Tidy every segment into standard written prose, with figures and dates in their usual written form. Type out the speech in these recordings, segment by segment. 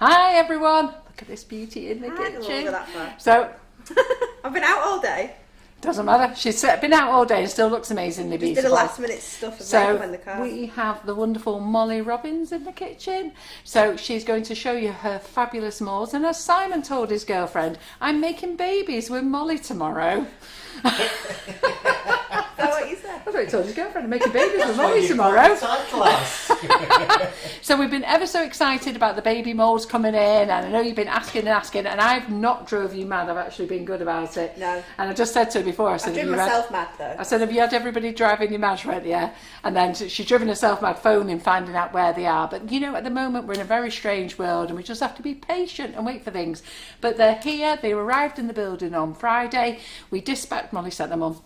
Hi everyone! Look at this beauty in the kitchen. That far. So, I've been out all day. doesn't matter. She's been out all day and still looks amazingly beautiful. Did a last minute stuff of makeup in the car. We have the wonderful Molly Robbins in the kitchen. So she's going to show you her fabulous moulds. And as Simon told his girlfriend, I'm making babies with Molly tomorrow. Is that what you said? That's what he told his girlfriend, I'm making babies with Molly tomorrow. So we've been ever so excited about the baby moulds coming in, and I know you've been asking, and I've not drove you mad. I've actually been good about it. No. And I just said to her before, I said, I've driven myself mad though. I said, have you had everybody driving you mad? She went, yeah. And then she's driven herself mad, phoning, finding out where they are. But you know, at the moment we're in a very strange world, and we just have to be patient and wait for things. But they're here. They arrived in the building on Friday. We dispatched. Molly sent them on.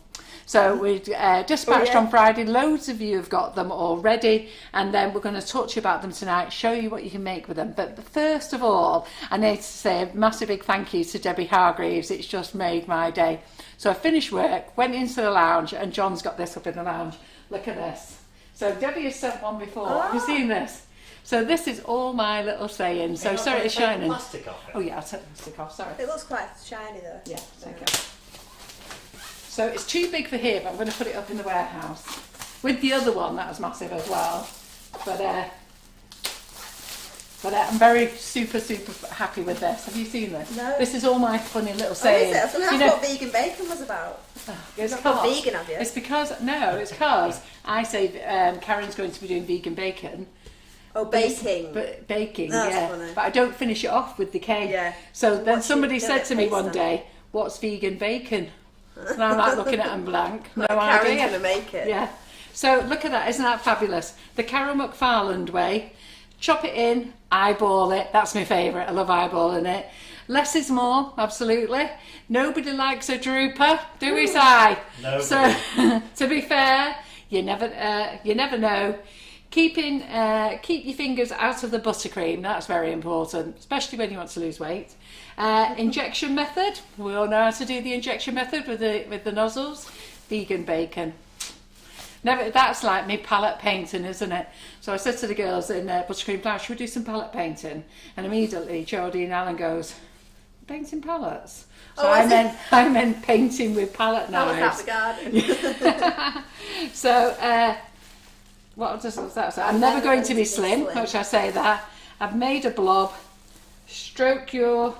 So we dispatched on Friday. Loads of you have got them already, and then we're going to talk to you about them tonight, show you what you can make with them. But first of all, I need to say a massive big thank you to Debbie Hargreaves. It's just made my day. So I finished work, went into the lounge, and John's got this up in the lounge. Look at this. So Debbie has sent one before. Have you seen this? So this is all my little sayings. So sorry it's shining. Plastic off it. Oh yeah, I'll take the plastic off, sorry. It looks quite shiny though. Yeah, take it. So it's too big for here, but I'm going to put it up in the warehouse. With the other one, that was massive as well. But I'm very super happy with this. Have you seen this? No. This is all my funny little sayings. Oh, is it? I was what vegan bacon was about. It's not called vegan, have you? It's because I say Karen's going to be doing vegan bacon. Oh, baking. But baking, That's yeah. funny. But I don't finish it off with the cake. Yeah. So then What's somebody your said to me one then? day, "What's vegan bacon?" And I'm like looking at them blank, no Karen's idea. going to make it. Yeah. So look at that, isn't that fabulous? The Carol McFarland way. Chop it in, eyeball it. That's my favourite. I love eyeballing it. Less is more, absolutely. Nobody likes a drooper, do we, Si? Nobody. So to be fair, you never know. Keep your fingers out of the buttercream. That's very important, especially when you want to lose weight. Injection method. We all know how to do the injection method with the nozzles. Vegan bacon. Never. That's like me palette painting, isn't it? So I said to the girls in Buttercream Flour, should we do some palette painting? And immediately Jodie and Alan goes, painting palettes. So I meant painting with palette knives. That was out the garden. So what does that say? I'm never going to be slim. How should I say that? I've made a blob. Stroke your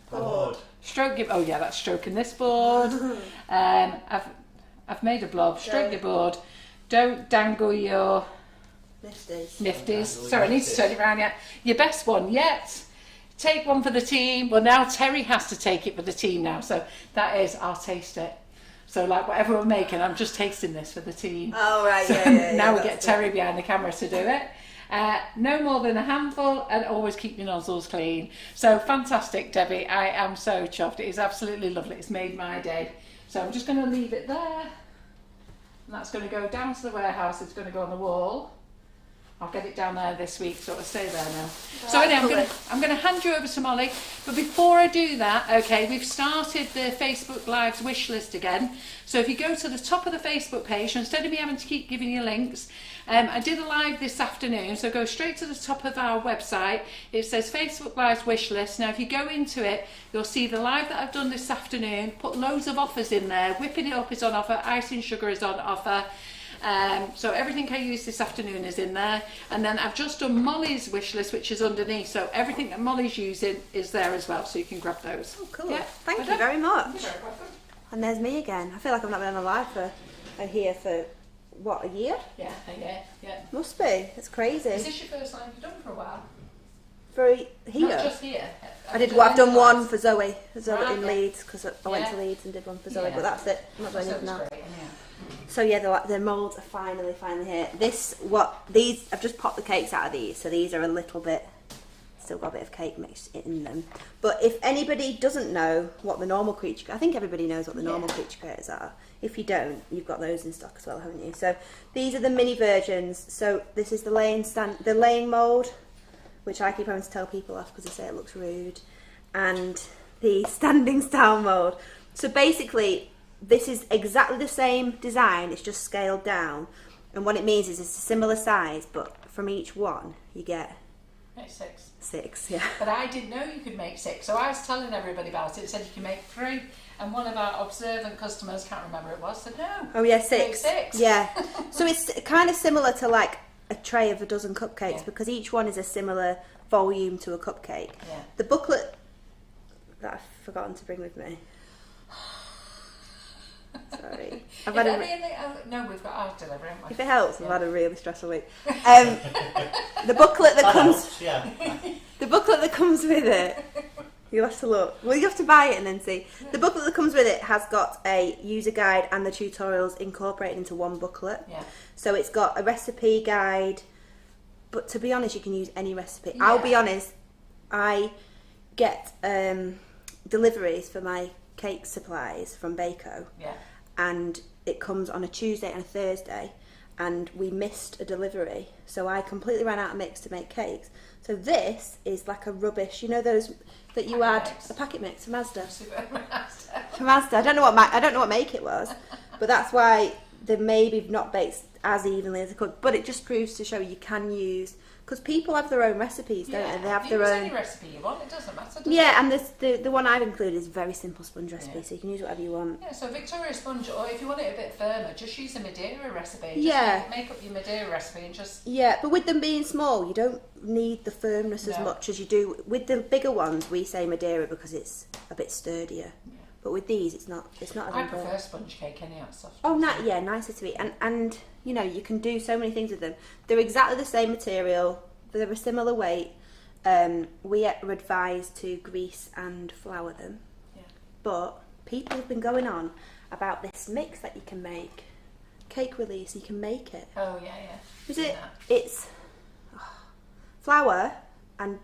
board. Oh yeah, that's stroking this board. I've made a blob. Stroke your board. Don't dangle your nifties. Sorry, I need to turn it around yet. Your best one yet. Take one for the team. Well, now Terry has to take it for the team now. So that is, I'll taste it. So like whatever we're making, I'm just tasting this for the team. Oh right, so yeah. Now we get Terry behind the camera to do it. No more than a handful, and always keep your nozzles clean. So fantastic, Debbie. I am so chuffed. It is absolutely lovely. It's made my day. So I'm just going to leave it there. And that's going to go down to the warehouse. It's going to go on the wall. I'll get it down there this week, so it'll stay there now. So anyway, I'm going to hand you over to Molly. But before I do that, okay, we've started the Facebook Lives wish list again. So if you go to the top of the Facebook page, instead of me having to keep giving you links, I did a live this afternoon. So go straight to the top of our website. It says Facebook Lives wish list. Now, if you go into it, you'll see the live that I've done this afternoon. Put loads of offers in there. Whipping it up is on offer. Icing sugar is on offer. So everything I used this afternoon is in there, and then I've just done Molly's wish list, which is underneath, so everything that Molly's using is there as well, so you can grab those. Oh cool, yeah, thank you very much. And there's me again. I feel like I've not been on a live for what, a year? Yeah, yeah. Must be, it's crazy. Is this your first live you've done for a while? For here? Not just here. I've done one for Zoe Right, in Leeds, because I went to Leeds and did one for Zoe, but that's it. I'm not doing anything now. Great, yeah. So yeah, the moulds are finally here. I've just popped the cakes out of these, so these are a little bit, still got a bit of cake mixed in them. But if anybody doesn't know what the normal creature, I think everybody knows what the normal creature craters are. If you don't, you've got those in stock as well, haven't you? So these are the mini versions. So this is the laying mould, which I keep having to tell people off because they say it looks rude, and the standing style mould. So basically, this is exactly the same design, it's just scaled down. And what it means is it's a similar size, but from each one you get Make 6. 6, yeah. But I didn't know you could make 6, so I was telling everybody about it. It said you can make 3, and one of our observant customers, can't remember who it was, said no. Oh yeah, 6. Make 6. Yeah. So it's kind of similar to like a tray of a dozen cupcakes, Yeah. because each one is a similar volume to a cupcake. Yeah. The booklet that I've forgotten to bring with me. Sorry. No, we've got ours delivering. If it helps, I've had a really stressful week. The booklet that comes, the booklet that comes with it. You'll have to look. Well, you have to buy it and then see. The booklet that comes with it has got a user guide and the tutorials incorporated into one booklet. Yeah. So it's got a recipe guide, but to be honest, you can use any recipe. Yeah. I'll be honest, I get deliveries for my cake supplies from Bako. Yeah. And it comes on a Tuesday and a Thursday, and we missed a delivery, so I completely ran out of mix to make cakes. So this is like a rubbish, you know those that you Packet add mix. a packet mix for Mazda. Mazda. For Mazda, I don't know what make it was, but that's why they maybe not baked as evenly as they could. But it just proves to show you can use, because people have their own recipes, don't they? They have you their use own. any recipe you want, it doesn't matter, does it? Yeah, and the one I've included is a very simple sponge recipe, so you can use whatever you want. Yeah, so Victoria sponge, or if you want it a bit firmer, just use a Madeira recipe. Just Yeah. make up your Madeira recipe and just... Yeah, but with them being small, you don't need the firmness as No. much as you do with the bigger ones. We say Madeira because it's a bit sturdier, Yeah. but with these, it's not. It's not as I important. prefer sponge cake anyhow, soft. Oh, yeah, nicer to eat, and you know you can do so many things with them. They're exactly the same material. They're a similar weight. We are advised to grease and flour them. Yeah. But people have been going on about this mix that you can make, cake release. You can make it. Oh, yeah. Is Seen it? that. It's flour and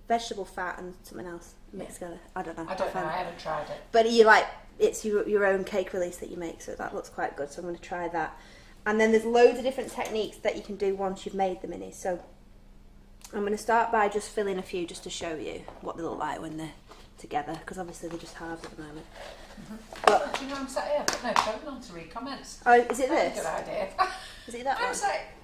vegetable fat and something else mixed together. I don't know. I don't know, I haven't tried it. But it's your own cake release that you make, so that looks quite good. So I'm going to try that. And then there's loads of different techniques that you can do once you've made the minis. So I'm going to start by just filling a few just to show you what they look like when they're together, because obviously they're just halves at the moment. But Do you know I'm sat here? I've got no phone on to read comments. oh, is it That's a this? good idea. Is it that I'm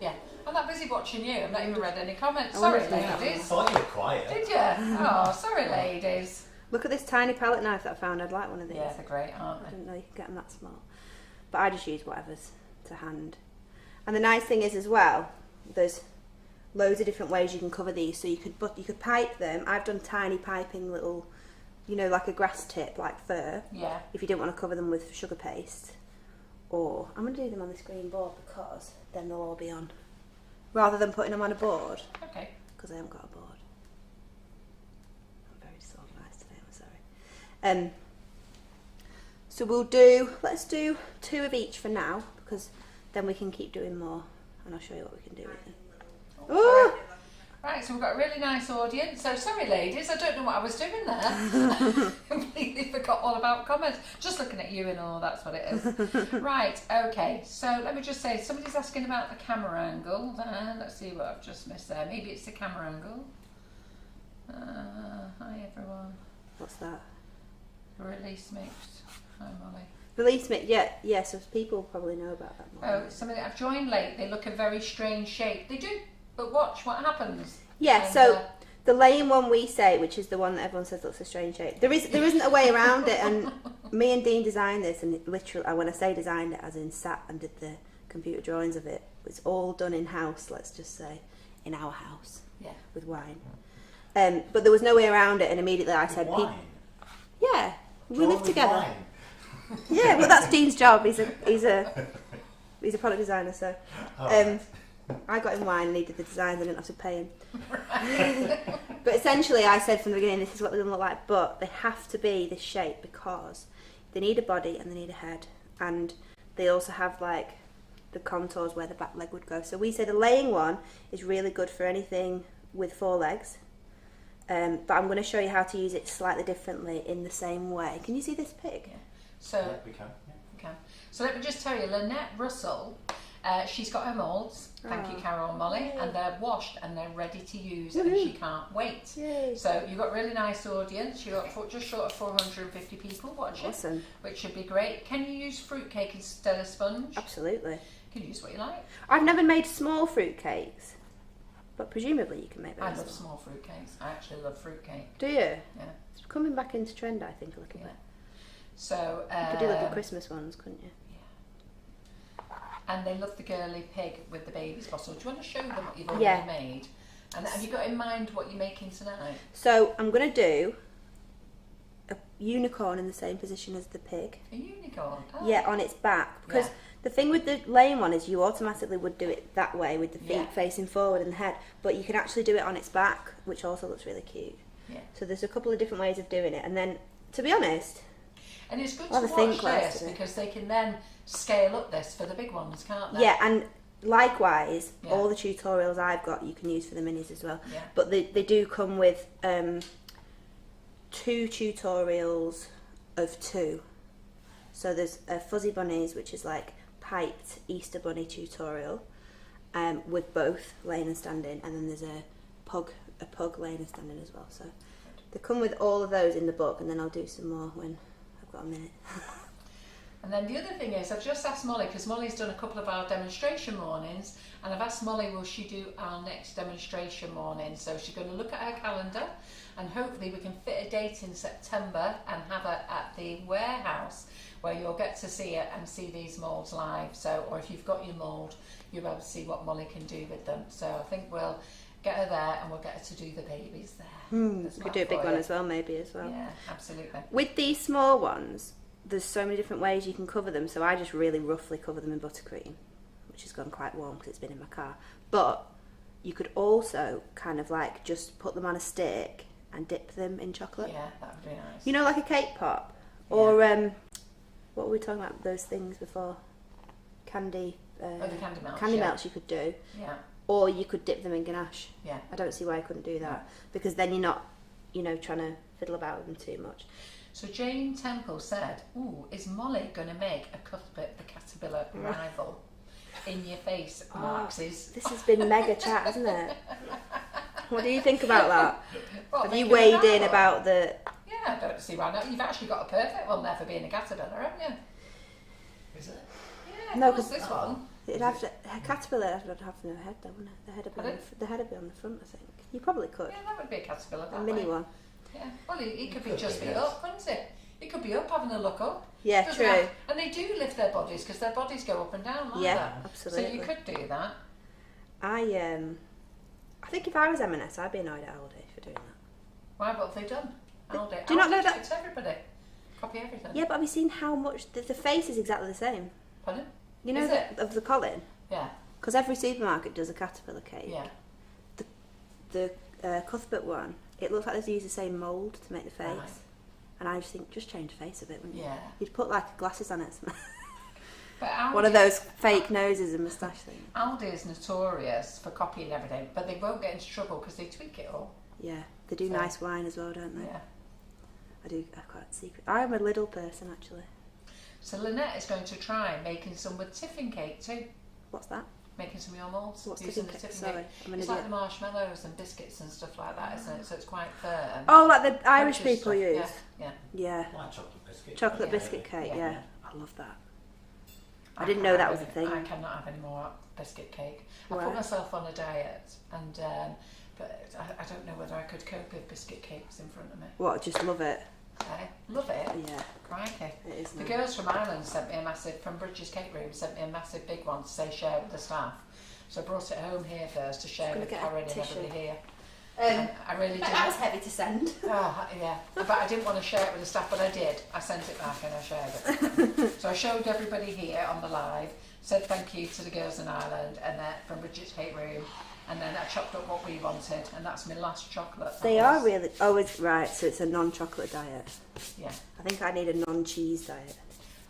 one? I'm that busy watching you. I've not even read any comments. I wonder Sorry, if they have I ladies. thought you were quiet. Did you? Oh, sorry, ladies. Look at this tiny palette knife that I found. I'd like one of these. Yeah, they're great, aren't I they? didn't know you could get them that small. But I just use whatever's to hand. And the nice thing is as well, there's loads of different ways you can cover these. So you could pipe them. I've done tiny piping little, you know, like a grass tip, like fir. Yeah. If you didn't want to cover them with sugar paste. Or I'm going to do them on this green board because then they'll all be on. Rather than putting them on a board, Okay. because I haven't got a board. I'm very disorganised today, I'm sorry. So let's do 2 of each for now, because then we can keep doing more, and I'll show you what we can do with them. Oh, right, so we've got a really nice audience. So sorry, ladies, I don't know what I was doing there. Completely forgot all about comments. Just looking at you and all, that's what it is. Right, okay. So let me just say, somebody's asking about the camera angle. Let's see what I've just missed there. Maybe it's the camera angle. Hi, everyone. What's that? Release mix. Hi, Molly. Release mix, yeah, so people probably know about that more. Oh, somebody I've joined late. They look a very strange shape. They do, but watch what happens. Yeah, And, so the laying one we say, which is the one that everyone says looks a strange shape, there isn't a way around it, and me and Dean designed this, and it literally, when I say designed it, as in sat and did the computer drawings of it, it's all done in-house, let's just say, in our house, yeah. with wine. But there was no way around it, and immediately I said, Wine. yeah, we Drawn live with together. wine. Yeah, well that's Dean's job, he's a product designer, so Alright. I got him wine and he did the designs, I didn't have to pay him. But essentially I said from the beginning, this is what they're going to look like, but they have to be this shape because they need a body and they need a head, and they also have like the contours where the back leg would go. So we say the laying one is really good for anything with 4 legs, but I'm going to show you how to use it slightly differently in the same way. Can you see this pig? Yeah. So Yeah, we can. Yeah. okay. So let me just tell you, Lynette Russell, she's got her moulds. Thank you, Carol and Molly, Yay. and they're washed and they're ready to use, Woohoo. and she can't wait. Yay. So you've got a really nice audience. You've got just short of 450 people watching, Awesome. which should be great. Can you use fruitcake instead of sponge? Absolutely. You can use what you like. I've never made small fruit cakes. But presumably you can make those. I love small fruitcakes. I actually love fruitcake. Do you? Yeah. It's coming back into trend, I think, a little bit. So you could do like the Christmas ones, couldn't you? Yeah. And they love the girly pig with the baby's bottle. Do you want to show them what you've already made? And have you got in mind what you're making tonight? So I'm going to do a unicorn in the same position as the pig. A unicorn? Oh. Yeah, on its back. Because the thing with the lane one is you automatically would do it that way with the feet facing forward and the head. But you can actually do it on its back, which also looks really cute. Yeah. So there's a couple of different ways of doing it. And then, to be honest... And it's good to watch this because they can then scale up this for the big ones, can't they? Yeah, and likewise, all the tutorials I've got you can use for the minis as well. Yeah. But they do come with 2 tutorials of 2. So there's a Fuzzy Bunnies, which is like piped Easter Bunny tutorial with both laying and standing, and then there's a pug laying and standing as well. So they come with all of those in the book, and then I'll do some more when I've got a minute. And then the other thing is, I've just asked Molly, because Molly's done a couple of our demonstration mornings, and I've asked Molly, will she do our next demonstration morning? So she's going to look at her calendar, and hopefully we can fit a date in September and have her at the warehouse, where you'll get to see it and see these moulds live. So, or if you've got your mould, you'll be able to see what Molly can do with them. So I think we'll get her there, and we'll get her to do the babies there. We could do a big one as well, maybe as well. Yeah, absolutely. With these small ones, there's so many different ways you can cover them, so I just really roughly cover them in buttercream, which has gone quite warm because it's been in my car. But you could also kind of like just put them on a stick and dip them in chocolate. Yeah, that would be nice. You know, like a cake pop? Or, what were we talking about, those things before? Candy. The candy melts. Candy melts you could do. Yeah. Or you could dip them in ganache. Yeah. I don't see why I couldn't do that. Because then you're not, trying to fiddle about with them too much. So Jane Temple said, "Ooh, is Molly going to make a Cuthbert the Caterpillar rival?" In your face, Marx's. This has been mega chat, hasn't it? What do you think about that? Have you weighed in about the... Yeah, I don't see why not. You've actually got a perfect one there for being a caterpillar, haven't you? Is it? Yeah, no, because this one. It'd have to, a caterpillar would have no head though, wouldn't it? The head would be on the front, I think. You probably could. Yeah, that would be a caterpillar. A mini one. Yeah, well, he could be just be up, wouldn't it? He could be up having a look up. Yeah, true. And they do lift their bodies because their bodies go up and down like that. Absolutely. So you could do that. I think if I was M&S, I'd be annoyed at Aldi for doing that. Why? What have they done? Aldi. Do you not know that? It's everybody. Copy everything. Yeah, but have you seen how much the face is exactly the same? Pardon? You know of the Colin? Yeah. Because every supermarket does a caterpillar cake. Yeah. The Cuthbert one, it looks like they use the same mould to make the face. Right. And I just think, just change the face a bit, wouldn't you? Yeah. You'd put like glasses on it. But Aldi, one of those fake noses and moustache things. Aldi is notorious for copying everything, but they won't get into trouble because they tweak it all. Yeah, they do nice wine as well, don't they? Yeah. I've quite secret. I'm a little person actually. So Lynette is going to try making some with tiffin cake too. What's that? Making some of your moulds. What's using tiffin cake? Tiffin Sorry, cake. It's like the marshmallows and biscuits and stuff like that, isn't it? So it's quite firm. Oh, like the Irish people use. Yeah. Like chocolate biscuit. Chocolate biscuit cake. Yeah. I love that. I didn't know that was a thing. I cannot have any more biscuit cake. Right. I put myself on a diet, and but I don't know whether I could cope if biscuit cakes in front of me. What? Just love it. I love it. Yeah. Crikey. It is The nice. girls from Ireland sent me a massive, from Bridges Cake Room, sent me a massive big one to say share with the staff. So I brought it home here first to share with Karen and everybody here. I really did. That was heavy to send. Oh, yeah. But I didn't want to share it with the staff, but I did. I sent it back and I shared it. So I showed everybody here on the live, said thank you to the girls in Ireland and from Bridget's Cake Room, and then I chopped up what we wanted, and that's my last chocolate. They are really... Oh, it's right, so it's a non-chocolate diet. Yeah. I think I need a non-cheese diet.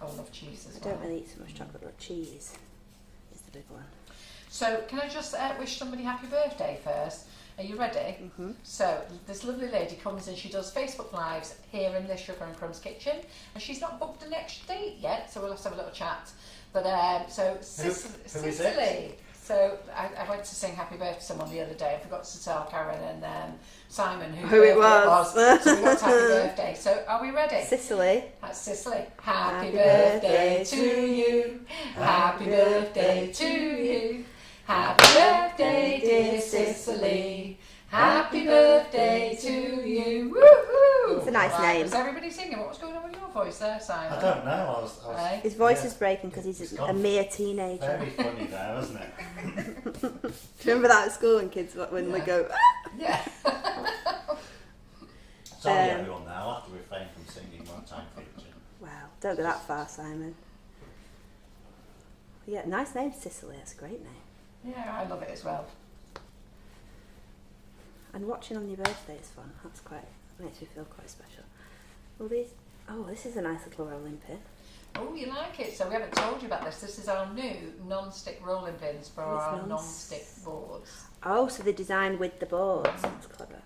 I love cheese as I well. don't really eat so much chocolate, but cheese is the big one. So can I just wish somebody happy birthday first? Are you ready? Mm-hmm. So this lovely lady comes and she does Facebook Lives here in the Sugar and Crumbs Kitchen, and she's not booked the next date yet, so we'll have to have a little chat. But so Cicely. So I went to sing happy birthday to someone the other day. I forgot to tell Karen and Simon who it was. So we got happy birthday. So are we ready? Cicely. That's Cicely. Happy birthday to you. Happy birthday to you. Happy birthday, dear Cicely. Sicily. Happy birthday to you. Woohoo! It's a nice Right, name. was everybody singing? What was going on with your voice there, Simon? I don't know. I was Hey? His voice Yeah. is breaking because he's It's a gone mere teenager. very funny there, wasn't it? Do you remember that at school when kids, when they Yeah. go, Yeah. Sorry everyone now, I'll have to refrain from singing one time feature. wow, don't go that far, Simon. Yeah, nice name, Sicily. That's a great name. Yeah, I love it as well. And watching on your birthday is fun. Makes me feel quite special. Well, this is a nice little rolling pin. Oh, you like it? So we haven't told you about this. This is our new non-stick rolling pins for our non-stick boards. Oh, so they're designed with the boards. That's clever.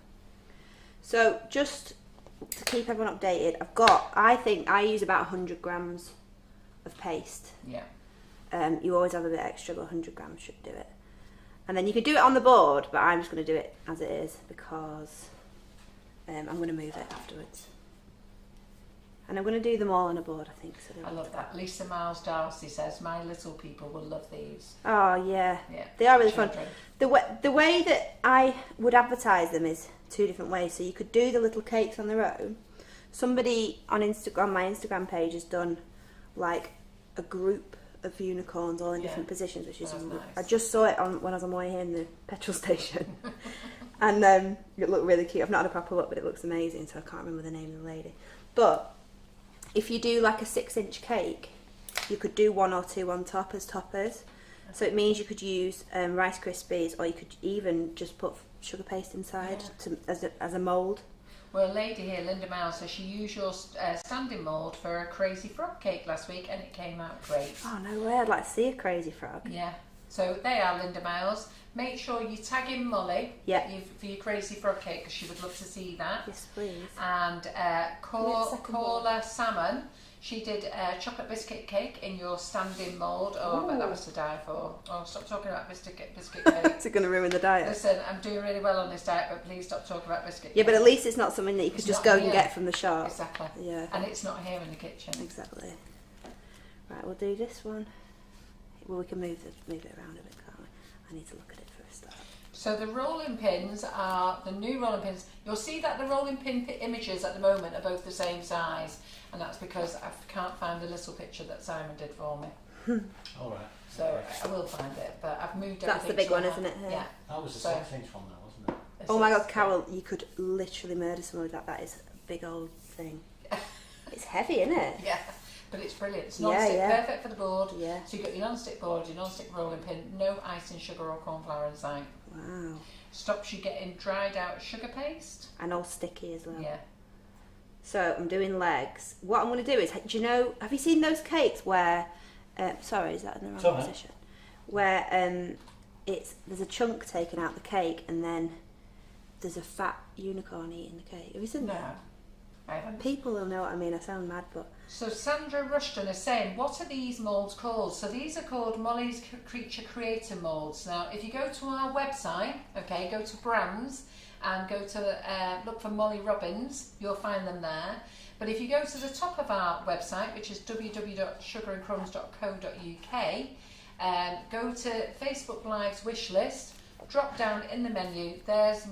So just to keep everyone updated, I think I use about 100 grams of paste. Yeah. You always have a bit extra, but 100 grams should do it. And then you can do it on the board, but I'm just going to do it as it is because I'm going to move it afterwards. And I'm going to do them all on a board, I think. So I love that. Lisa Miles Darcy says, my little people will love these. Oh, yeah. Yeah. They are really fun. Children. The way that I would advertise them is two different ways. So you could do the little cakes on their own. Somebody on Instagram, my Instagram page, has done like a group of unicorns all in different positions, which is That's nice. I just saw it when I was on my way here in the petrol station. And it looked really cute. I've not had a proper look, but it looks amazing, so I can't remember the name of the lady. But if you do like a 6-inch cake, you could do one or two on top as toppers. So it means you could use Rice Krispies, or you could even just put sugar paste inside as a mould. Well, a lady here, Linda Miles, says she used your standing mould for a crazy frog cake last week and it came out great. Oh, no way. I'd like to see a crazy frog. Yeah. So they are Linda Miles. Make sure you tag in Molly for your crazy frog cake because she would love to see that. Yes, please. And Caller Salmon, she did a chocolate biscuit cake in your standing mould. Oh, I bet that was to die for. Oh, stop talking about biscuit cake. Is it going to ruin the diet? Listen, I'm doing really well on this diet, but please stop talking about biscuit cake. Yeah, but at least it's not something that you could just go and get from the shop. Exactly. Yeah. And it's not here in the kitchen. Exactly. Right, we'll do this one. Well, we can move it around a bit, can't we? I need to look at it for a start. So the rolling pins are the new rolling pins. You'll see that the rolling pin images at the moment are both the same size, and that's because I can't find the little picture that Simon did for me. All right. So I will find it, but I've moved everything. That's the big to one, my- isn't it? Yeah. That was a So- 6-inch one, though, wasn't it? Oh my God, Carol, you could literally murder someone with that. That is a big old thing. It's heavy, isn't it? Yeah, but it's brilliant. It's Yeah, non-stick, yeah. perfect for the board. Yeah. So you've got your non-stick board, your non-stick rolling pin, no icing, sugar or corn flour inside. Wow. Stops you getting dried out sugar paste. And all sticky as well. Yeah. So I'm doing legs. What I'm going to do is, do you know, have you seen those cakes where, sorry, is that in the wrong Sorry. position? Where there's a chunk taken out the cake and then there's a fat unicorn eating the cake. Have you seen that? No, I haven't. People will know what I mean. I sound mad, but So Sandra Rushton is saying, what are these moulds called? So these are called Molly's Creature Creator moulds. Now, if you go to our website, okay, go to brands and go to look for Molly Robbins, you'll find them there. But if you go to the top of our website, which is www.sugarandcrumbs.co.uk, go to Facebook Live's wish list, drop down in the menu, there's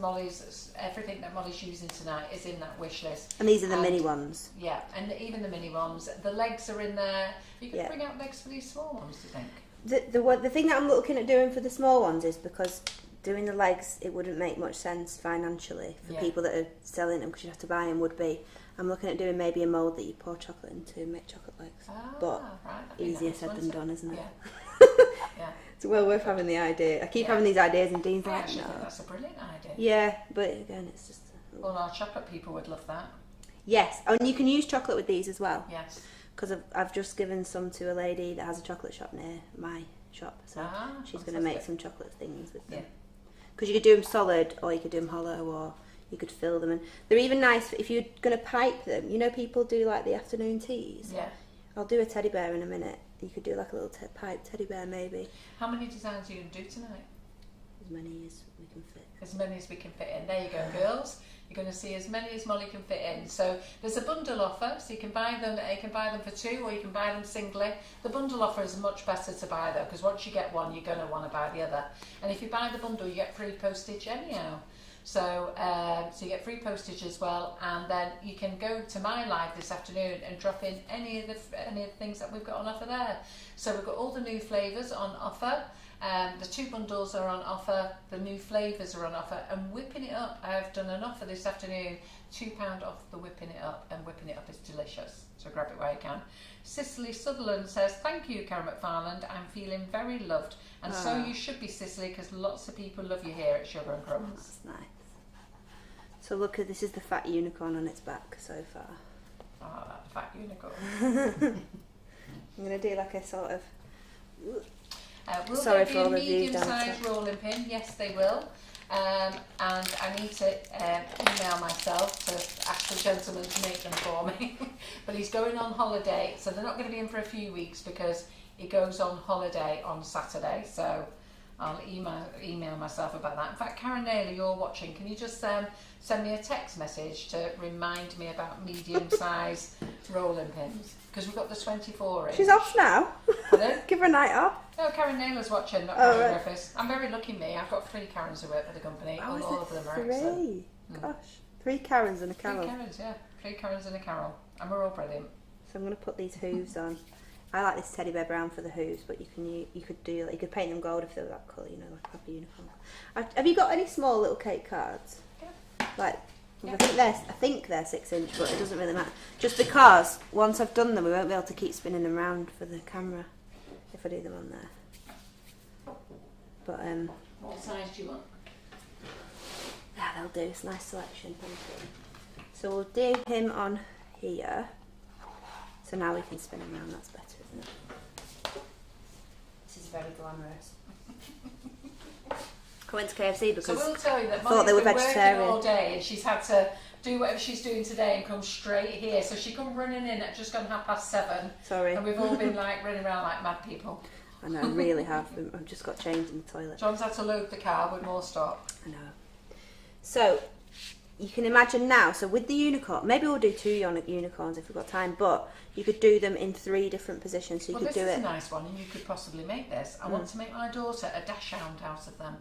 everything that Molly's using tonight is in that wish list. and these are the mini ones. Yeah, and even the mini ones. The legs are in there. You can Yeah. bring out legs for these small ones, do you think? The thing that I'm looking at doing for the small ones is because doing the legs, it wouldn't make much sense financially for people that are selling them because you'd have to buy them. I'm looking at doing maybe a mould that you pour chocolate into and make chocolate legs. But right, easier said than done, isn't it? Yeah. Yeah. It's well worth having the idea. I keep having these ideas and Dean's I like, actually think no. that's a brilliant idea. Yeah, but again, it's just... Well, our chocolate people would love that. Yes, and you can use chocolate with these as well. Yes. Because I've just given some to a lady that has a chocolate shop near my shop. So she's going to make some chocolate things with them. Yeah. Because you could do them solid or you could do them hollow or you could fill them. And they're even nice if you're going to pipe them. You know people do like the afternoon teas? Yeah. I'll do a teddy bear in a minute. You could do like a little pipe teddy bear maybe. How many designs are you going to do tonight? As many as we can fit. As many as we can fit in. There you go, girls. You're going to see as many as Molly can fit in. So there's a bundle offer, so you can buy them. You can buy them for 2, or you can buy them singly. The bundle offer is much better to buy though, because once you get one, you're going to want to buy the other. And if you buy the bundle, you get free postage anyhow. So so you get free postage as well, and then you can go to my live this afternoon and drop in any of the things that we've got on offer there. So we've got all the new flavours on offer. The 2 bundles are on offer, the new flavours are on offer, and Whipping It Up, I've done an offer this afternoon, £2 off the Whipping It Up, and Whipping It Up is delicious, so grab it while you can. Cicely Sutherland says, thank you, Karen McFarland, I'm feeling very loved, and so you should be, Cicely, because lots of people love you here at Sugar and Crumbs. That's nice. So look, this is the fat unicorn on its back so far. Oh, that fat unicorn. I'm going to do like a sort of... Will Sorry there for all be a the views medium-sized rolling pin? Yes, they will. And I need to email myself to ask the gentleman to make them for me. But he's going on holiday, so they're not going to be in for a few weeks because he goes on holiday on Saturday. So I'll email myself about that. In fact, Karen Naylor, you're watching. Can you just send me a text message to remind me about medium-sized rolling pins? Because we've got the 24 in. She's off now. Pardon? Give her a night off. No, Karen Naylor's watching, not Oh, Karen right. Griffiths. I'm very lucky, me. I've got 3 Karens who work for the company, Oh, and is all it of them are 3? excellent. Gosh. 3 Karens and a 3 Carol. Karens, yeah. 3 Karens and a Carol. And we're all brilliant. So I'm going to put these hooves on. I like this teddy bear brown for the hooves, but you could do like, you could paint them gold if they were that colour, you know, like a proper unicorn. Have you got any small little cake cards? Yeah. Like, Yeah. I think they're 6-inch, but it doesn't really matter. Just because once I've done them, we won't be able to keep spinning them around for the camera if I do them on there. But What size do you want? yeah, they'll do. It's a nice selection. Thank you. So we'll do him on here. So now we can spin him around. That's better, isn't it? This is very glamorous. I went to KFC because So we'll tell you that I thought Molly's they were been working vegetarian. all day and she's had to do whatever she's doing today and come straight here. So she come running in at just gone 7:30. Sorry. And we've all been like running around like mad people. I know, I really have. I've just got changed in the toilet. John's had to load the car with more stock. I know. So you can imagine now. So with the unicorn, maybe we'll do 2 unicorns if we've got time. But you could do them in 3 different positions. So you Well, could this do is it. a nice one, and you could possibly make this. I want to make my daughter a dachshund out of them.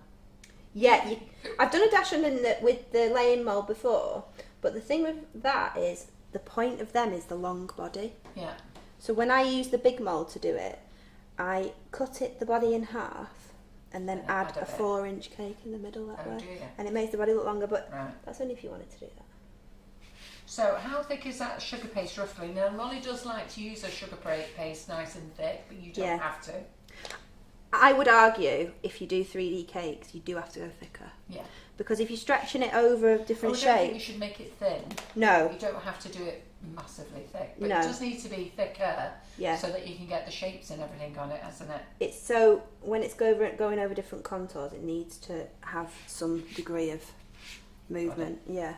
Yeah, I've done a dachshund with the laying mould before. But the thing with that is the point of them is the long body. Yeah. So when I use the big mould to do it, I cut the body in half and then add a 4-inch cake in the middle that way. Do you? And it makes the body look longer, but Right. that's only if you wanted to do that. So how thick is that sugar paste roughly? Now Molly does like to use her sugar paste nice and thick, but you don't Yeah. have to. I would argue if you do 3D cakes, you do have to go thicker. Yeah. Because if you're stretching it over different I don't think you shapes, should make it thin. no, You don't have to do it massively thick, but No. it does need to be thicker yeah. so that you can get the shapes and everything on it, hasn't it? It's so when it's going over different contours, it needs to have some degree of movement. Yeah.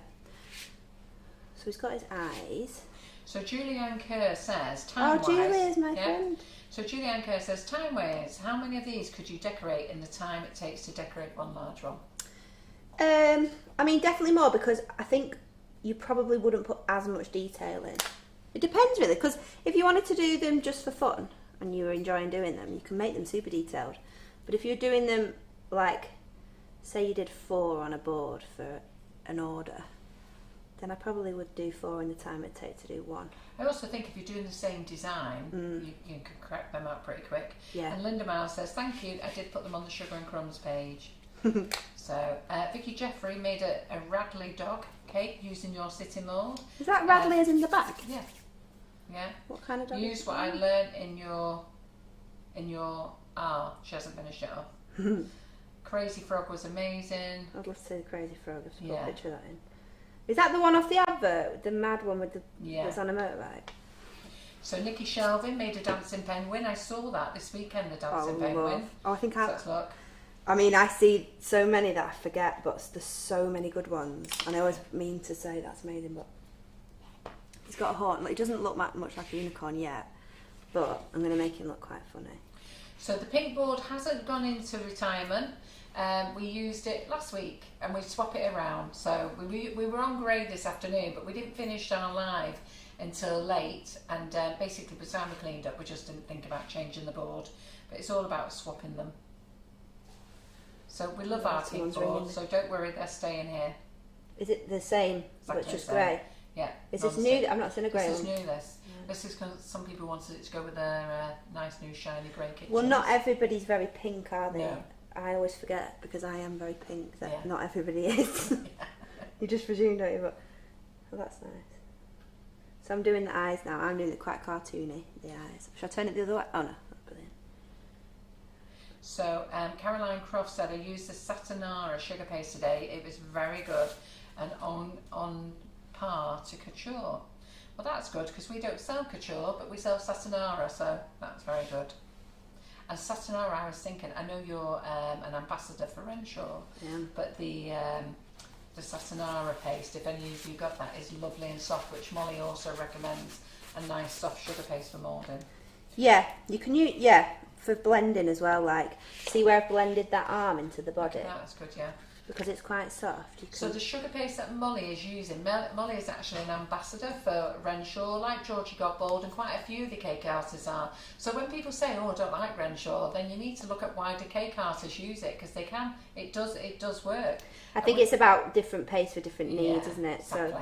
So he's got his eyes. So Julianne Kerr says, Oh, time-wise... Julia's my yeah? friend. So Julianne Kerr says, time-wise, how many of these could you decorate in the time it takes to decorate one large one? I mean, definitely more, because I think you probably wouldn't put as much detail in. It depends really, because if you wanted to do them just for fun and you were enjoying doing them, you can make them super detailed. But if you're doing them like, say you did 4 on a board for an order, then I probably would do 4 in the time it'd take to do 1. I also think if you're doing the same design, you can crack them out pretty quick. Yeah. And Linda Miles says, thank you, I did put them on the Sugar and Crumbs page. So, Vicky Jeffrey made a Radley dog cake using your city mould. Is that Radley as in the back? Yeah. Yeah. What kind of dog? Use what I learned in your she hasn't finished it off. Crazy Frog was amazing. I'd love to see the Crazy Frog. I've Yeah. got a picture of that in. Is that the one off the advert? The mad one with the Yeah. that's on a motorbike? So Nikki Shelvin made a dancing penguin. I saw that this weekend, the dancing penguin. I think So let's look. I mean, I see so many that I forget, but there's so many good ones. And I always mean to say that's amazing, but he's got a horn. It doesn't look much like a unicorn yet, but I'm going to make him look quite funny. So the pink board hasn't gone into retirement. We used it last week and we swap it around. So we were on grey this afternoon, but we didn't finish our live until late, and basically by the time we cleaned up we just didn't think about changing the board, but it's all about swapping them. So we love our pink board, so don't worry, they're staying here. Is it the same, but it's just grey? Yeah. Is this new? I've not seen a grey one. This is new, this. Yeah. This is because some people wanted it to go with their nice new shiny grey kitchen. Well, not everybody's very pink, are they? No. I always forget, because I am very pink, that Yeah. not everybody is. Yeah. You just presume, don't you? But oh, that's nice. So I'm doing the eyes now. I'm doing it quite cartoony, the eyes. Should I turn it the other way? Oh no, that's brilliant. So Caroline Croft said, I used the Satinara sugar paste today. It was very good and on par to Couture. Well, that's good, because we don't sell Couture, but we sell Satinara, so that's very good. And Satinara, I was thinking, I know you're an ambassador for Renshaw, but the Satinara paste, if any of you got that, is lovely and soft, which Molly also recommends, a nice soft sugar paste for moulding. Yeah, you can use, for blending as well, like, see where I've blended that arm into the body? That's good, yeah. Because it's quite soft. You can... So the sugar paste that Molly is using, Molly is actually an ambassador for Renshaw, like Georgie Godbold, and quite a few of the cake artists are. So when people say, oh, I don't like Renshaw, then you need to look at why do cake artists use it, because they can, it does work. I think it's about different paste for different needs, isn't it? Exactly.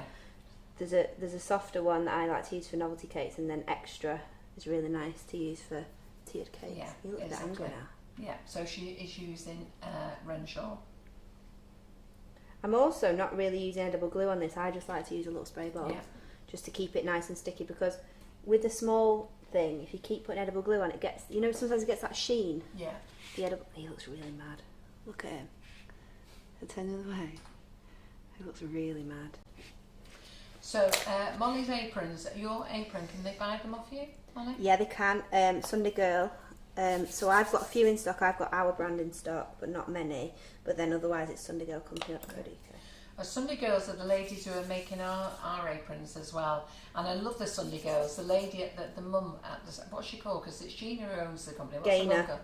So there's a softer one that I like to use for novelty cakes, and then extra is really nice to use for tiered cakes. Yeah, you look exactly. angry now. Yeah, so she is using Renshaw. I'm also not really using edible glue on this. I just like to use a little spray bottle just to keep it nice and sticky, because with the small thing, if you keep putting edible glue on, it gets, you know, sometimes it gets that sheen. Yeah. The edible, he looks really mad. Look at him. I'll turn the other way. He looks really mad. So Molly's aprons, your apron, can they buy them off you, Molly? Yeah, they can. Sunday Girl. So I've got a few in stock. I've got our brand in stock, but not many. But then otherwise it's Sunday Girl Company. Sunday Girls are the ladies who are making our aprons as well. And I love the Sunday Girls. The lady at the mum at the, what's she called? Because it's Gina who owns the company. What's Gaynor. the logo?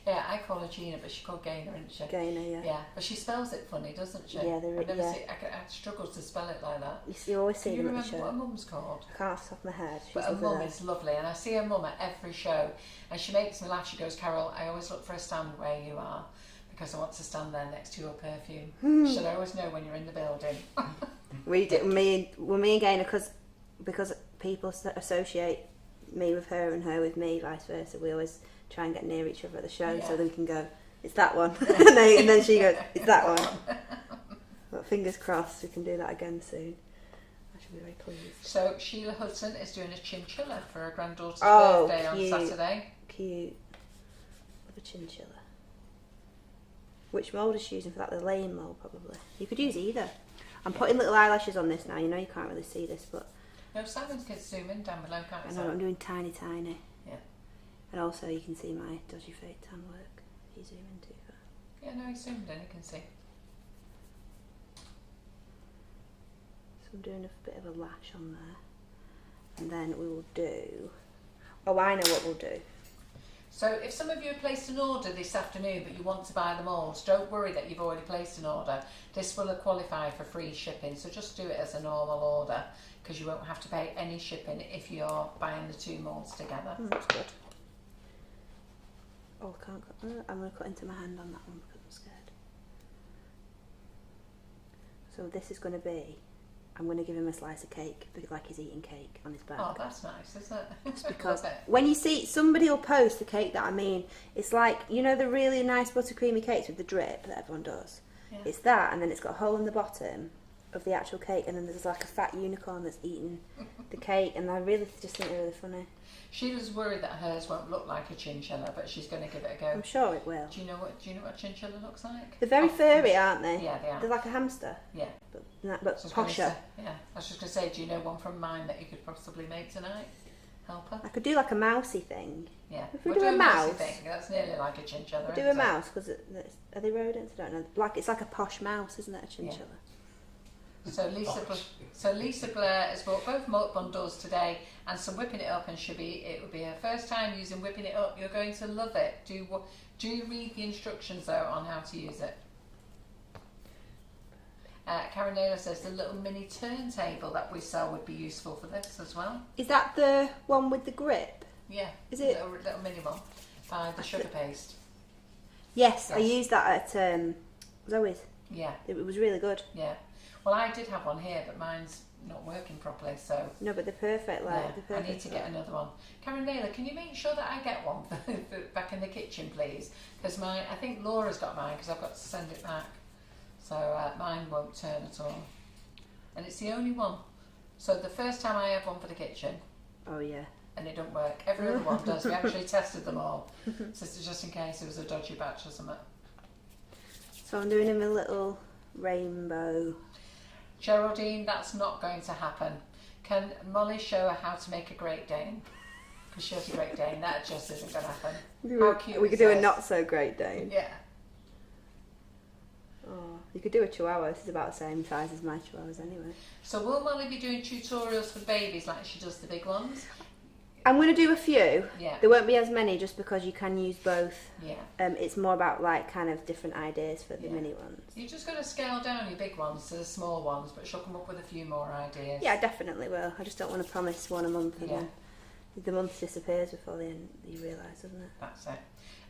Yeah, I call her Gina, but she's called Gaynor, isn't she? Gaynor, yeah. Yeah, but she spells it funny, doesn't she? Yeah, I struggle to spell it like that. You always see Can you them at the remember show. what her mum's called? I can't off the top of my head. But her mum is lovely, and I see her mum at every show, and she makes me laugh. She goes, Carol, I always look for a stand where you are, because I want to stand there next to your perfume. Should I always know when you're in the building? We do. Me and Gaynor, because people associate me with her and her with me, vice versa. We always try and get near each other at the show, so that we can go, it's that one. and then she goes, it's that one. But fingers crossed we can do that again soon. I should be very pleased. So Sheila Hudson is doing a chinchilla for her granddaughter's birthday cute. on Saturday. Cute. Love a chinchilla. Which mould is she using for that? The lane mould, probably. You could use either. I'm putting little eyelashes on this now. You know you can't really see this, but... No, Simon can zoom in down below, can't I know, I'm doing tiny. Yeah. And also you can see my dodgy fake tan work if you zoom in too far. Yeah, no, he's zoomed in, you can see. So I'm doing a bit of a lash on there. And then we will do... Oh, I know what we'll do. So if some of you have placed an order this afternoon but you want to buy the molds, don't worry that you've already placed an order. This will qualify for free shipping, so just do it as a normal order, because you won't have to pay any shipping if you're buying the two molds together. That's good. Oh, I can't cut. I'm going to cut into my hand on that one because I'm scared. So this is going to be, I'm going to give him a slice of cake, like he's eating cake on his back. Oh, that's nice, isn't it? It's because when you see, somebody will post the cake that I mean, it's like, you know the really nice buttercreamy cakes with the drip that everyone does? Yeah. It's that, and then it's got a hole in the bottom of the actual cake, and then there's like a fat unicorn that's eating the cake, and I really just think they're really funny. Sheila's worried that hers won't look like a chinchilla, but she's going to give it a go. I'm sure it will. Do you know what a chinchilla looks like? They're very furry, aren't they? Yeah, they are. They're like a hamster. Yeah. But posher. Yeah. I was just going to say, do you know one from mine that you could possibly make tonight? Help her? I could do like a mousey thing. Yeah. If we do a mouse thing, that's nearly like a chinchilla. Do a mouse, because are they rodents? I don't know. Like, it's like a posh mouse, isn't it? A chinchilla. So Lisa Blair has bought both malt bundles today and some whipping it up, and it will be her first time using whipping it up. You're going to love it. Do you read the instructions though on how to use it? Karen Naylor says the little mini turntable that we sell would be useful for this as well. Is that the one with the grip? Yeah. Is it? Little mini one by the Sugar Paste. Yes, I used that at Zoe's. Yeah. It was really good. Yeah. Well, I did have one here, but mine's not working properly, so... No, but they're perfect, like, yeah, they're perfect. I need to get another one. Karen Naylor, can you make sure that I get one for back in the kitchen, please? Because I think Laura's got mine, because I've got to send it back. So mine won't turn at all. And it's the only one. So the first time I had one for the kitchen... Oh, yeah. And it don't work. Every other one does. We actually tested them all. So just in case it was a dodgy batch or something. So I'm doing him a little rainbow. Geraldine, that's not going to happen. Can Molly show her how to make a Great Dane? Because she has a Great Dane. That just isn't going to happen. How cute We could do a not so Great Dane. Yeah. Oh, you could do a Chihuahua. This is about the same size as my Chihuahuas anyway. So will Molly be doing tutorials for babies like she does the big ones? I'm going to do a few. Yeah. There won't be as many just because you can use both. Yeah. It's more about like kind of different ideas for the mini ones. You're just going to scale down your big ones to the small ones, but she'll come up with a few more ideas. Yeah, I definitely will. I just don't want to promise one a month and then the month disappears before the end, you realise, doesn't it? That's it.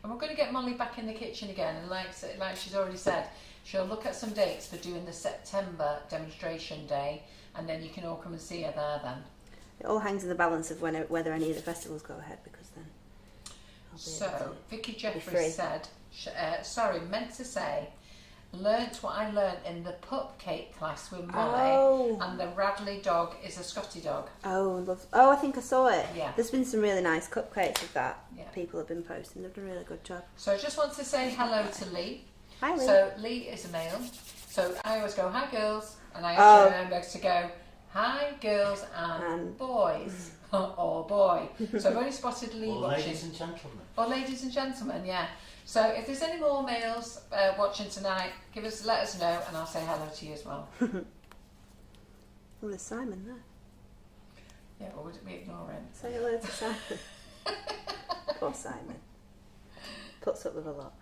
And we're going to get Molly back in the kitchen again, and like she's already said, she'll look at some dates for doing the September demonstration day, and then you can all come and see her there then. It all hangs in the balance of whether any of the festivals go ahead, because then I'll be able to Vicky Jeffries said, sorry, meant to say, learnt what I learnt in the pup cake class with Molly, and the Radley dog is a Scotty dog. Oh, I think I saw it. Yeah. There's been some really nice cupcakes of that. Yeah. People have been posting. They've done a really good job. So I just want to say hello to Lee. Hi, Lee. So Lee is a male. So I always go, hi girls, and I actually remember to go, hi girls and boys, or boy. So I've only spotted Lee watching. Ladies and gentlemen. Or ladies and gentlemen, yeah. So if there's any more males watching tonight, let us know, and I'll say hello to you as well. Oh, there's Simon there. Yeah, or would we ignore him? Say hello to Simon. Poor Simon. Puts up with a lot.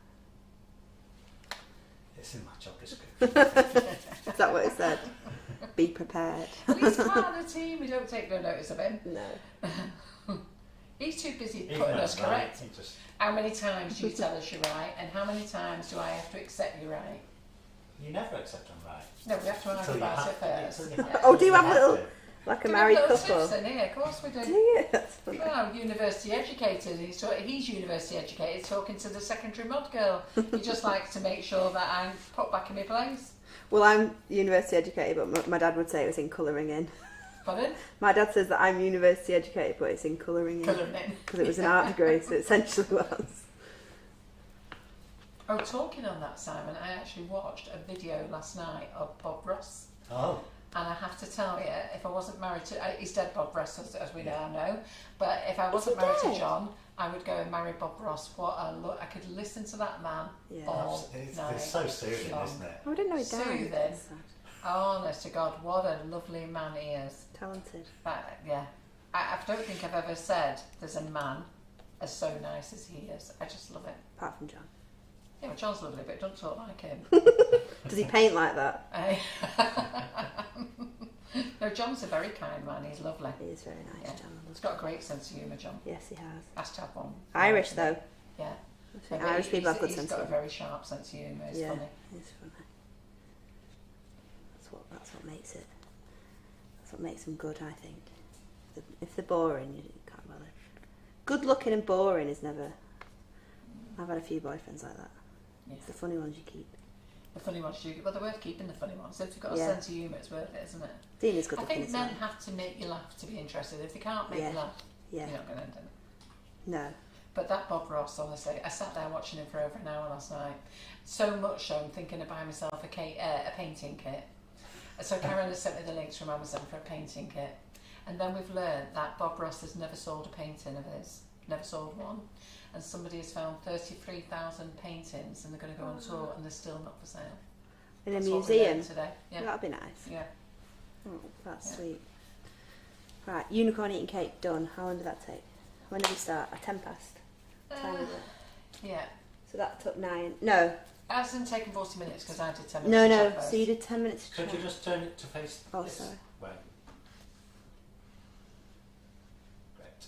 It's in my job description. Is that what it said? Be prepared. He's part of the team. We don't take no notice of him. No. He's too busy putting us correct. Right. How many times do you tell us you're right, and how many times do I have to accept you're right? You never accept them right. No, we have to argue about it first. Oh, do you have little, like a Do we married have little couple? tips in here? Of course we do. Do you? That's funny. Well, university educated. He's university educated, talking to the secondary mod girl. He just likes to make sure that I'm put back in my place. Well, I'm university educated, but my dad would say it was in colouring in. Pardon? My dad says that I'm university educated, but it's in colouring in. Colouring in. Because it was an art degree, so it essentially was. Oh, talking on that, Simon, I actually watched a video last night of Bob Ross. Oh. And I have to tell you, if I wasn't married to... he's dead, Bob Ross, as we now know. But if I wasn't married to John, I would go and marry Bob Ross. What a look. I could listen to that man all night. It's so soothing, isn't it? Oh, I didn't know he died. Soothing. Honest to God, what a lovely man he is. Talented. But, yeah. I don't think I've ever said there's a man as so nice as he is. I just love it. Apart from John. Yeah, well, John's lovely, but don't talk like him. Does he paint like that? No, John's a very kind man. He's lovely. He is very nice, Yeah. John. He's got a great sense of humour, John. Yes, he has. Has to have one. Irish, though. Yeah. I think Irish people have good sense He's got a of humour. very sharp sense of humour. It's Yeah, funny. it's funny. That's what makes it. That's what makes them good, I think. If they're boring, you can't bother. Good looking and boring is never... I've had a few boyfriends like that. Yeah. It's the funny ones you keep. The funny ones you... Well, they're worth keeping, the funny ones. If they've got a Yeah. sense of humour, it's worth it, isn't it? Dean is good I looking think as men well. have to make you laugh to be interested. If they can't make Yeah. you laugh, Yeah. you're not going to end it. No. But that Bob Ross, honestly, I sat there watching him for over an hour last night. So much so I'm thinking of buying myself a painting kit. So Karen has sent me the links from Amazon for a painting kit. And then we've learned that Bob Ross has never sold a painting of his. Never sold one. And somebody has found 33,000 paintings and they're going to go on tour and they're still not for sale. In a That's what we learned museum? today. Yeah. That'd be nice. Yeah. Oh, that's Yeah. sweet. Right, unicorn eating cake done. How long did that take? When did we start? At 10 past. Time is it? Yeah. So that took 9. No. It hasn't taken 40 minutes because I did 10 No, minutes. no. to chop So you first. did 10 minutes to Could chop. you just turn it to face Oh, this sorry. way? Great.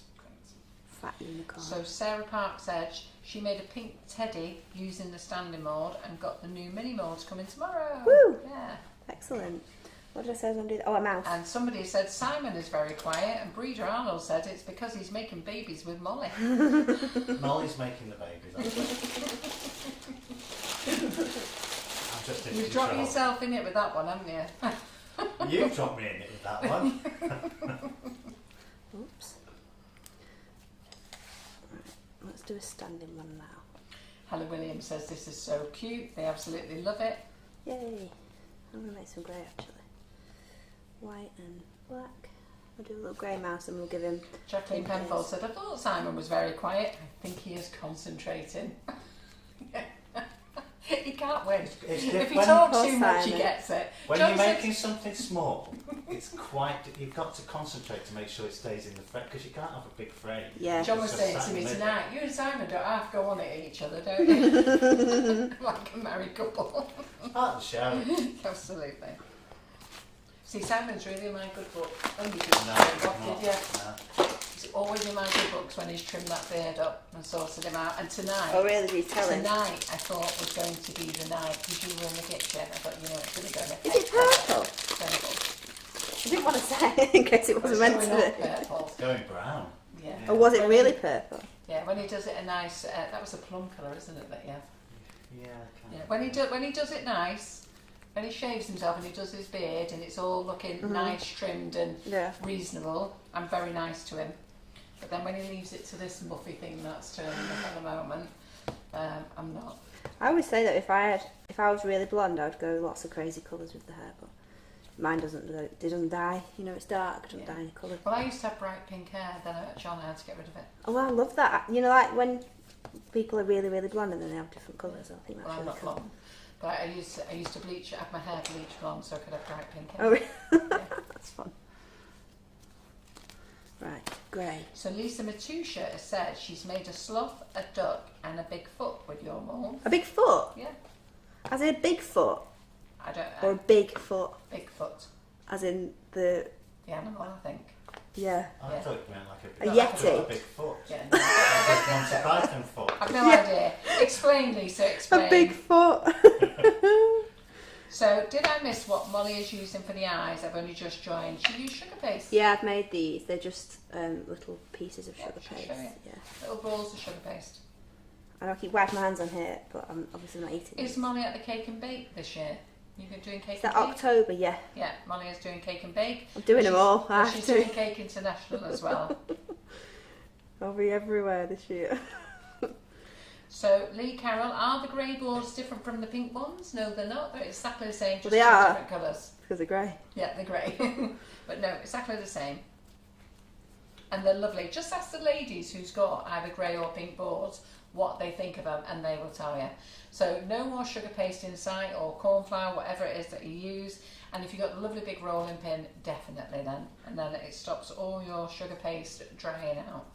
Fat unicorn. So Sarah Park said she made a pink teddy using the standing mould and got the new mini moulds coming tomorrow. Woo! Yeah. Excellent. What did I say I was going to do? Oh, a mouse. And somebody said Simon is very quiet, and Breeder Arnold said it's because he's making babies with Molly. Molly's making the babies. I'm just in You've dropped control. yourself in it with that one, haven't you? You dropped me in it with that one. Oops. Right, let's do a standing one now. Helen Williams says this is so cute. They absolutely love it. Yay. I'm going to make some grey actually. White and black. We'll do a little grey mouse and we'll give him... Jacqueline pink Penfold ears. said, I thought Simon was very quiet. I think he is concentrating. He can't win. It's If he different. talks Poor too much, he Simon. gets it. When John you're said- making something small, it's quite. You've got to concentrate to make sure it stays in the frame because you can't have a big frame. Yeah. John was It's just saying sat to in me the middle. tonight, you and Simon don't have to go on at each other, don't you? Like a married couple. It's part of the show. Absolutely. See, Simon's really in my good book. Oh, you didn't No, trim it's off, not. did you? No. He's always in my good books when he's trimmed that beard up and sorted him out. And tonight, Oh, really? Did you tell him? tonight I thought was going to be the night because you were in the kitchen. I thought, you know, it's going to go. Is it purple? Purple. I didn't want to say in case it wasn't meant to be. Purple. It's going brown. Yeah. Or was it When really he- purple? Yeah, when he does it a nice, that was a plum colour, isn't it? That yeah. Yeah. Yeah. When he does it nice, when he shaves himself and he does his beard and it's all looking nice, trimmed and Yeah. reasonable, I'm very nice to him. But then when he leaves it to this muffy thing that's turning up at the moment, I'm not. I always say that if I was really blonde, I'd go lots of crazy colours with the hair, but mine doesn't. It doesn't dye. You know, it's dark. It doesn't dye any colour. Well, I used to have bright pink hair, then John had to get rid of it. Oh, I love that. You know, like when people are really, really blonde and then they have different colours. I think that's Well, I'm really not cool. blonde. But I used to have my hair bleached blonde so I could have bright pink hair. Oh, really? Yeah. That's fun. Right, grey. So Lisa Matusha has said she's made a sloth, a duck and a big foot with your mould. A big foot? Yeah. As in a big foot? I don't Or a know. big foot? Big foot. As in the... The animal, I think. Yeah. I Yeah. thought it meant like A a yeti. A big foot. Yeah, no. A big Monty Python foot. I've no Yeah. idea. Explain, Lisa, explain. A big foot. So, did I miss what Molly is using for the eyes? I've only just joined. She used sugar paste. Yeah, I've made these. They're just little pieces of Yeah, sugar just paste. show you. Yeah. Little balls of sugar paste. And I keep wiping my hands on here, but I'm obviously not eating Is it. Molly at the cake and bake this year? You've been doing cake Is and that bake? October? Yeah. Yeah, Molly is doing cake and bake. I'm doing them all. I But have she's to. doing Cake International as well. I'll be everywhere this year. So, Lee Carroll, are the grey boards different from the pink ones? No, they're not. They're exactly the same, just Well, they two are. different colours. Because they're grey. Yeah, they're grey. But no, exactly the same. And they're lovely. Just ask the ladies who's got either grey or pink boards what they think of them and they will tell you. So no more sugar paste inside or corn flour, whatever it is that you use. And if you've got the lovely big rolling pin, definitely then. And then it stops all your sugar paste drying out.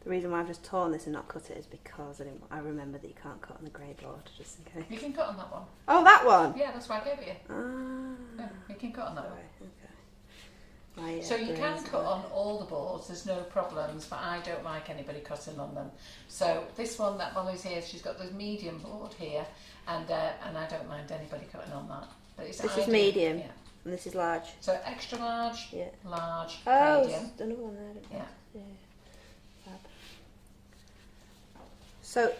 The reason why I've just torn this and not cut it is because I remember that you can't cut on the grey board, just in case. You can cut on that one. Oh, that one? Yeah, that's why I gave it you. Ah. Yeah, you can cut on that one. Right, okay. My, So you can grey's cut there. on all the boards, there's no problems, but I don't like anybody cutting on them. So this one that Molly's here, she's got the medium board here, and I don't mind anybody cutting on that. But it's This is ideal, medium. Yeah. And this is large. So extra large, Yeah. large, Oh, medium. there's another one there. Yeah. Yeah. Fab. So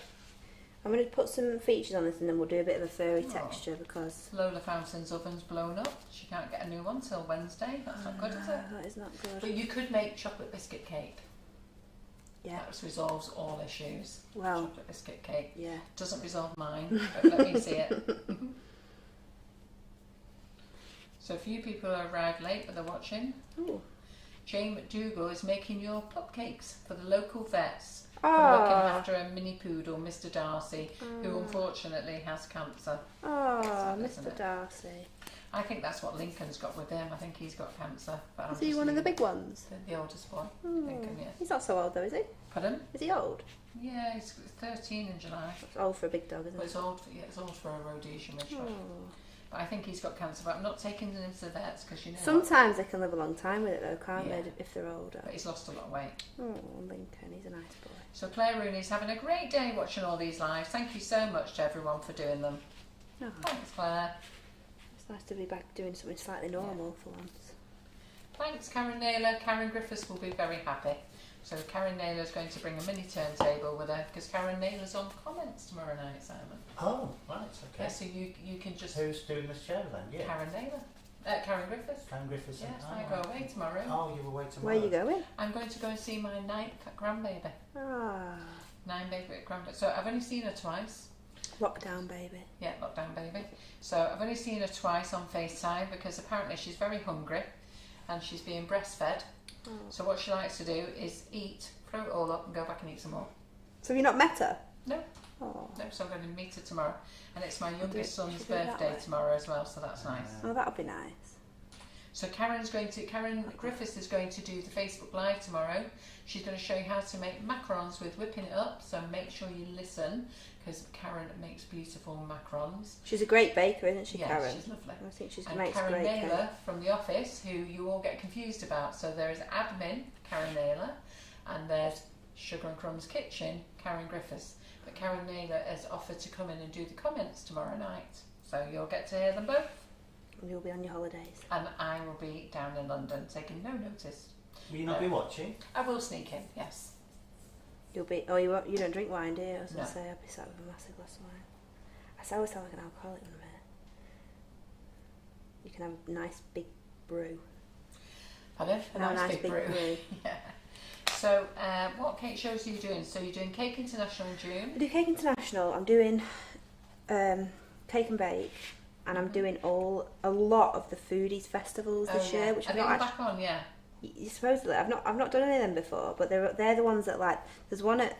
I'm going to put some features on this and then we'll do a bit of a furry Oh. texture because... Lola Fountain's oven's blown up. She can't get a new one till Wednesday. That's not good, is it? That is not good. But you could make chocolate biscuit cake. Yeah. That resolves all issues. Well, Chocolate biscuit cake. yeah. Doesn't resolve mine, but let me see it. So a few people arrived late, but they're watching. Ooh. Jane McDougall is making your plum cakes for the local vets. for looking after a mini poodle, Mr. Darcy, who unfortunately has cancer. Oh, Mr. Darcy. I think that's what Lincoln's got with him. I think he's got cancer. But Is he one of the big ones? The oldest boy, Lincoln, yeah. He's not so old though, is he? Pardon? Is he old? Yeah, he's 13 in July. It's old for a big dog, isn't But it? it's old for a Rhodesian Ridgeback. But I think he's got cancer, but I'm not taking him to the vets because you know. Sometimes they can live a long time with it though, can't Yeah. they, if they're older? But he's lost a lot of weight. Oh, Lincoln, he's a nice boy. So Claire Rooney's having a great day watching all these lives. Thank you so much to everyone for doing them. Oh, Thanks, Claire. it's nice to be back doing something slightly normal for once. Thanks, Karen Naylor. Karen Griffiths will be very happy. So Karen Naylor is going to bring a mini turntable with her because Karen Naylor's on comments tomorrow night, Simon. Oh, right, okay. Yeah, so you can just... Who's doing this show then? Yeah. Karen Naylor. Karen Griffiths. Karen Griffiths. Yes, and, I go away tomorrow. Oh, you were away tomorrow. Where are you going? I'm going to go and see my 9th grandbaby. Ah, 9 baby grandbaby. So I've only seen her twice. lockdown baby. Yeah, lockdown baby. So I've only seen her twice on FaceTime because apparently she's very hungry and she's being breastfed. Oh. So what she likes to do is eat, throw it all up and go back and eat some more. So have you not met her? No. Oh, No, so I'm going to meet her tomorrow. And it's my youngest son's should do it that birthday way. tomorrow as well, so that's nice. oh, that'll be nice. So Karen Griffiths is going to do the Facebook Live tomorrow. She's going to show you how to make macarons with whipping it up, so make sure you listen because Karen makes beautiful macarons. She's a great baker, isn't she, Yeah, Karen? she's lovely. I think she's And makes Karen great Naylor cake. from The Office, who you all get confused about. So there is admin, Karen Naylor, and there's Sugar and Crumbs Kitchen, Karen Griffiths. But Karen Naylor has offered to come in and do the comments tomorrow night. So you'll get to hear them both. And you'll be on your holidays. And I will be down in London taking no notice. Will you not be watching? I will sneak in, yes. You'll be. Oh, you don't drink wine, do you? I was going No. to say I'll be sat with a massive glass of wine. I always sound like an alcoholic when I'm here. You can have a nice big brew. Pardon? A Have nice, big brew. brew. Yeah. So, what cake shows are you doing? So you're doing Cake International in June. I do Cake International. I'm doing Cake and Bake, and I'm doing a lot of the foodies festivals this year, which Are I've they not all actually. back on? Yeah. Supposedly, I've not done any of them before, but they're the ones that like. There's one at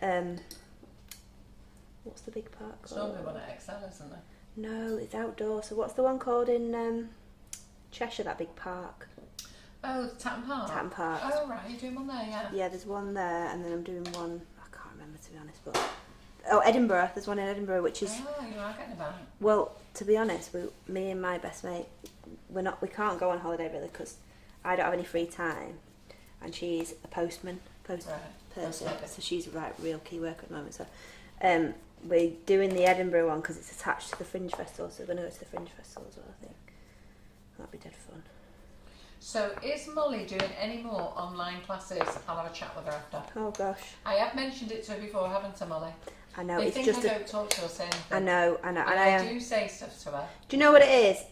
what's the big park There's called? normally one at Excel, isn't there? No, it's outdoor. So what's the one called in Cheshire? That big park. Oh, Tatton Park. Tatton Park. Oh, right, you're doing one there, yeah. Yeah, there's one there, and then I'm doing one. I can't remember to be honest, but Edinburgh. There's one in Edinburgh, which is Oh, you are getting about it. well. To be honest, me and my best mate, we can't go on holiday really because I don't have any free time, and she's a post Right. person, Postmaker. so she's real key work at the moment. So we're doing the Edinburgh one because it's attached to the Fringe Festival, so we're going to go to the Fringe Festival as well. I think that'd be dead fun. So, is Molly doing any more online classes? I'll have a chat with her after. Oh gosh, I have mentioned it to her before, haven't I, Molly? I know They it's think just. I don't talk to her, say anything. I know, And and I do say stuff to her. Do you know what it is?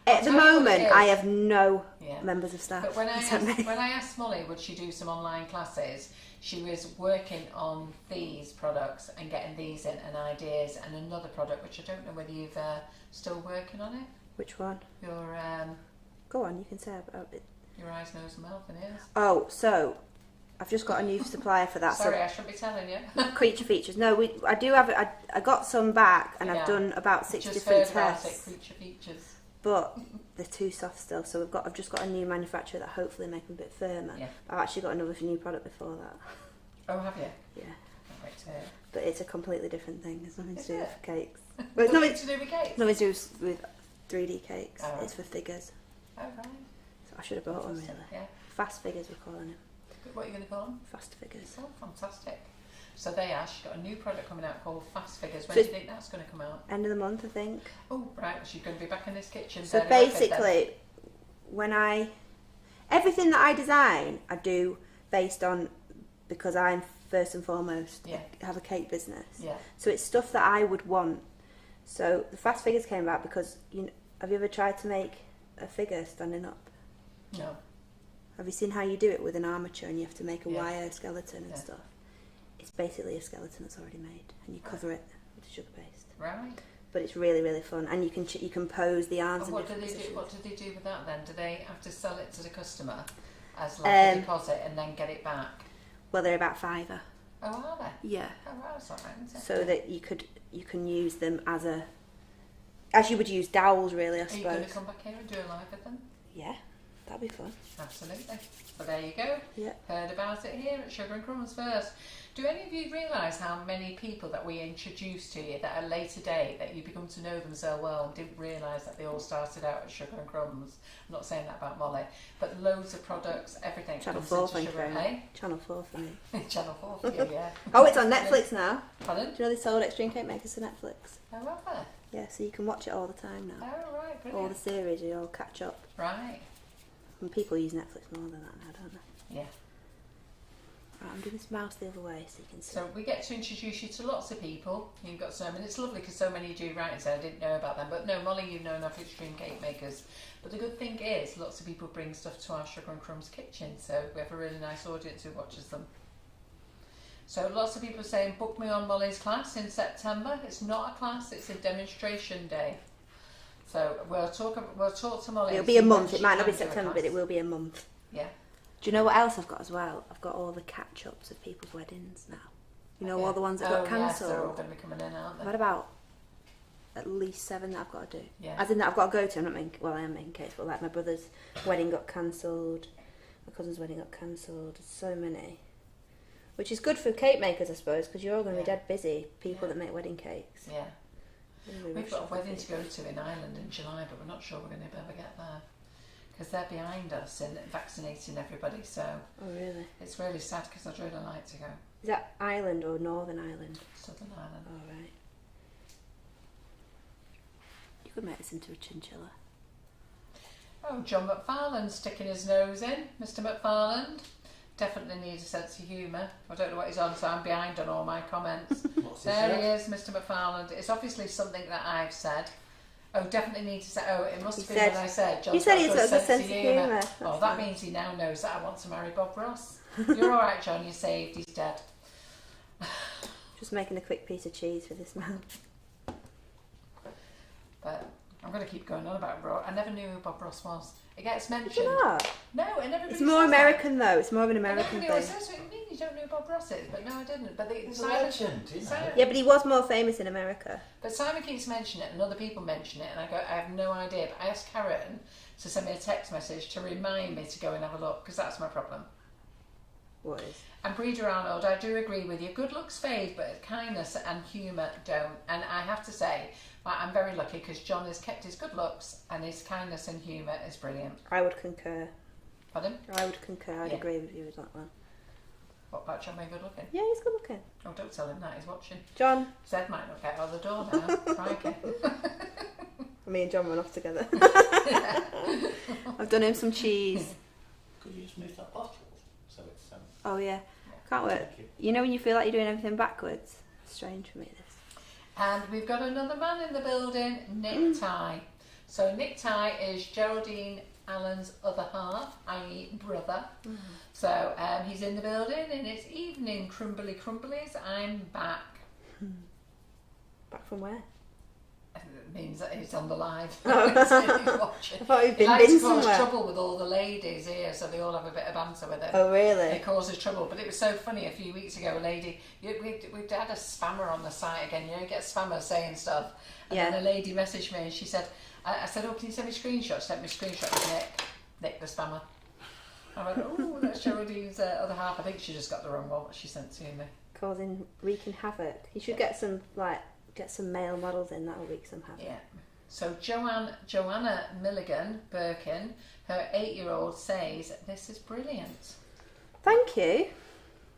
At the tell you what it moment, is. I have no Yeah. members of staff. But when I, Is that me? asked, when I asked Molly would she do some online classes, she was working on these products and getting these in and ideas and another product which I don't know whether you've still working on it. Which one? Your Go on, you can say about it. your eyes, nose and mouth and ears. Oh, so I've just got a new supplier for that. Sorry, I shouldn't be telling you. So creature features. No, I do have. I got some back, and Yeah. I've done about 6 Just different heard about it, tests, creature features. but they're too soft still. So I've just got a new manufacturer that hopefully make them a bit firmer. Yeah. I've actually got another new product before that. Oh, have you? Yeah, Can't wait to hear. but it's a completely different thing. It's nothing to Is do it? with cakes. Well, it's Nothing nothing, to do with cakes. nothing to do with 3D cakes. Oh, right. It's for figures. Oh, right. So I should have bought one really. Yeah. Fast figures we're calling them. What are you going to call them? Fast figures. Oh, fantastic. So she's got a new product coming out called Fast Figures. When So do you think that's going to come out? End of the month, I think. Oh, right, well, she's going to be back in this kitchen. So fairly rapid then. basically, everything that I design, I do based on, because I'm first and foremost Yeah. have a cake business. Yeah. So it's stuff that I would want. So the fast figures came about because have you ever tried to make a figure standing up? No. Have you seen how you do it with an armature and you have to make a Yeah. wire skeleton and Yeah. stuff? It's basically a skeleton that's already made, and you cover it with sugar paste. Right. But it's really, really fun, and you can pose the arms And in what do different they do? positions. What do they do with that then? Do they have to sell it to the customer as like a deposit and then get it back? Well, they're about £5. Oh, are they? Yeah. Oh, wow, that's all right, isn't it? So that you can use them as you would use dowels, really, I suppose. Are you going to come back here and do a live with them? Yeah, that'd be fun. Absolutely. Well, there you go. Yeah. Heard about it here at Sugar and Crumbs first. Do any of you realise how many people that we introduced to you that are later date, that you become to know them so well and didn't realise that they all started out at Sugar and Crumbs? I'm not saying that about Molly, but loads of products, everything. Channel comes 4 into for Sugar and Hay. Channel 4 for me. Channel 4 for you, yeah. Oh, it's on Netflix now. Pardon? Do you know they sold Extreme Cake Makers to Netflix? Oh, have they? Yeah, so you can watch it all the time now. Oh, right, All brilliant. the series, you all catch up. Right. And people use Netflix more than that now, don't they? Yeah. Right, I'm doing this mouse the other way so you can see. So we get to introduce you to lots of people. You've got some, and it's lovely because so many do write and say I didn't know about them. But no, Molly, you've known of Extreme Cake Makers. But the good thing is, lots of people bring stuff to our Sugar and Crumbs Kitchen, so we have a really nice audience who watches them. So lots of people are saying, book me on Molly's class in September. It's not a class; it's a demonstration day. So we'll talk to Molly. It'll and be see a when month. she It might not can be do a September, class. but it will be a month. Yeah. Do you know what else I've got as well? I've got all the catch-ups of people's weddings now. You know, all the ones that got cancelled. Yes, they're all going to be coming in, aren't they? I've had about at least 7 that I've got to do. Yeah. As in that I've got to go to. I'm not making, well, I am making cakes, but like my brother's wedding got cancelled, my cousin's wedding got cancelled. There's so many, which is good for cake makers, I suppose, because you're all going to be dead busy. People that make wedding cakes. Yeah. Really We've got a rush wedding off to go to in Ireland in July, but we're not sure we're going to ever get there because they're behind us in vaccinating everybody. So Oh really? it's really sad because I'd really like to go. Is that Ireland or Northern Ireland? Southern Ireland. Oh right. You could make this into a chinchilla. Oh, John McFarlane's sticking his nose in. Mr. McFarland definitely needs a sense of humour. I don't know what he's on, so I'm behind on all my comments. What's There he is, Mr. McFarland. It's obviously something that I've said. Oh, definitely need to say. Oh, it must have been when I said John's said got he's a got a good sense of humour. Oh, That's that nice. means he now knows that I want to marry Bob Ross. You're all right, John. You're saved. He's dead. Just making a quick piece of cheese for this man. But I'm going to keep going on about Ross. I never knew who Bob Ross was. It gets Did mentioned. you not? No, and everybody It's more says that. American though. It's more of an And American everybody always thing. says, what do you mean you don't know who Bob Ross is? But no, I didn't. But He's a legend, you know. Yeah, but he was more famous in America. But Simon keeps mentioning it and other people mention it and I go, I have no idea. But I asked Karen to send me a text message to remind me to go and have a look because that's my problem. What is? And Breeder Arnold, I do agree with you. Good looks fade, but kindness and humour don't. And I have to say, I'm very lucky because John has kept his good looks and his kindness and humour is brilliant. I would concur. Pardon? I would concur. I'd Yeah. agree with you with that one. What about John being good looking? Yeah, he's good looking. Oh, don't tell him that, he's watching. John, Zed might not get out of the door now. Crikey. me and John went off together. I've done him some cheese. Could you just move that bottle so it's Oh yeah, can't wait. thank you. You know when you feel like you're doing everything backwards? Strange for me this. And we've got another man in the building, Nick Ty. So Nick Ty is Geraldine Allen's other half, i.e. brother. So he's in the building and it's evening, crumbly crumblies. I'm back. Back from where? It means that he's on the live. Oh. He's watching. I thought you'd He been likes bin to cause somewhere. trouble with all the ladies here, so they all have a bit of banter with him. Oh really? It causes trouble, but it was so funny a few weeks ago. A lady, we'd had a spammer on the site again. You know, you get spammers saying stuff, and Yeah. then a lady messaged me and she said, "I said, oh, can you send me screenshots?" She sent me a screenshot of Nick the spammer. I went, oh, that's Geraldine's other half. I think she just got the wrong one. What she sent to me. Wreaking havoc. You should get some male models in. That'll wreak some havoc. Yeah. So Joanna Milligan Birkin, her 8-year-old says, "This is brilliant." Thank you.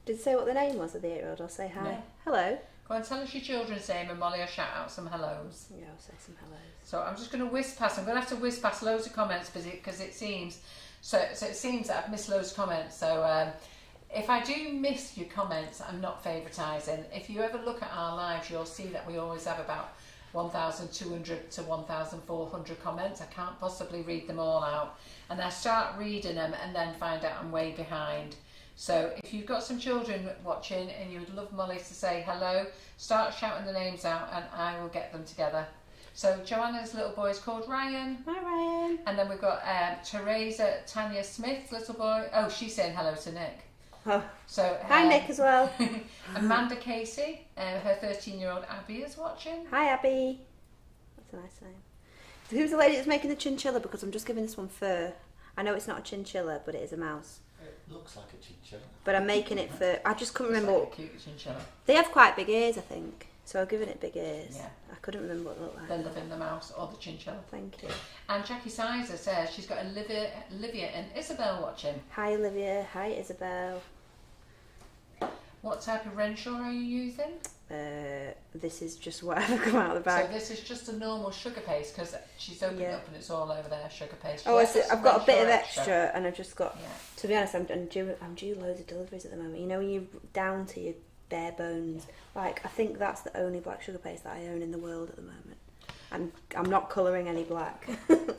Did it say what the name was of the 8-year-old? I'll say hi. No. Hello. Go and tell us your children's name, and Molly will shout out some hellos. Yeah, I'll say some hellos. So I'm just going to whiz past. I'm going to have to whiz past loads of comments because it seems it seems that I've missed loads of comments. So if I do miss your comments, I'm not favouritising. If you ever look at our lives, you'll see that we always have about 1,200 to 1,400 comments. I can't possibly read them all out, and I start reading them and then find out I'm way behind. So if you've got some children watching and you would love Molly to say hello, start shouting the names out and I will get them together. So Joanna's little boy is called Ryan. Hi Ryan. And then we've got Teresa Tanya Smith's little boy. Oh, she's saying hello to Nick. Oh. So Hi Nick as well. Amanda Casey, her 13-year-old Abby is watching. Hi Abby. That's a nice name. So who's the lady that's making the chinchilla? Because I'm just giving this one fur. I know it's not a chinchilla, but it is a mouse. It looks like a chinchilla. But I'm making it for... I just couldn't remember Like what... a cute chinchilla. They have quite big ears, I think. So I've given it big ears. Yeah. I couldn't remember what it looked like. They live in the mouse or the chinchilla. Thank you. And Jackie Sizer says she's got Olivia and Isabel watching. Hi Olivia. Hi Isabel. What type of Renshaw are you using? This is just whatever come out of the bag. So this is just a normal sugar paste because she's opened it up and it's all over there, sugar paste. Oh, I've got a bit of Renshaw extra and I've just got... Yeah. To be honest, I'm due loads of deliveries at the moment. You know when you're down to your bare bones? Like, I think that's the only black sugar paste that I own in the world at the moment. And I'm not colouring any black.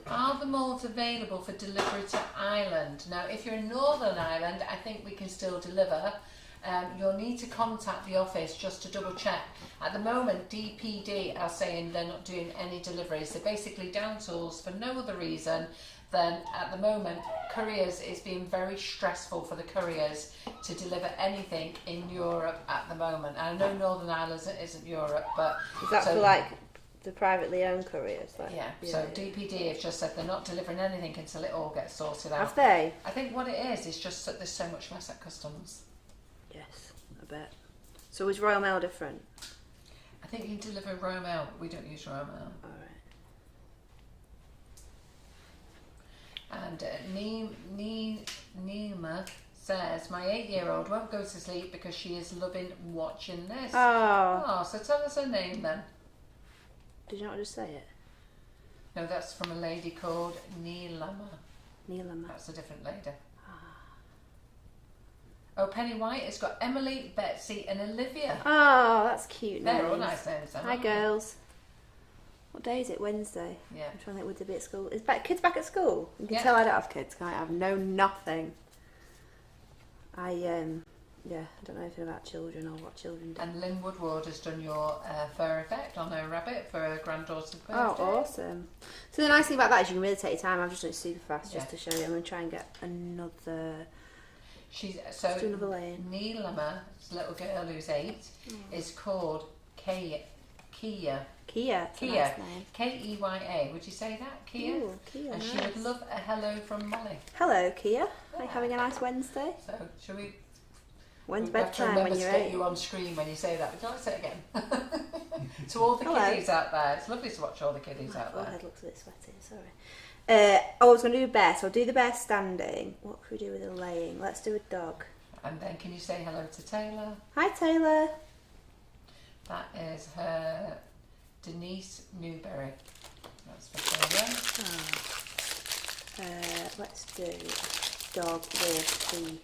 Are the moulds available for delivery to Ireland? Now, if you're in Northern Ireland, I think we can still deliver. You'll need to contact the office just to double check. At the moment, DPD are saying they're not doing any deliveries. They're basically down tools for no other reason than at the moment couriers, it's been very stressful for the couriers to deliver anything in Europe at the moment. I know Northern Ireland isn't Europe, but... Is that for like the privately owned couriers? Like, yeah, so DPD have just said they're not delivering anything until it all gets sorted out. Have they? I think what it is just that there's so much mess at customs. Yes, I bet. So is Royal Mail different? I think you can deliver Royal Mail, but we don't use Royal Mail. Alright. And Nima says, my 8-year-old won't go to sleep because she is loving watching this. Oh, So tell us her name then. did you not just say it? No, that's from a lady called Neelama. Neelama. That's a different lady. Oh, Penny White has got Emily, Betsy and Olivia. Oh, that's cute. They're all names. nice names. Hi girls. What day is it? Wednesday. Yeah. I'm trying to think, would they be at school? Is kids back at school? You can Yeah. tell I don't have kids, can't I? I've known nothing. I don't know anything about children or what children do. And Lynn Woodward has done your fur effect on her rabbit for her granddaughter's birthday. Oh, awesome. So the nice thing about that is you can really take your time. I've just done it super fast just Yeah. to show you. I'm going to try and get another... She's Let's do another lane. Neelama's little girl who's 8 is called Kia. Kia. It's a Kia. nice name. K-E-Y-A. Would you say that? Kia? Ooh, Kia, And she nice. would love a hello from Molly. Hello, Kia. Are you having a nice Wednesday? So, shall we... When's we have to bedtime remember when to you're get 8? you on screen when you say that. Would you like to say it again? To all the Hello. kiddies out there. It's lovely to watch all the kiddies My out there. forehead looks a bit sweaty, sorry. I was going to do bear, so I'll do the bear standing. What can we do with the laying? Let's do a dog. And then can you say hello to Taylor? Hi, Taylor. That is her Denise Newberry. That's for Taylor. Let's do a dog with the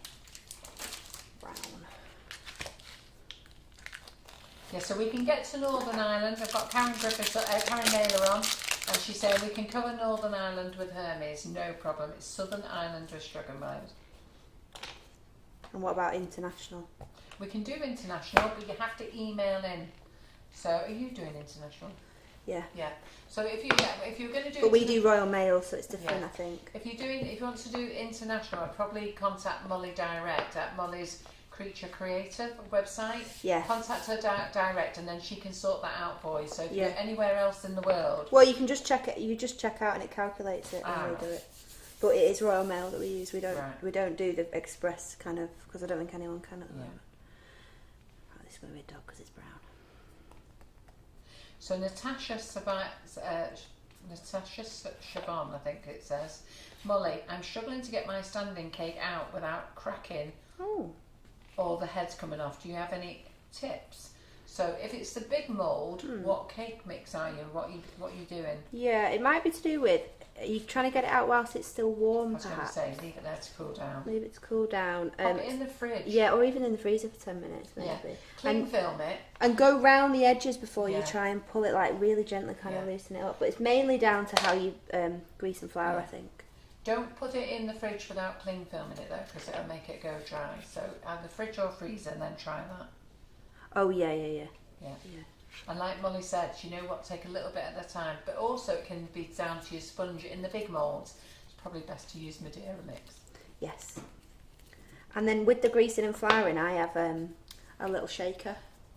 brown. Yeah, so we can get to Northern Ireland. I've got Karen Naylor on, and she's saying we can cover Northern Ireland with Hermes, no problem. It's Southern Ireland we're struggling with. And what about international? We can do international, but you have to email in. So, are you doing international? Yeah. Yeah. So if you're going to do, But we do Royal Mail, so it's different, Yeah. I think. if you want to do international, I'd probably contact Molly direct at Molly's Creature Creative website. Yeah. Contact her direct, and then she can sort that out for you. So if Yeah. you're anywhere else in the world, Well, you can just check it. You just check out and it calculates it when we Ah. do it. But it is Royal Mail that we use. We don't. Right. We don't do the express kind of because I don't think anyone can at the Yeah. moment. Right, this is going to be a dog because it's brown. so Natasha Siobhan, I think it says, Molly, I'm struggling to get my standing cake out without cracking Oh. or the heads coming off. Do you have any tips? So if it's the big mould, what cake mix are you? What you doing? Yeah, it might be to do with you trying to get it out whilst it's still I warm. was going to Perhaps say leave it there to cool down. leave it to cool down. Pop it in the fridge. Yeah, or even in the freezer for 10 minutes maybe. Yeah. Cling film it. And go round the edges before you Yeah. try and pull it like really gently, kind of Yeah. loosen it up. But it's mainly down to how you grease and flour, Yeah. I think. Don't put it in the fridge without cling filming it though, because it'll make it go dry. So either fridge or freezer, and then try that. Oh yeah. Yeah. And like Molly said, you know what, take a little bit at a time. But also it can be down to your sponge in the big moulds. It's probably best to use Madeira mix. Yes. And then with the greasing and flouring, I have a little shaker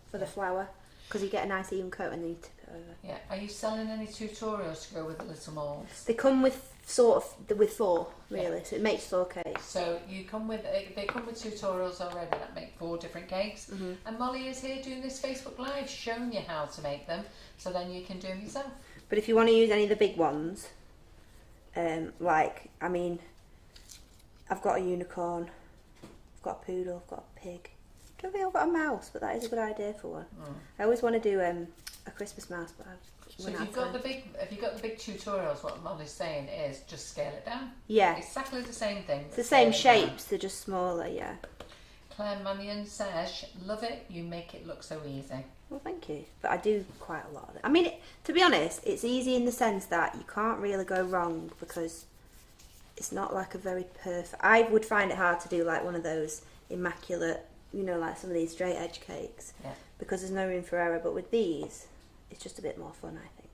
for the flour, because you get a nice even coat and then you tip it over. Yeah. Are you selling any tutorials to go with the little moulds? They come with with 4 really, so it makes 4 cakes. So they come with tutorials already that make 4 different cakes. Mm-hmm. And Molly is here doing this Facebook Live, showing you how to make them, so then you can do them yourself. But if you want to use any of the big ones, like, I mean, I've got a unicorn, I've got a poodle, I've got a pig. I don't think I've got a mouse, but that is a good idea for one. I always want to do a Christmas mouse, but so if you've got the big tutorials, what Molly's saying is just scale it down. Yeah. Exactly the same thing. It's the same shapes, they're just smaller, yeah. Claire Mannion says, love it, you make it look so easy. Well, thank you. But I do quite a lot of it. I mean, to be honest, it's easy in the sense that you can't really go wrong, because it's not like a very perfect... I would find it hard to do like one of those immaculate, you know, like some of these straight edge cakes, because there's no room for error. But with these, it's just a bit more fun, I think.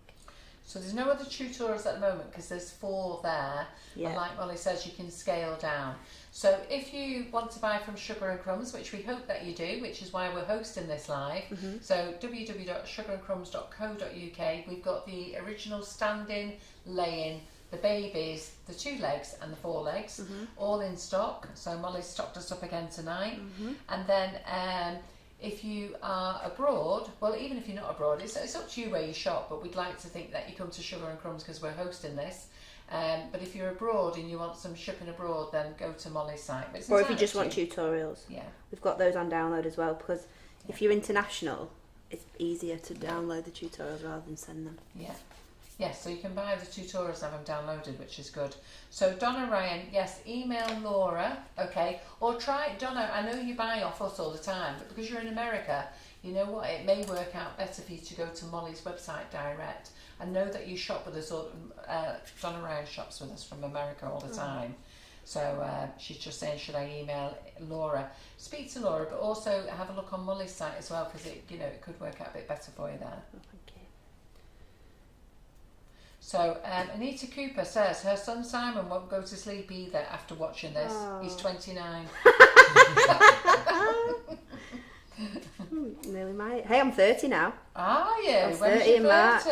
So there's no other tutorials at the moment because there's 4 there. Yeah. And like Molly says, you can scale down. So if you want to buy from Sugar and Crumbs, which we hope that you do, which is why we're hosting this live, so www.sugarandcrumbs.co.uk, we've got the original standing, laying, the babies, the 2 legs and the 4 legs, all in stock. So Molly's stocked us up again tonight. And then if you are abroad, well, even if you're not abroad, it's up to you where you shop, but we'd like to think that you come to Sugar and Crumbs because we're hosting this. But if you're abroad and you want some shipping abroad, then go to Molly's site. But or if you just want tutorials, yeah, we've got those on download as well, because if you're international, it's easier to download the tutorials rather than send them. Yeah. Yes, so you can buy the tutorials, have them downloaded, which is good. So Donna Ryan, yes, email Laura, okay, or try, Donna, I know you buy off us all the time, but because you're in America, you know what, it may work out better for you to go to Molly's website direct. I know that you shop with us, or Donna Ryan shops with us from America all the time. So she's just saying, should I email Laura? Speak to Laura, but also have a look on Molly's site as well, because it could work out a bit better for you there. Oh, thank you. So Anita Cooper says her son Simon won't go to sleep either after watching this. He's 29. Nearly my... Hey, I'm 30 now. Are you? I was When 30 in March,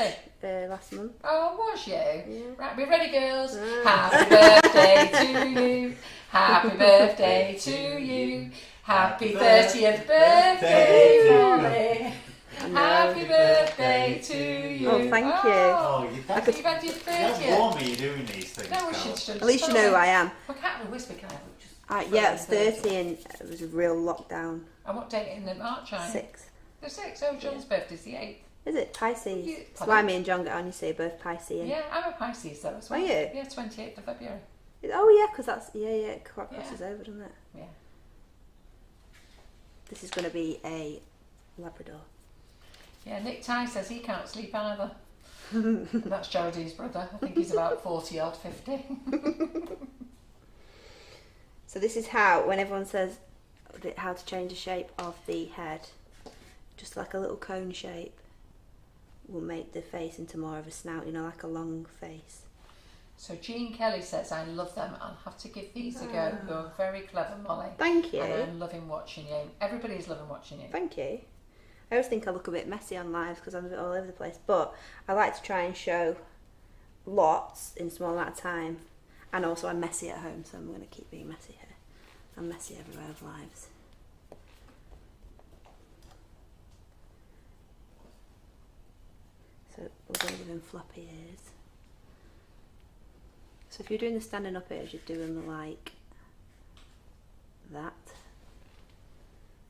30? last month. Oh, was you? Yeah. Right, be ready, girls. Happy birthday to you. Happy birthday to you. Happy 30th birthday, Molly. Happy birthday to you. Oh, thank you. Oh, Happy 30th. Don't warn me you're doing these things. No, we Carol. should. At least you know who I am. We can't whisper, can I? Yeah, it's 30 and it was a real lockdown. And what date in March are you? 6. The 6th. Oh, John's birthday's the 8th. Is it? Pisces. You- That's why me and John get on, you see, both Pisces. Yeah, I'm a Pisces though as well. Are you? Yeah, 28th of February. Oh, yeah, because that's... Yeah, it crosses over, doesn't it? Yeah. This is going to be a Labrador. Yeah, Nick Ty says he can't sleep either. And that's Geraldine's brother. I think he's about 40 odd, 50. So this is how, when everyone says how to change the shape of the head, just like a little cone shape will make the face into more of a snout, you know, like a long face. So Jean Kelly says, I love them. I'll have to give these a go. You're very clever, Molly. Thank you. And I'm loving watching you. Everybody's loving watching you. Thank you. I always think I look a bit messy on live because I'm a bit all over the place, but I like to try and show lots in a small amount of time, and also I'm messy at home, so I'm going to keep being messy here. I'm messy everywhere with lives. So we're going to give him floppy ears. So if you're doing the standing up ears, you'd do them like that.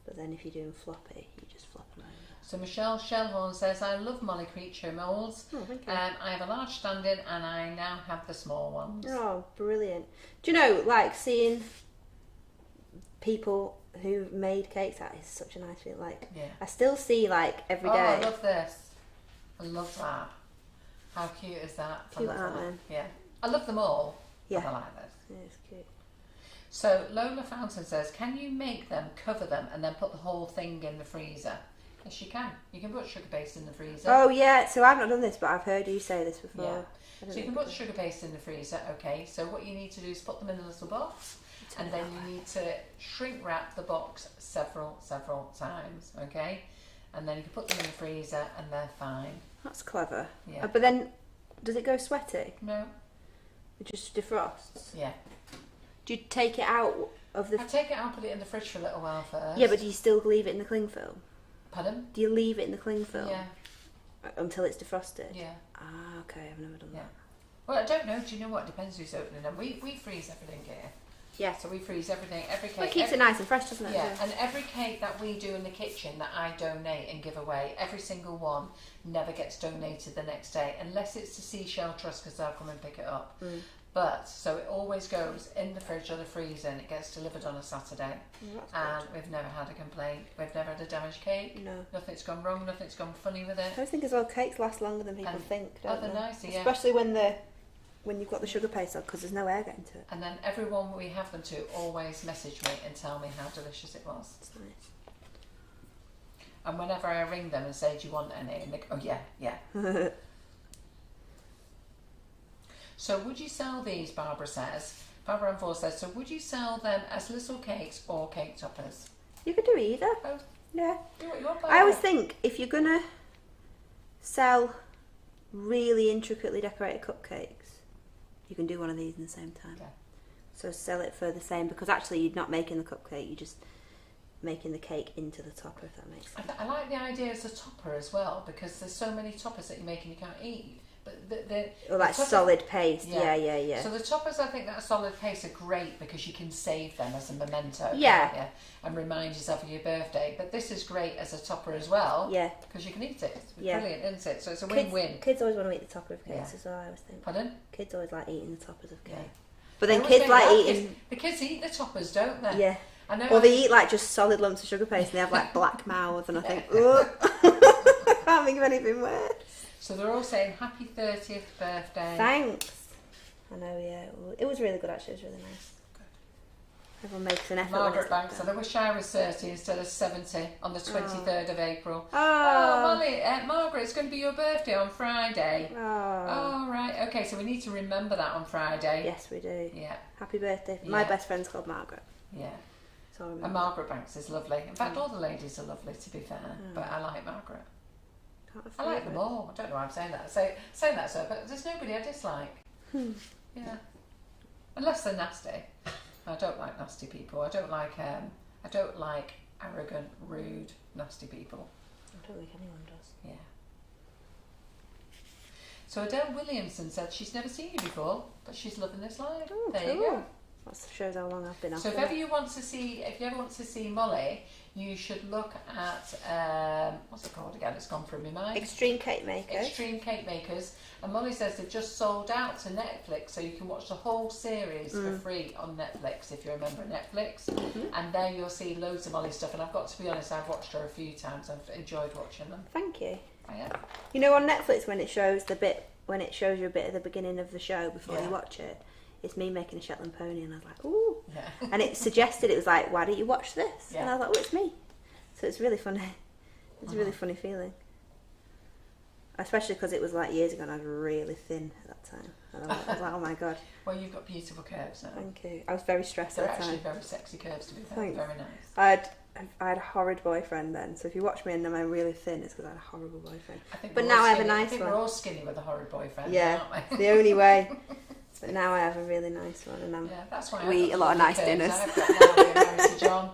But then if you're doing floppy, you just flop them over. So Michelle Shellhorn says, I love Molly Creature moulds. Oh, thank you. I have a large standing and I now have the small ones. Oh, brilliant. Do you know, like, seeing people who made cakes, that is such a nice feeling. Like, Yeah. I still see, like, every day. Oh, I love this. I love that. How cute is that? Cute, I love aren't that. Yeah. I love them all. Yeah. But I like this. Yeah, it's cute. So Lola Fountain says, can you make them, cover them, and then put the whole thing in the freezer? Yes, you can. You can put sugar paste in the freezer. Oh, yeah, so I've not done this, but I've heard you say this before. Yeah. So you can put the sugar paste in the freezer, okay. So what you need to do is put them in a little box, and then you need to shrink wrap the box several times, okay? And then you can put them in the freezer and they're fine. That's clever. Yeah. But then, does it go sweaty? No. It just defrosts? Yeah. Do you take it out of the... I take it out and put it in the fridge for a little while first. Yeah, but do you still leave it in the cling film? Pardon? Do you leave it in the cling film? Yeah. Until it's defrosted? Yeah. Ah, okay, I've never done Yeah. that. Well, I don't know. Do you know what? It depends who's opening them. We freeze everything here. Yeah. So we freeze everything, every cake. Well, it keeps it nice and fresh, doesn't it? Yeah, and every cake that we do in the kitchen that I donate and give away, every single one never gets donated the next day, unless it's to Seashell Trust, because they'll come and pick it up. But, so it always goes in the fridge or the freezer and it gets delivered on a Saturday. And we've never had a complaint. We've never had a damaged cake. No. Nothing's gone wrong, nothing's gone funny with it. I always think as well, cakes last longer than people think, don't they're they? nicer, yeah. Especially when you've got the sugar paste on, because there's no air getting to it. And then everyone we have them to always message me and tell me how delicious it was. It's nice. And whenever I ring them and say, do you want any? And they go, oh yeah, yeah. So would you sell these, Barbara says, Barbara and 4 says, so would you sell them as little cakes or cake toppers? You could do either. Both. Yeah. Do what you want, I always think if you're going to sell really intricately decorated cupcakes, you can do one of these in the same time. Yeah. So sell it for the same, because actually you're not making the cupcake, you're just making the cake into the topper, if that makes sense. I like the idea as a topper as well, because there's so many toppers that you make and you can't eat. But Or like solid paste, yeah. So the toppers, I think that solid paste are great because you can save them as a memento. Yeah. can't you? And remind yourself of your birthday. But this is great as a topper as well. Yeah. Because you can eat it. It's Yeah. brilliant, isn't it? So it's a win-win. Kids always want to eat the topper of cakes Yeah. as well, I always think. Pardon? Kids always like eating the toppers of cake. Yeah. But then I always kids think like that eating... the kids eat the toppers, don't they? Yeah. I know. Or they eat like just solid lumps of sugar paste and they have like black mouths, and I think, ugh. I can't think of anything worse. So they're all saying happy 30th birthday. Thanks. I know, yeah. It was really good actually, it was really nice. Everyone makes an effort. Margaret Banks said, I wish I was 30 instead of 70 on the 23rd of April. Oh, Molly, Margaret, it's going to be your birthday on Friday. Oh. Oh, right. Okay, so we need to remember that on Friday. Yes, we do. Yeah. Happy birthday. Yeah. My best friend's called Margaret. Yeah. So I remember. And Margaret Banks is lovely. In fact, all the ladies are lovely, to be fair. But I like Margaret. I like them all. I don't know why I'm saying that. Saying that, sir, but there's nobody I dislike. Yeah. Unless they're nasty. I don't like nasty people. I don't like arrogant, rude, nasty people. I don't think anyone does. Yeah. So Adele Williamson said she's never seen you before, but she's loving this live. Oh, there cool. you go. That shows how long I've been off. So if you ever want to see Molly, you should look at what's it called again? It's gone through my mind. Extreme Cake Makers. Extreme Cake Makers. And Molly says they've just sold out to Netflix, so you can watch the whole series for free on Netflix if you're a member of Netflix. And there you'll see loads of Molly stuff. And I've got to be honest, I've watched her a few times. I've enjoyed watching them. Thank you. I have. You know, on Netflix when it shows you a bit at the beginning of the show before you watch it, it's me making a Shetland pony, and I was like, ooh. Yeah. And it suggested, it was like, why don't you watch this? Yeah. And I was like, oh, it's me. So it's really funny. It's a really funny feeling. Especially because it was like years ago and I was really thin at that time. And I was like, oh my God. Well, you've got beautiful curves now. Thank you. I was very stressed They're at the time. actually very sexy curves, to be fair. Thanks. Very nice. I had a horrid boyfriend then, so if you watch me and I'm really thin, it's because I had a horrible boyfriend. But now I have a I nice think one. we're all skinny with a horrid boyfriend, Yeah, aren't it's we? the only way. But now I have a really nice one, and That's why we eat a lot of nice dinners. I've got now being married to John.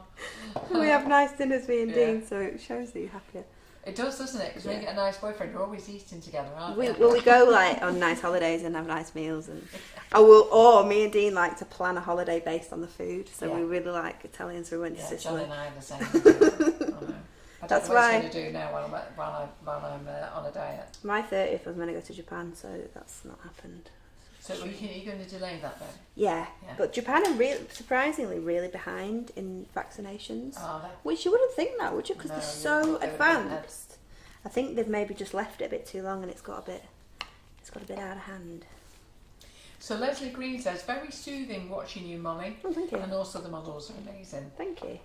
We have nice dinners, me and Yeah. Dean, so it shows that you're happier. It does, doesn't it? Because when you get a nice boyfriend, you're always eating together, aren't we? We go like on nice holidays and have nice meals, and or me and Dean like to plan a holiday based on the food. So we really like Italian, so we went to Yeah, Sicily. John and I are the same. I know. I don't That's know what why- I'm going to do now while I'm on a diet. My 30th was meant to go to Japan, so that's not happened. So are you going to delay that then? Yeah, Yeah. but Japan are surprisingly really behind in vaccinations, Oh, which you wouldn't think that, would you? Because No, they're you so wouldn't think they would have advanced. I think they've maybe just left it a bit too long, and it's got a bit out of hand. So Leslie Green says, very soothing watching you, Molly. Oh, thank you. And also the models are amazing. Thank you.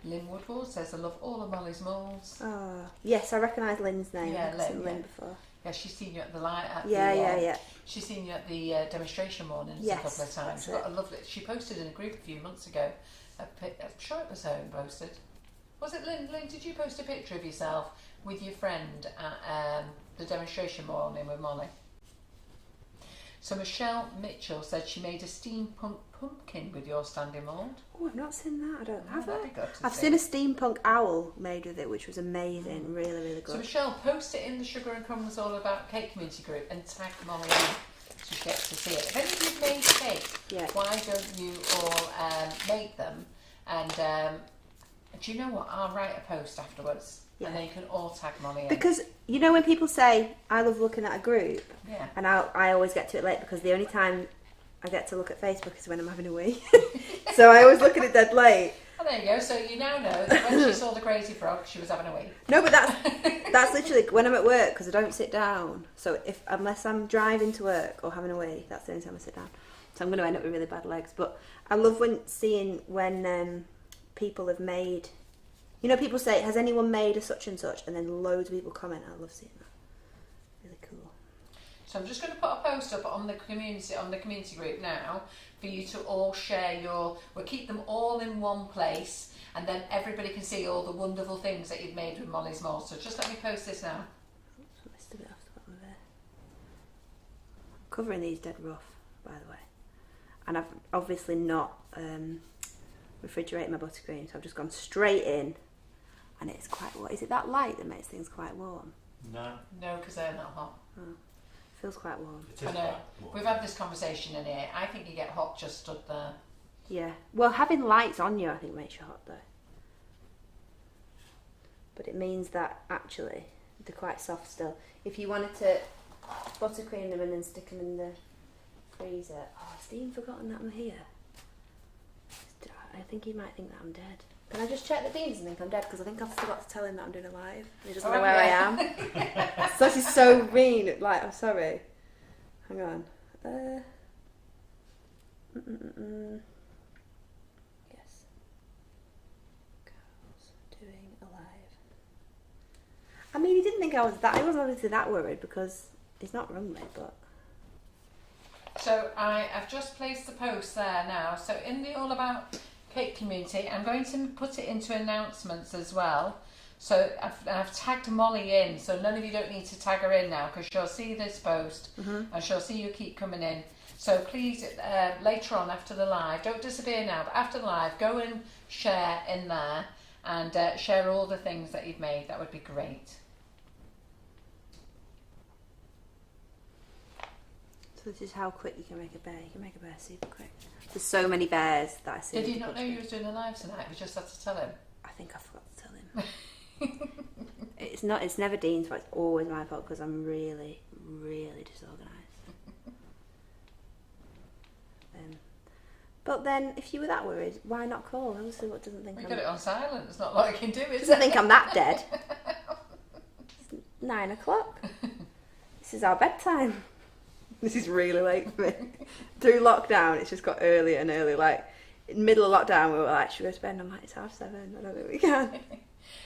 Lynn Woodward says, I love all of Molly's moulds. Oh, yes, I recognise Lynn's name. Yeah, I've seen Lynn, Lynn yeah. before. Yeah, she's seen you at the light. Yeah. She's seen you at the demonstration mornings Yes, a couple of times. that's We've got it. a lovely. She posted in a group a few months ago. I'm sure it was her who posted. Was it Lynn? Lynn, did you post a picture of yourself with your friend at the demonstration morning with Molly? So Michelle Mitchell said she made a steampunk pumpkin with your standing mould. Oh, I've not seen that. I don't have that'd it. be good to I've see. seen a steampunk owl made with it, which was amazing. Really, really So good. Michelle, post it in the Sugar and Crumbs All About Cake community group and tag Molly in so she gets to see it. If any of you've made cake, why don't you all make them? And do you know what? I'll write a post afterwards. Yeah. And then you can all tag Molly in. Because, you know, when people say, I love looking at a group, yeah. and I always get to it late because the only time I get to look at Facebook is when I'm having a wee. So I always look at it dead late. Oh, there you go. So you now know that when she saw the crazy frog, she was having a wee. No, but that's literally when I'm at work, because I don't sit down. So unless I'm driving to work or having a wee, that's the only time I sit down. So I'm going to end up with really bad legs. But I love seeing when people have made, you know, people say, has anyone made a such and such? And then loads of people comment. I love seeing that. Really cool. So I'm just going to put a post up on the community group now for you to all share we'll keep them all in one place, and then everybody can see all the wonderful things that you've made with Molly's mould. So just let me post this now. Oops, I missed a bit off the bottom of it. I'm covering these dead rough, by the way. And I've obviously not refrigerated my buttercream, so I've just gone straight in, and it's quite warm. Is it that light that makes things quite warm? No. No, because they're not hot. Oh, feels quite warm. It is I know. quite warm. We've had this conversation in here. I think you get hot just stood there. Yeah. Well, having lights on you, I think, makes you hot, though. But it means that, actually, they're quite soft still. If you wanted to buttercream them and then stick them in the freezer... Oh, I've even forgotten that I'm here. I think he might think that I'm dead. Can I just check that Dean doesn't think I'm dead? Because I think I forgot to tell him that I'm doing a live. And he doesn't know where I am. So this is so mean. Like, I'm sorry. Hang on. Yes. Carl's doing a live. I mean, he didn't think I was that. He wasn't obviously that worried because he's not rung me, but... So I've just placed the post there now. So in the All About Cake community, I'm going to put it into announcements as well. So I've tagged Molly in, so none of you don't need to tag her in now because she'll see this post and she'll see you keep coming in. So please, later on after the live, don't disappear now, but after the live, go and share in there and share all the things that you've made. That would be great. So this is how quick you can make a bear. You can make a bear super quick. There's so many bears that I see. Did you not know you was doing a live tonight? We just had to tell him. I think I forgot to tell him. It's never Dean's fault. It's always my fault because I'm really, really disorganised. But then, if you were that worried, why not call? Obviously, what doesn't think We I'm... got it on silent. It's not like I can do it. Doesn't think I'm that dead. It's 9 o'clock. This is our bedtime. This is really late for me. Through lockdown, it's just got earlier and earlier. Like, in the middle of lockdown, we were like, should we go to bed? And I'm like, it's 7:30. I don't think we can.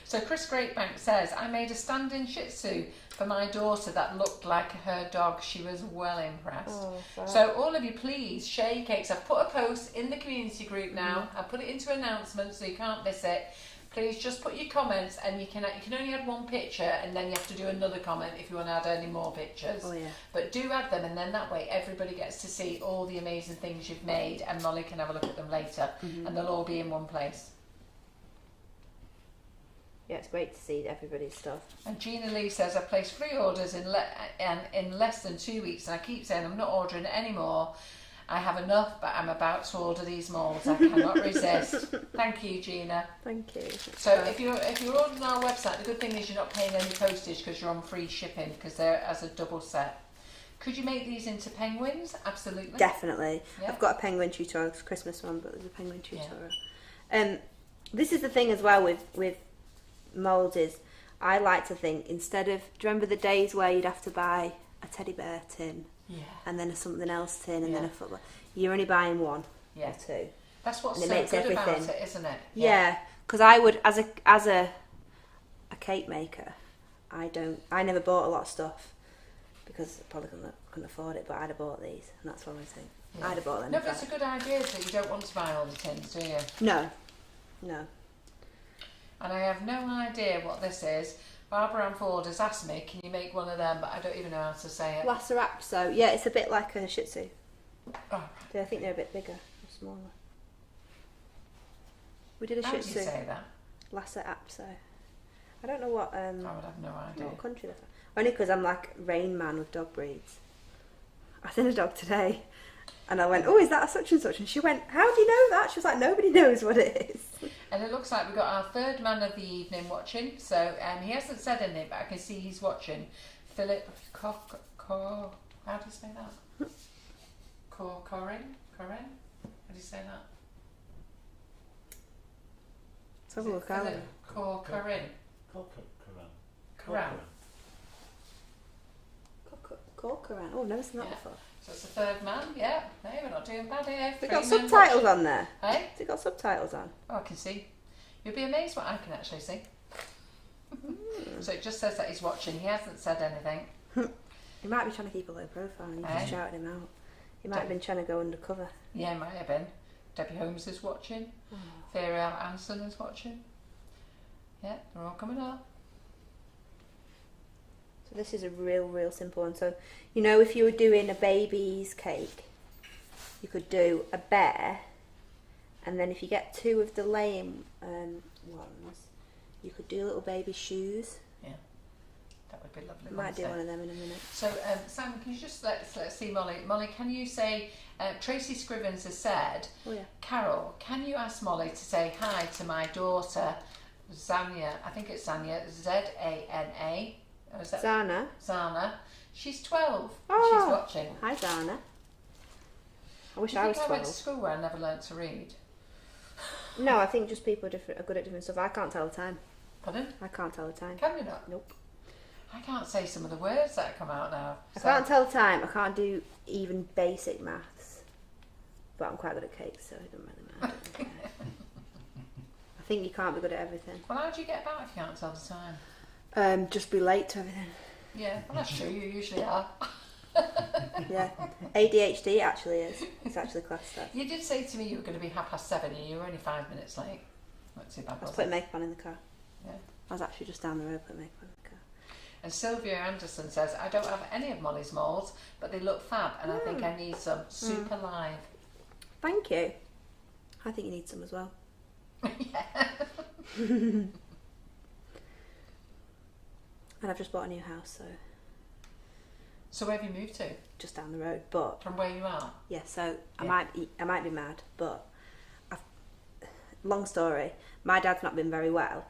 So Chris Greatbank says, I made a standing Shih Tzu for my daughter that looked like her dog. She was well impressed. Oh, so all of you, please share your cakes. I've put a post in the community group now. I've put it into announcements so you can't miss it. Please just put your comments, and you can only add one picture, and then you have to do another comment if you want to add any more pictures. Oh, yeah. But do add them, and then that way everybody gets to see all the amazing things you've made, and Molly can have a look at them later, and they'll all be in one place. Yeah, it's great to see everybody's stuff. And Gina Lee says, I've placed 3 orders in less than 2 weeks, and I keep saying I'm not ordering it anymore. I have enough, but I'm about to order these moulds. I cannot resist. Thank you, Gina. Thank you. So if you're ordering our website, the good thing is you're not paying any postage because you're on free shipping because they're as a double set. Could you make these into penguins? Absolutely. Definitely. Yeah. I've got a penguin tutorial. It's a Christmas one, but there's a penguin tutorial. This is the thing as well with moulds is I like to think instead of, do you remember the days where you'd have to buy a teddy bear tin? Yeah. And then a something else tin and then a football. You're only buying one or two. That's what's and so it makes good everything. about it, isn't it? Yeah, because I would, as a cake maker, I never bought a lot of stuff. because I probably couldn't afford it, but I'd have bought these, and that's what I think. Yeah. I'd have bought them. No, but it's a good idea that you don't want to buy all the tins, do you? No. And I have no idea what this is. Barbara Ann Ford has asked me, can you make one of them? But I don't even know how to say it. Lacerapso. Yeah, it's a bit like a Shih Tzu. Oh. I think they're a bit bigger or smaller. We did a How Shih do you Tzu. say that? Lacerapso. I don't know what I would have no idea. what country they're from. Only because I'm like Rain Man with dog breeds. I seen a dog today, and I went, "Oh, is that a such and such?" And she went, "How do you know that?" She was like, "Nobody knows what it is." And it looks like we've got our third man of the evening watching. So he hasn't said anything, but I can see he's watching. Philip how do you say that? Corin? How do you say that? Let's have a look, Alan. Corin. Corcoran. Oh, never seen that Yeah. before. So it's the third man, yeah. Hey, we're not doing bad here. Has it got Three men subtitles watching. on there? Hey? Has it got subtitles on? Oh, I can see. You'll be amazed what I can actually see. So it just says that he's watching. He hasn't said anything. He might be trying to keep a low profile and you just shouted him out. He might have been trying to go undercover. Yeah, he might have been. Debbie Holmes is watching. Theriel Anson is watching. Yeah, they're all coming up. So this is a real simple one. So, you know, if you were doing a baby's cake, you could do a bear, and then if you get two of the lame ones, you could do little baby shoes. Yeah, that would be lovely. Might do one of them in a minute. So, Sam, can you just let's see Molly. Molly, can you say, Tracy Scrivens has said, Oh yeah. Carol, can you ask Molly to say hi to my daughter, Zania? I think it's Zania, Zana. Or is that Zana. Zana. She's 12. Oh. She's watching. Hi Zana. I wish Do you I was think I went 12. to school where I never learnt to read? No, I think just people are good at different stuff. I can't tell the time. Pardon? I can't tell the time. Can you not? Nope. I can't say some of the words that come out now. I can't tell the time. I can't do even basic maths. But I'm quite good at cakes, so it doesn't really matter. I think you can't be good at everything. Well, how do you get about if you can't tell the time? Just be late to everything. Yeah, well, that's true. You usually are. Yeah. ADHD actually is. It's actually classed that. You did say to me you were going to be 7:30 and you were only 5 minutes late. Not too bad, I was was putting it? makeup on in the car. Yeah. I was actually just down the road putting makeup on in the car. And Sylvia Anderson says, I don't have any of Molly's moulds, but they look fab and I think I need some. Super live. Thank you. I think you need some as well. Yeah. And I've just bought a new house, so So where have you moved to? just down the road. But From where you are? yeah, so I Yeah. might be mad, but long story. My dad's not been very well,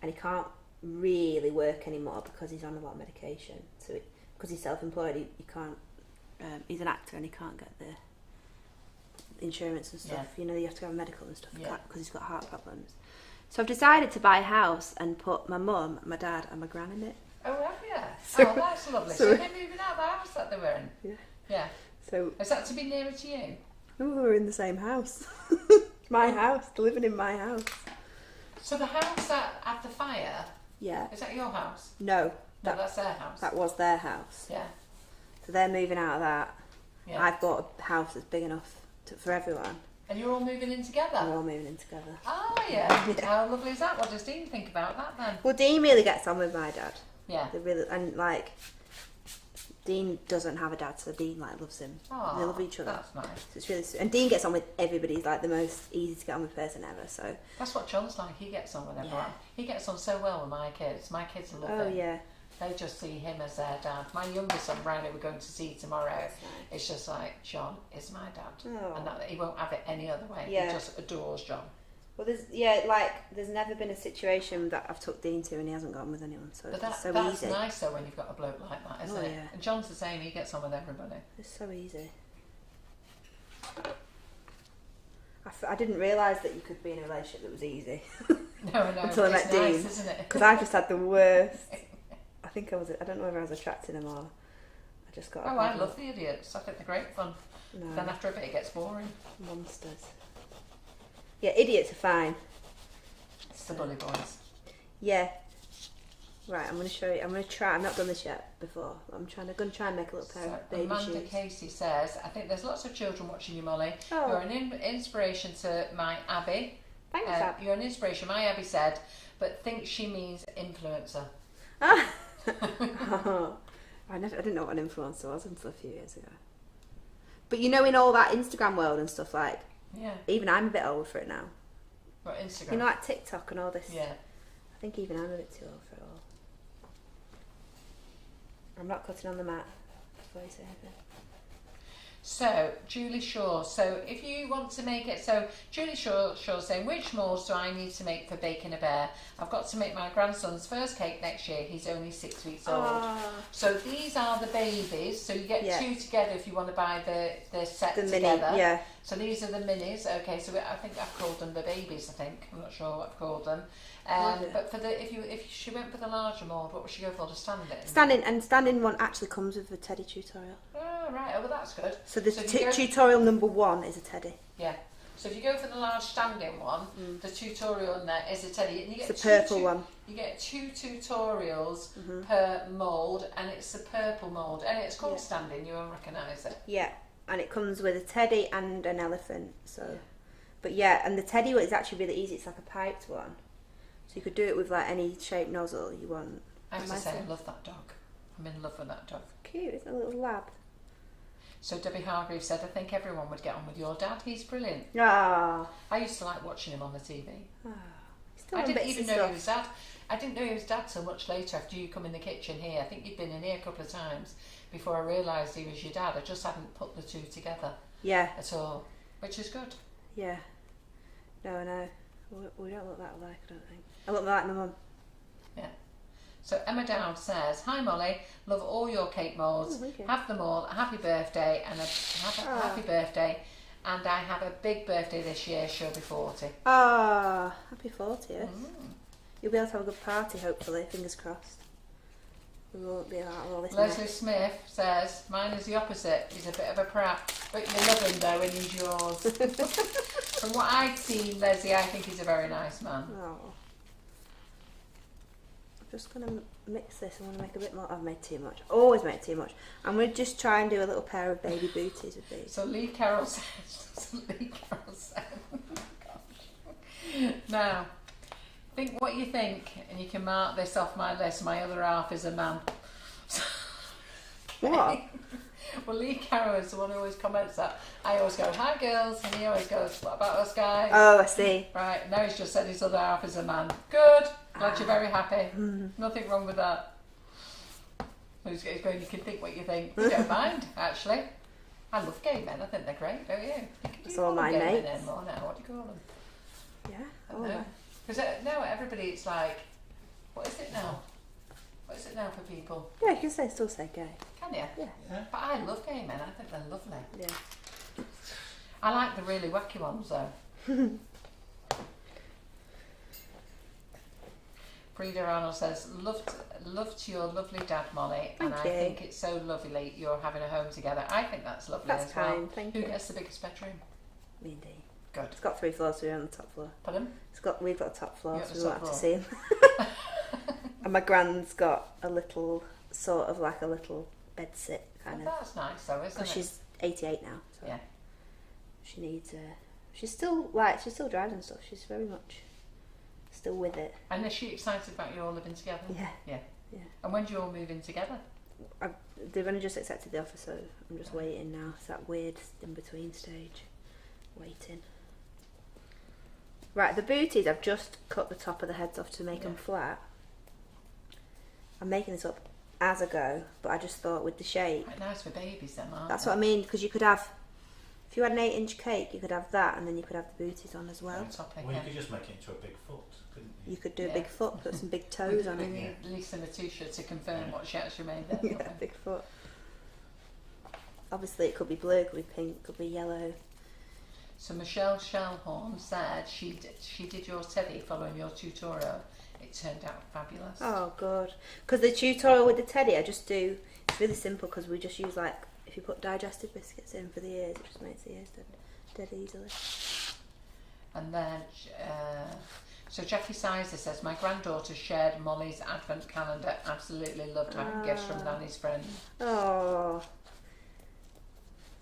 and he can't really work anymore because he's on a lot of medication. So because he's self-employed, he can't. He's an actor and he can't get the insurance and stuff. Yeah. You know, you have to have medical and stuff Yeah. because he's got heart problems. So I've decided to buy a house and put my mum, my dad, and my gran in it. Oh, have you? So- Oh, that's lovely. so- So they're moving out of the house that they were in? Yeah. Yeah. So Is that to be nearer to you? we were in the same house. My house, they're living in my house. So the house that had the fire, Yeah. is that your house? No, No, that's their house. that was their house. Yeah. So they're moving out of that. Yeah. I've bought a house that's big enough for everyone. And you're all moving in together? We're all moving in together. Oh, yeah. How lovely is that? What does Dean think about that then? Well, Dean really gets on with my dad. Yeah. They really, and like, Dean doesn't have a dad, so Dean like loves him. Oh, They love each other. That's nice. So it's really sweet. And Dean gets on with everybody. He's like the most easy to get on with person ever. So. That's what John's like. He gets on with everyone. Yeah. He gets on so well with my kids. My kids love Oh him. yeah. They just see him as their dad. My youngest son, Riley, we're going to see tomorrow. It's just like, John is my dad. Oh. And that, he won't have it any other way. Yeah. He just adores John. Well, there's never been a situation that I've took Dean to and he hasn't got on with anyone. So But it's so that's easy. nice though when you've got a bloke like that, isn't Oh, it? yeah. And John's the same. He gets on with everybody. It's so easy. I didn't realise that you could be in a relationship that was easy. No, Until I it's met nice, Dean. isn't it? Because I just had the worst. I think I don't know whether I was attracting him or I just got. Oh, I love the idiots. I think they're great fun. No, Then after a bit, it gets boring. monsters. Yeah, idiots are fine. It's the bully boys. Yeah. Right, I'm going to show you. I'm going to try. I've not done this yet before. I'm going to try and make a little pair of baby Amanda shoes. Casey says, I think there's lots of children watching you, Molly. Oh. You're an inspiration to my Abby. Thanks, Ab. You're an inspiration, my Abby said, but thinks she means influencer. Oh, I didn't know what an influencer was until a few years ago. But you know, in all that Instagram world and stuff, like, Yeah. even I'm a bit old for it now. What, Instagram? You know, like TikTok and all this. Yeah. I think even I'm a bit too old for it all. I'm not cutting on the mat before you say anything. So, Julie Shaw, so if you want to make it, so Julie Shaw saying, which moulds do I need to make for baking a bear? I've got to make my grandson's first cake next year. He's only 6 weeks old. Oh. So these are the babies. So you get two together if you want to buy the set The together. mini, yeah. So these are the minis. Okay, so I think I've called them the babies, I think. I'm not sure what I've called them. But for the if she went for the larger mould, what would she go for? The standing? Standing one actually comes with a teddy tutorial. Oh, right. Oh, well, that's good. So the tutorial number 1 is a teddy. Yeah. So if you go for the large standing one, the tutorial in there is a teddy. And you get it's the purple one. You get 2 tutorials per mould, and it's the purple mould. And it's called standing, you won't recognise it. Yeah, and it comes with a teddy and an elephant. So, But yeah, and the teddy one is actually really easy. It's like a piped one. So you could do it with like any shaped nozzle you want. I have to say, I love that dog. I'm in love with that dog. Cute, it's a little lab. So Debbie Hargreaves said, I think everyone would get on with your dad. He's brilliant. Ah. I used to like watching him on the TV. Still I on didn't bits even of know stuff. he was dad. I didn't know he was dad till much later after you come in the kitchen here. I think you'd been in here a couple of times before I realised he was your dad. I just hadn't put the two together Yeah. at all, which is good. Yeah. No, I know. We don't look that alike, I don't think. I look like my mum. Yeah. So Emma Dowd says, hi Molly, love all your cake moulds. Oh, thank you. Have them all. Happy birthday and happy birthday. And I have a big birthday this year. She'll be 40. Ah, happy 40th. You'll be able to have a good party, hopefully. Fingers crossed. We won't be out all this Leslie mess. Smith says, mine is the opposite. He's a bit of a prat, but you love him though, and he's yours. From what I've seen, Leslie, I think he's a very nice man. Oh. I'm just going to mix this. I want to make a bit more. I've made too much. Always make too much. I'm going to just try and do a little pair of baby booties with these. So Lee Carroll says, oh gosh. Now, think what you think, and you can mark this off my list. My other half is a man. What? Well, Lee Carroll is the one who always comments that. I always go, hi girls, and he always goes, what about us guys? Oh, I see. Right, now he's just said his other half is a man. Good, glad you're very happy. Nothing wrong with that. He's going, you can think what you think. You don't mind, actually. I love gay men, I think they're great, don't you? That's all my mates. Anymore now. What do you call them? Yeah. I don't know. Because now everybody, it's like, what is it now? What is it now for people? Yeah, you can still say gay. Can you? Yeah. But I love gay men, I think they're lovely. Yeah. I like the really wacky ones though. Frida Arnold says, love to your lovely dad, Molly, and I think it's so lovely you're having a home together. I think that's lovely That's as well. kind, thank you. Who gets the biggest bedroom? Me and Dean. Good. It's got 3 floors, so we're on the top floor. Pardon? We've got a top floor, You got so the we won't top have to see him. And my grand's got a little, sort of like a little bed sit kind of. That's nice though, isn't it? She's 88 now, so yeah. she needs. She's still drives and stuff. She's very much still with it. And is she excited about you all living together? Yeah. Yeah. Yeah. And when do you all move in together? They've only just accepted the offer, so I'm just waiting now. It's that weird in between stage, waiting. Right, the booties, I've just cut the top of the heads off to make them flat. I'm making this up as I go, but I just thought with the shape. Quite nice for babies then, aren't That's they? what I mean, because you could have, if you had an 8-inch cake, you could have that, and then you could have the booties on as well. Well, you could just make it into a big foot, couldn't you? You could do a big foot, put some big toes on We it. need Lisa Matusha to confirm what she actually made there. Yeah, big foot. Obviously, it could be blue, could be pink, could be yellow. So Michelle Shellhorn said she did your teddy following your tutorial. It turned out fabulous. Oh, good. Because the tutorial with the teddy, I just do, it's really simple because we just use, like, if you put digestive biscuits in for the ears, it just makes the ears dead easily. And then So Jackie Sizer says, my granddaughter shared Molly's advent calendar. Absolutely loved having gifts from Nanny's friends. Oh,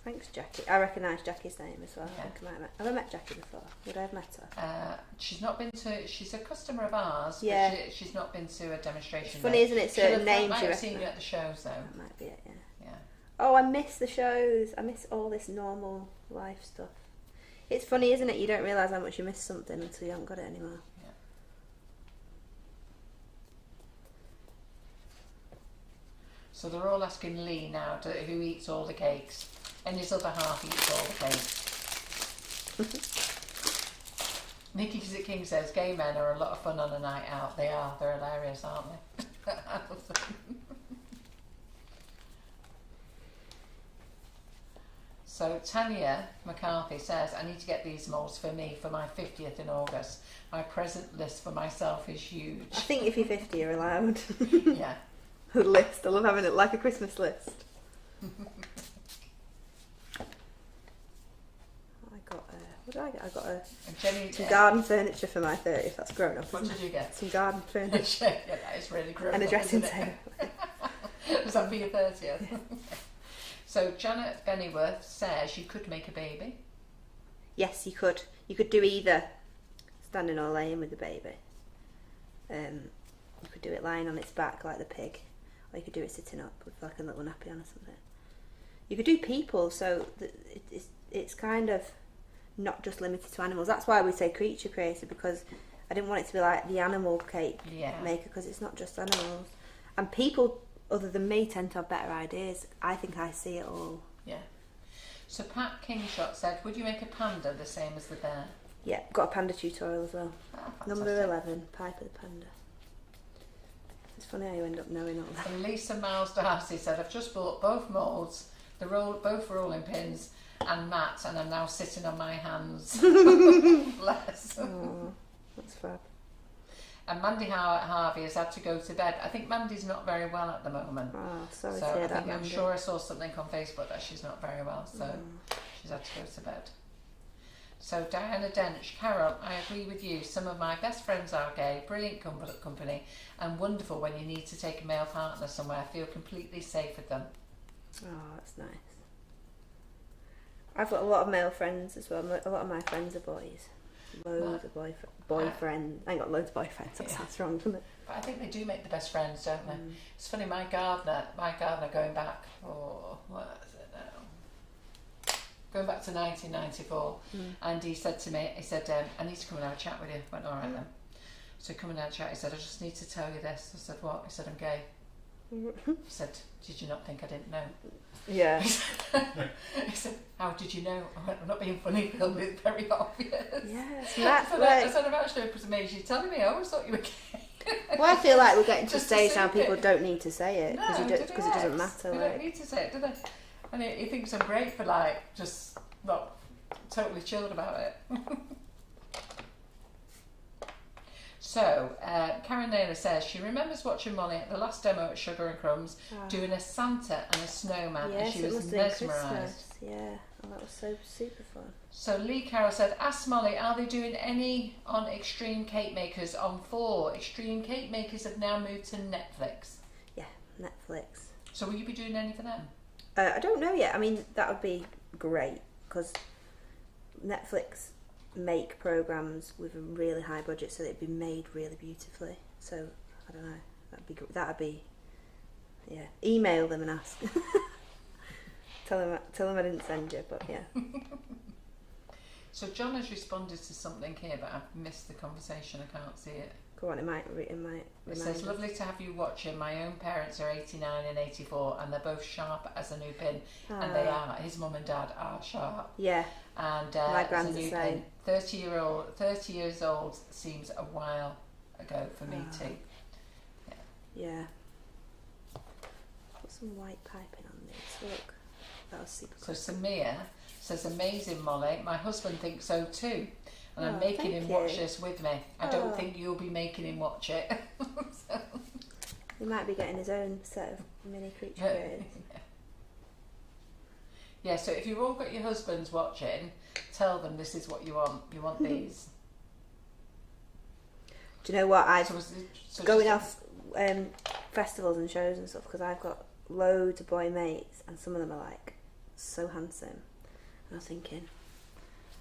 thanks, Jackie. I recognise Jackie's name as well. Yeah. I think have I met Jackie before? Would I have met her? She's not been to. She's a customer of ours. Yeah. But she's not been to a demonstration. It's funny, isn't it? Certain names might you have seen you recognise. at the shows though. That might be it. Yeah. Yeah. Oh, I miss the shows. I miss all this normal life stuff. It's funny, isn't it? You don't realise how much you miss something until you haven't got it anymore. Yeah. So they're all asking Lee now who eats all the cakes, and his other half eats all the cakes. Nikki King says, gay men are a lot of fun on a night out. They are. They're hilarious, aren't they? So Tanya McCarthy says, I need to get these molds for me for my 50th in August. My present list for myself is huge. I think if you're 50, you're allowed. Yeah. A list. I love having it like a Christmas list. What did I get? I got some garden furniture for my 30th. That's grown up. What did you get? Some garden furniture. Yeah, that is really grown up. And a dressing table. Was that for your 30th? So Janet Bennyworth says you could make a baby. Yes, you could. You could do either standing or laying with the baby. You could do it lying on its back like the pig, or you could do it sitting up with like a little nappy on or something. You could do people, so it's kind of not just limited to animals. That's why we say creature creator, because I didn't want it to be like the animal cake maker, because it's not just animals. And people other than me tend to have better ideas. I think I see it all. Yeah. So Pat Kingshot said, would you make a panda the same as the bear? Yeah, got a panda tutorial as well. Oh, Number 11, Piper the Panda. It's funny how you end up knowing all that. And Lisa Miles Darcy said, I've just bought both moulds, both rolling pins and mats, and I'm now sitting on my hands. Bless. Oh, that's fab. And Mandy Harvey has had to go to bed. I think Mandy's not very well at the moment. Oh, sorry so to hear I that, think, I'm Mandy. sure I saw something on Facebook that she's not very well, so she's had to go to bed. So Diana Dench, Carol, I agree with you. Some of my best friends are gay, brilliant company, and wonderful when you need to take a male partner somewhere. I feel completely safe with them. Oh, that's nice. I've got a lot of male friends as well. A lot of my friends are boys. Loads of boyfriends. I ain't got loads of boyfriends. That sounds wrong, doesn't it? But I think they do make the best friends, don't they? It's funny, my gardener going back, what is it now? Going back to 1994, and he said to me, I need to come and have a chat with you. I went, all right then. So come and have a chat. He said, I just need to tell you this. I said, what? He said, I'm gay. He said, did you not think I didn't know? Yeah. He said, how did you know? I went, I'm not being funny, Phil, it's very obvious. Yes, I said, I'm actually amazed you're telling me. I always thought you were gay. Well, I feel like we're getting to a Just to stage see now people it. don't need to say it because No, it doesn't matter. They don't need to say it, do they? And he thinks I'm great for just not totally chilled about it. So, Karen Naylor says she remembers watching Molly at the last demo at Sugar and Crumbs doing a Santa and a snowman, and she was mesmerised. Yeah, oh, that was so super fun. So Lee Carroll said, ask Molly, are they doing any on Extreme Cake Makers on 4? Extreme Cake Makers have now moved to Netflix. Yeah, Netflix. So will you be doing any for them? I don't know yet. I mean, that would be great because Netflix make programs with a really high budget, so they'd be made really beautifully. So I don't know. That'd be. Yeah. Email them and ask. tell them I didn't send you, but yeah. So John has responded to something here, but I've missed the conversation. I can't see it. Go on, it might. It says, lovely to have you watching. My own parents are 89 and 84, and they're both sharp as a new pin. And they are. His mum and dad are sharp. Yeah. And my as a grand's new the same. pin, 30 years old seems a while ago for me too. Yeah. Put some white piping on this. Look, that was super cool. So Samir says, amazing Molly. My husband thinks so too. And I'm making him watch this with me. I don't think you'll be making him watch it. So. He might be getting his own set of mini creature creators. Yeah, so if you've all got your husbands watching, tell them this is what you want. You want these. Do you know what? Going just- off festivals and shows and stuff, because I've got loads of boy mates, and some of them are like so handsome. And I was thinking,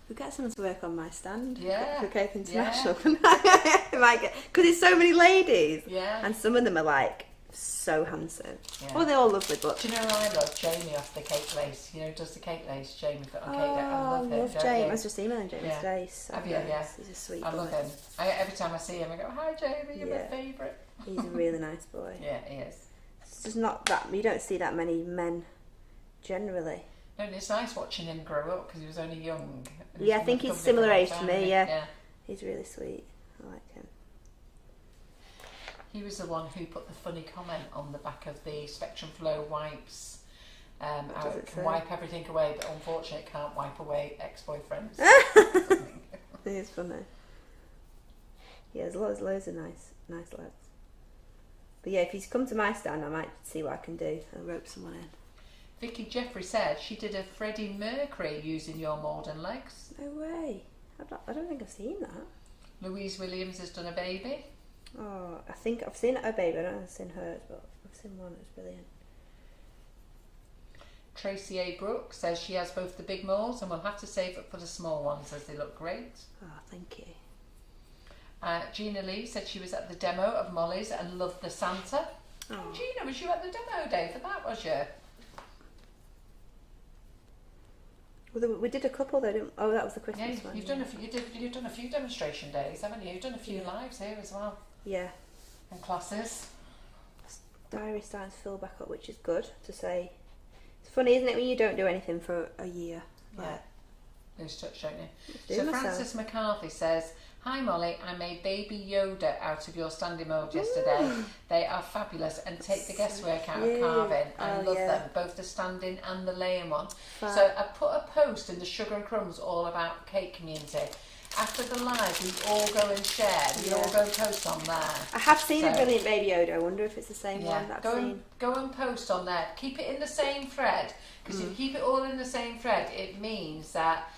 we get someone to work on my stand for Cake International. Because there's so many ladies, and some of them are like so handsome. Well, they're all lovely, but do you know who I love? Jamie off the Cake Lace. You know, does the Cake Lace? Jamie on Cake. I love James. I was just emailing James today. So have you? Yeah. He's a sweet I boy. love him. Every time I see him, I go, "Hi, Jamie, you're my favourite." He's a really nice boy. Yeah, he is. It's just not that you don't see that many men generally. No, and it's nice watching him grow up because he was only young. Yeah, I think he's similar age to me. Yeah, he's really sweet. I like him. He was the one who put the funny comment on the back of the Spectrum Flow wipes. It can wipe everything away, but unfortunately it can't wipe away ex-boyfriends. It is funny. Yeah, there's loads of nice lads. But yeah, if he's come to my stand, I might see what I can do. I'll rope someone in. Vicky Jeffrey said she did a Freddie Mercury using your mould and legs. No way. I don't think I've seen that. Louise Williams has done a baby. Oh, I think I've seen her baby. I don't know if I've seen hers, but I've seen one. It's brilliant. Tracy A. Brooks says she has both the big moulds and will have to save up for the small ones as they look great. Oh, thank you. Gina Lee said she was at the demo of Molly's and loved the Santa. Oh, Gina, was you at the demo day for that, was you? Well, we did a couple though, didn't we? Oh, that was the Christmas one. You've done a few demonstration days, haven't you? You've done a few lives here as well. Yeah. And classes. Diary's starting to fill back up, which is good to say. It's funny, isn't it, when you don't do anything for a year? Yeah. Lose touch, don't you? So Francis McCarthy says, "Hi Molly, I made Baby Yoda out of your standing mould yesterday. They are fabulous and take the guesswork out of carving. I love them, both the standing and the laying one." So I put a post in the Sugar and Crumbs all about cake community. After the live, we all go and share. We all go and post on there. I have seen a brilliant Baby Yoda. I wonder if it's the same one that I've seen. Go and post on there. Keep it in the same thread, because if you keep it all in the same thread, it means that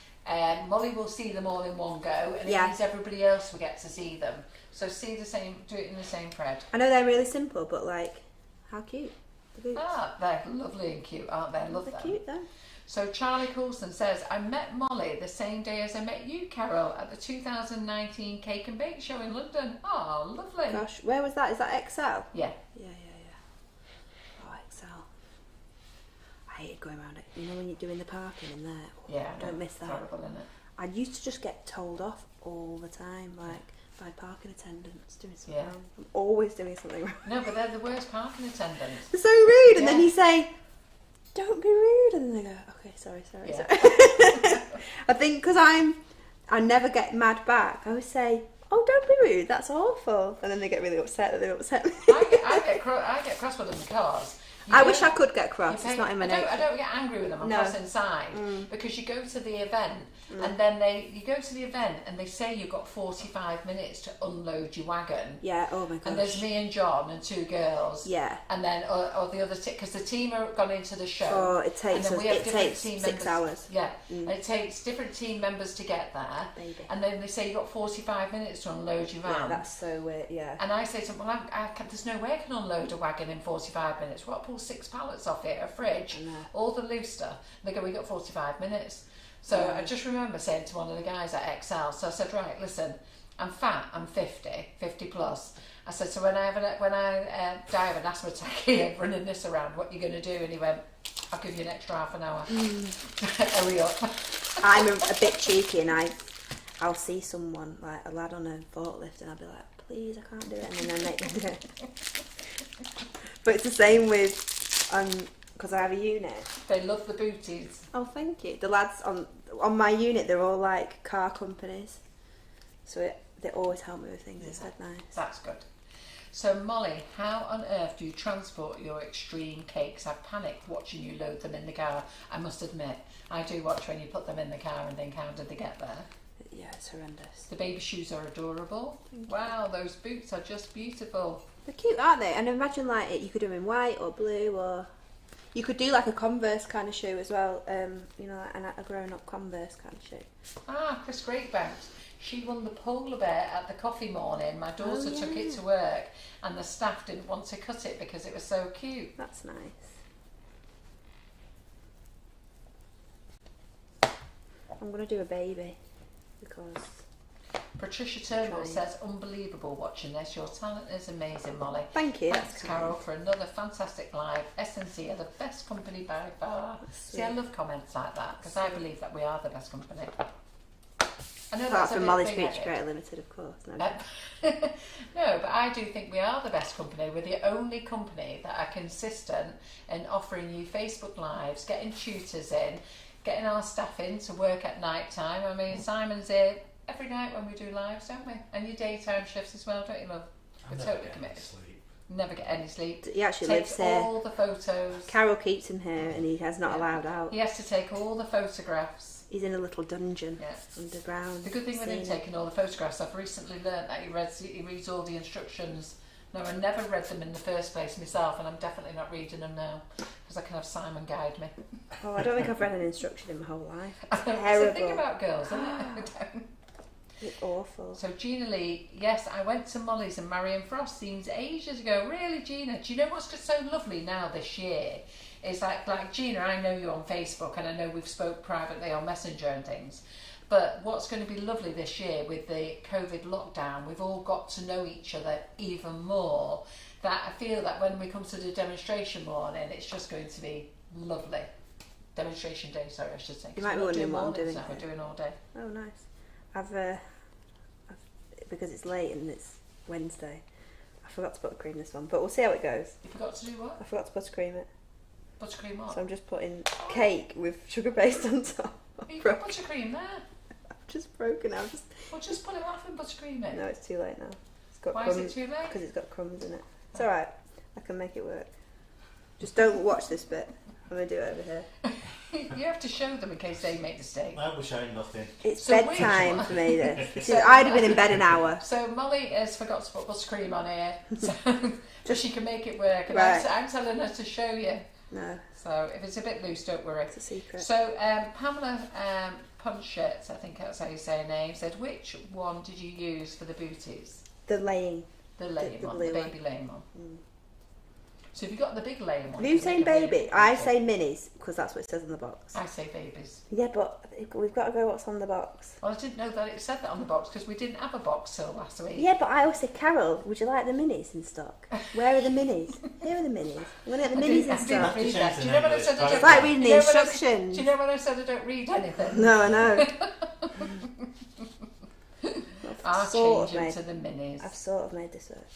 Molly will see them all in one go, and it means everybody else will get to see them. So do it in the same thread. I know they're really simple, but like, how cute. The boots. They're lovely and cute, aren't they? I love them. They're cute though. So Charlie Coulson says, "I met Molly the same day as I met you, Carol, at the 2019 Cake and Bake Show in London." Oh, lovely. Gosh, where was that? Is that XL? Yeah. Yeah. Oh, XL. I hated going around it. You know when you're doing the parking in there? Oh, Yeah. Don't miss that. Terrible, isn't it? I used to just get told off all the time, like by parking attendants doing something wrong. I'm always doing something wrong. No, but they're the worst parking attendants. They're so rude, and then you say, "Don't be rude," and then they go, "Okay, sorry." I think because I never get mad back. I always say, "Oh, don't be rude. That's awful," and then they get really upset that they upset me. I get cross with them in cars. I wish I could get cross. It's not in my nature. I don't get angry with them. I'm cross inside because you go to the event and then you go to the event and they say you've got 45 minutes to unload your wagon. Yeah. Oh my gosh. And there's me and John and two girls. Yeah. And then or the other because the team are gone into the show. Oh, it takes and then we have different team 6 hours. Yeah. And it takes different team members to get there. Baby. And then they say you've got 45 minutes to unload your van. Yeah, that's so weird. Yeah. And I say to them, "Well, there's no way I can unload a wagon in 45 minutes. What, pull 6 pallets off it, a fridge, all the loose stuff." And they go, "We got 45 minutes. So I just remember saying to one of the guys at XL, so I said, "Right, listen, I'm fat, I'm 50 plus. I said, so when I die of an asthma attack running this around, what are you going to do?" And he went, "I'll give you an extra half an hour. Hurry up." I'm a bit cheeky, and I'll see someone, like a lad on a forklift, and I'll be like, "Please, I can't do it," and then I make them do it. But it's the same with because I have a unit. They love the booties. Oh, thank you. The lads on my unit, they're all like car companies, so they always help me with things. It's dead nice. That's good. So Molly, how on earth do you transport your extreme cakes? I panicked watching you load them in the car. I must admit, I do watch when you put them in the car and think, how did they get there? Yeah, it's horrendous. The baby shoes are adorable. Wow, those boots are just beautiful. They're cute, aren't they? And imagine like you could do them in white or blue, or you could do like a Converse kind of shoe as well. You know, like a grown-up Converse kind of shoe. Ah, Chris Greatbanks. She won the polar bear at the coffee morning. My daughter took it to work, and the staff didn't want to cut it because it was so cute. That's nice. I'm going to do a baby because... Patricia Turnbull says, unbelievable watching this. Your talent is amazing, Molly. Thank you. Thanks, Carol, for another fantastic live. S&C are the best company by far. See, I love comments like that because I believe that we are the best company. I know Apart that's from Molly's Future Creator Limited, of course. No. No, but I do think we are the best company. We're the only company that are consistent in offering you Facebook Lives, getting tutors in, getting our staff in to work at night time. I mean, Simon's here every night when we do lives, don't we? And your daytime shifts as well, don't you, love? We're totally committed. Never get any sleep. He actually Takes lives here. all the photos. Carol keeps him here and he has not allowed out. He has to take all the photographs. He's in a little dungeon underground. The good thing with him taking all the photographs, I've recently learnt that he reads all the instructions. No, I never read them in the first place myself, and I'm definitely not reading them now because I can have Simon guide me. Oh, I don't think I've read an instruction in my whole life. It's the thing about girls, isn't it? It's awful. So Gina Lee, yes, I went to Molly's and Marion Frost seems ages ago. Really, Gina? Do you know what's so lovely now this year? It's like Gina, I know you on Facebook and I know we've spoke privately on Messenger and things. But what's going to be lovely this year with the COVID lockdown, we've all got to know each other even more. That I feel that when we come to the demonstration morning, it's just going to be lovely. Demonstration day, sorry, I should say. You might be wondering what I'm doing. Now. We're doing all day. Oh, nice. I've because it's late and it's Wednesday, I forgot to buttercream this one, but we'll see how it goes. You forgot to do what? I forgot to buttercream it. Buttercream what? So I'm just putting cake with sugar paste on top. You've got buttercream there. I've just broken out. Well, just put it off and buttercream it. No, it's too late now. It's got Why crumbs, is it too late? Because it's got crumbs in it. It's alright. I can make it work. Just don't watch this bit. I'm going to do it over here. You have to show them in case they make mistakes. No, we're showing nothing. It's So bedtime for me, this. I'd have been in bed an hour. So Molly has forgot to put buttercream on here, so she can make it work. And Right. I'm telling her to show you. No, So if it's a bit loose, don't worry. it's a secret. So Pamela Punchett, I think that's how you say her name, said, which one did you use for the booties? The laying. The laying the one, blue the baby laying one. So if you've got the big laying one... Are you can saying make a baby? I say minis, because that's what it says on the box. I say babies. Yeah, but we've got to go what's on the box. Well, I didn't know that it said that on the box because we didn't have a box till last week. Yeah, but I always said, Carol, would you like the minis in stock? Where are the minis? Here are the minis. I'm going to get the minis in I stock. didn't read that. Do you know what I said? It's like reading the Do instructions. you know what I said? I don't read anything. No, I know. I'll sort change of them to the minis. I've sort of made this work.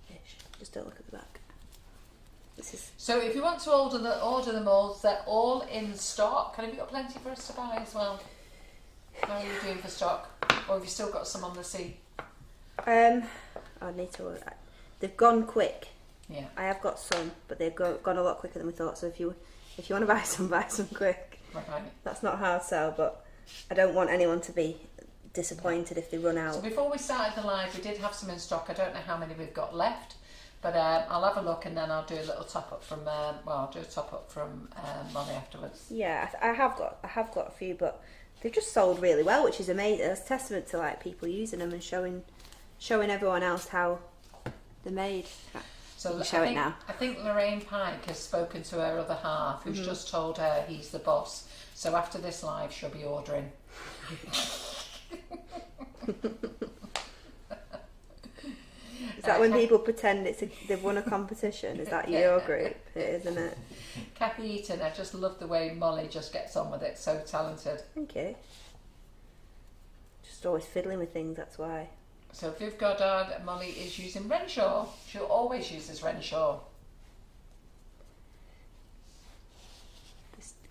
Ish. Just don't look at the back. This is... So if you want to order the molds, they're all in stock. And have you got plenty for us to buy as well? How are you doing for stock? Or have you still got some on the sea? I need to order. They've gone quick. Yeah. I have got some, but they've gone a lot quicker than we thought. So if you want to buy some quick. Right. That's not a hard sell, but I don't want anyone to be disappointed if they run out. So before we started the live, we did have some in stock. I don't know how many we've got left, but I'll have a look and then I'll do a little top up from. I'll do a top up from Molly afterwards. Yeah, I have got a few, but they've just sold really well, which is amazing. It's a testament to like people using them and showing everyone else how they're made. So show it now. I think Lorraine Pike has spoken to her other half, who's just told her he's the boss. So after this live, she'll be ordering. Is that when people pretend they've won a competition? Is that your group? It is, isn't it? Kathy Eaton, I just love the way Molly just gets on with it. So talented. Thank you. Just always fiddling with things, that's why. So Viv Goddard, Molly is using Renshaw. She'll always use this Renshaw.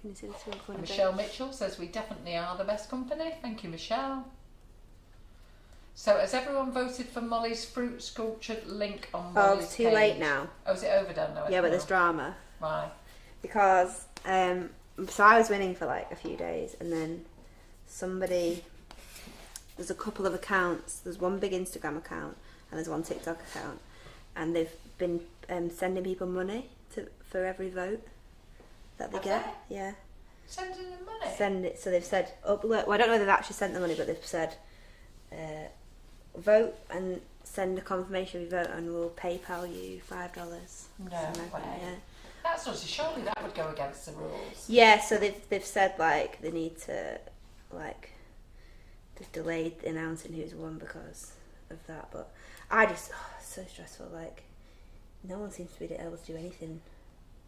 Can you see this one corner? Michelle Mitchell says we definitely are the best company. Thank you, Michelle. So has everyone voted for Molly's fruit sculptured link on Molly's it's too page? late now. Oh, is it overdone now? Yeah, but there's drama. Why? Because so I was winning for like a few days, and then there's a couple of accounts. There's one big Instagram account and there's one TikTok account, and they've been sending people money for every vote that they get. Yeah. Sending them money? Send it. So they've said, well, I don't know if they've actually sent the money, but they've said, vote and send a confirmation of your vote, and we'll PayPal you $5. No way. Yeah. That's not, surely that would go against the rules. Yeah, so they've said like they need to like they've delayed announcing who's won because of that. But I just it's so stressful. Like no one seems to be able to do anything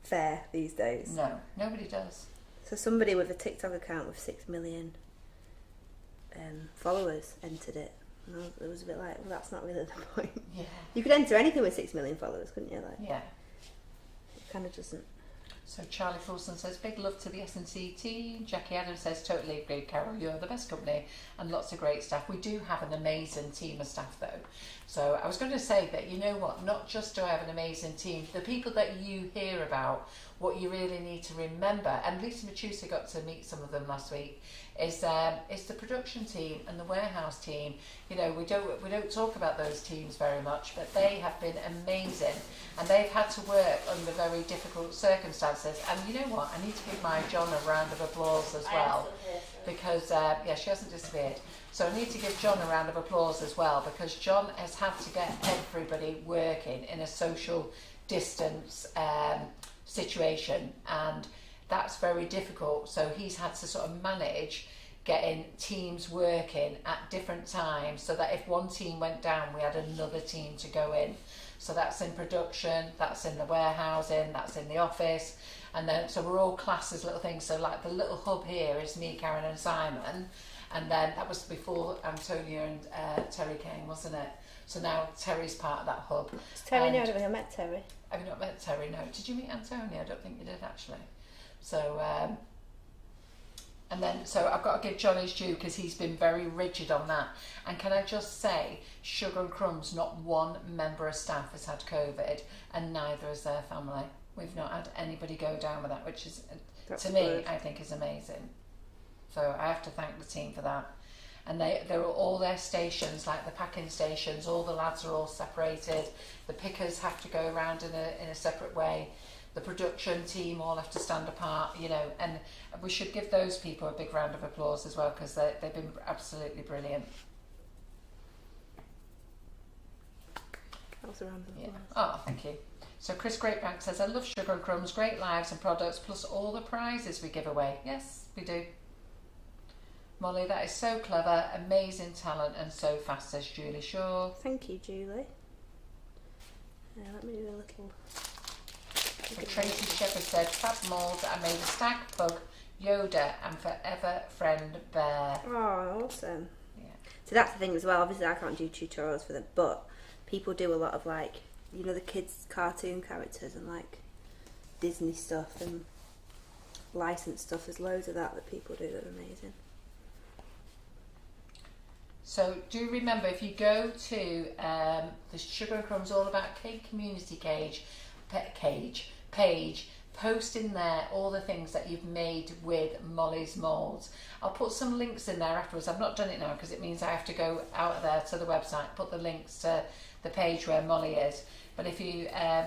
fair these days. No, nobody does. So somebody with a TikTok account with 6 million followers entered it. And it was a bit like, well, that's not really the point. Yeah. You could enter anything with 6 million followers, couldn't you? Like, Yeah. it kind of doesn't. So Charlie Fulson says, big love to the S&C team. Jackie Adams says, totally agree, Carol, you're the best company and lots of great staff. We do have an amazing team of staff though. So I was going to say that, you know what, not just do I have an amazing team, the people that you hear about, what you really need to remember, and Lisa Machusa got to meet some of them last week, is the production team and the warehouse team. You know, we don't talk about those teams very much, but they have been amazing, and they've had to work under very difficult circumstances. And you know what? I need to give my John a round of applause as well, because yeah, she hasn't disappeared. So I need to give John a round of applause as well, because John has had to get everybody working in a social distance situation, and that's very difficult. So he's had to sort of manage getting teams working at different times, so that if one team went down, we had another team to go in. So that's in production, that's in the warehousing, that's in the office, and then so we're all classed as little things. So like the little hub here is me, Karen and Simon, and then that was before Antonia and Terry came, wasn't it? So now Terry's part of that hub. Is Terry new? I don't think I met Terry. Have you not met Terry? No. Did you meet Antonia? I don't think you did actually. So and then so I've got to give John his due, because he's been very rigid on that. And can I just say, Sugar and Crumbs, not one member of staff has had COVID, and neither has their family. We've not had anybody go down with that, which is, That's to me, good. I think is amazing. So I have to thank the team for that. And they're all their stations, like the packing stations, all the lads are all separated. The pickers have to go around in a separate way. The production team all have to stand apart, you know, and we should give those people a big round of applause as well, because they've been absolutely brilliant. That was a round of Yeah. applause. Oh, thank you. So Chris Greatbank says, I love Sugar and Crumbs, great lives and products, plus all the prizes we give away. Yes, we do. Molly, that is so clever, amazing talent, and so fast, says Julie Shaw. Thank you, Julie. Yeah, let me do a little. So Tracy Shepherd said, fab moulds, I made a stag, pug, Yoda, and forever friend bear. Oh, awesome. Yeah. So that's the thing as well. Obviously, I can't do tutorials for them, but people do a lot of like, you know, the kids' cartoon characters and like Disney stuff and licensed stuff. There's loads of that people do that are amazing. So do remember, if you go to the Sugar and Crumbs All About Cake Community page, post in there all the things that you've made with Molly's Moulds. I'll put some links in there afterwards. I've not done it now because it means I have to go out of there to the website, put the links to the page where Molly is. But if you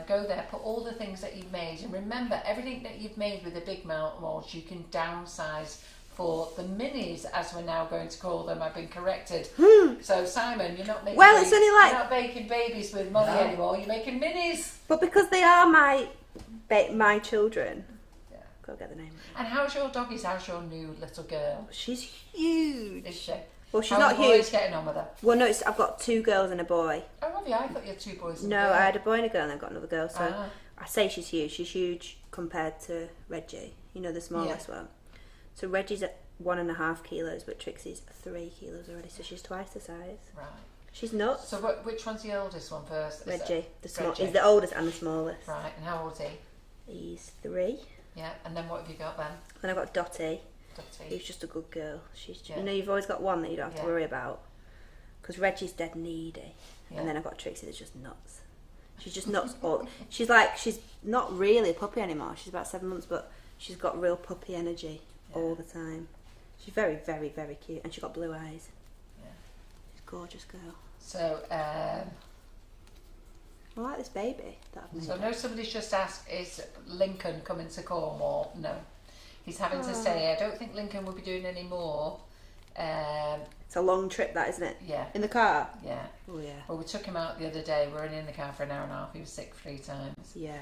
go there, put all the things that you've made, and remember, everything that you've made with the big molds you can downsize for the minis, as we're now going to call them. I've been corrected. So Simon, you're not making it's only like you're not making babies with Molly anymore. You're making minis. But because they are my children. Yeah. Go get the name. And how's your doggies? How's your new little girl? She's huge. Is she? Well, she's How not are the boys huge. getting on with her? Well, no, I've got 2 girls and a boy. Oh, have you? I thought you had 2 boys. And a No, girl. I had a boy and a girl, and I've got another girl. So Ah. I say she's huge. She's huge compared to Reggie. You know, the smallest one. So Reggie's at 1.5 kilos, but Trixie's 3 kilos already. So she's twice the size. Right. She's nuts. So which one's the oldest one first? Is Reggie, Reggie. he's the oldest and the smallest. Right. And how old is he? He's 3. Yeah. And then what have you got then? Then I've got Dottie, Dottie. who's just a good girl. She's, Yeah. you know, you've always got one that you don't have to Yeah. worry about. Because Reggie's dead needy, Yeah. and then I've got Trixie that's just nuts. She's just nuts. She's not really a puppy anymore. She's about 7 months, but she's got real puppy energy all the time. She's very, very, very cute, and she's got blue eyes. Yeah. She's a gorgeous girl. So I like this baby that I've made. so no, somebody's just asked, is Lincoln coming to Cornwall? No. He's having to stay. I don't think Lincoln will be doing any more It's a long trip, that, isn't it? Yeah. In the car? Yeah. Oh, yeah. Well, we took him out the other day. We were in the car for an hour and a half. He was sick 3 times. Yeah.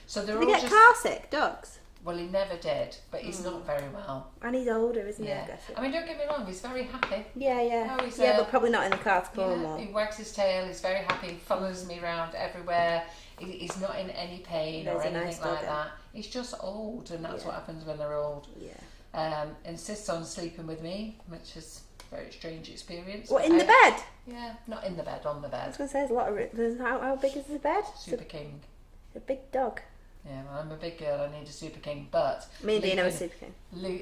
So they're Do they all get just... car sick, dogs? Well, he never did, but he's not very well. And he's older, isn't he? Yeah. I guess. I mean, don't get me wrong, he's very happy. Yeah, yeah. Oh, he's, yeah, but probably not in the car to call him Yeah, on. he wags his tail, he's very happy, he follows me around everywhere. He's not in any pain or There's a anything nice like dog, that. He's just old, and that's what happens when they're old. Yeah. Insists on sleeping with me, which is a very strange experience. What, in the bed? Yeah, not in the bed, on the I bed. was going to say, there's a lot of... How big is the bed? Super King. It's a big dog. Yeah, well, I'm a big girl, I need a Super King, but... Me and Dino are Super King.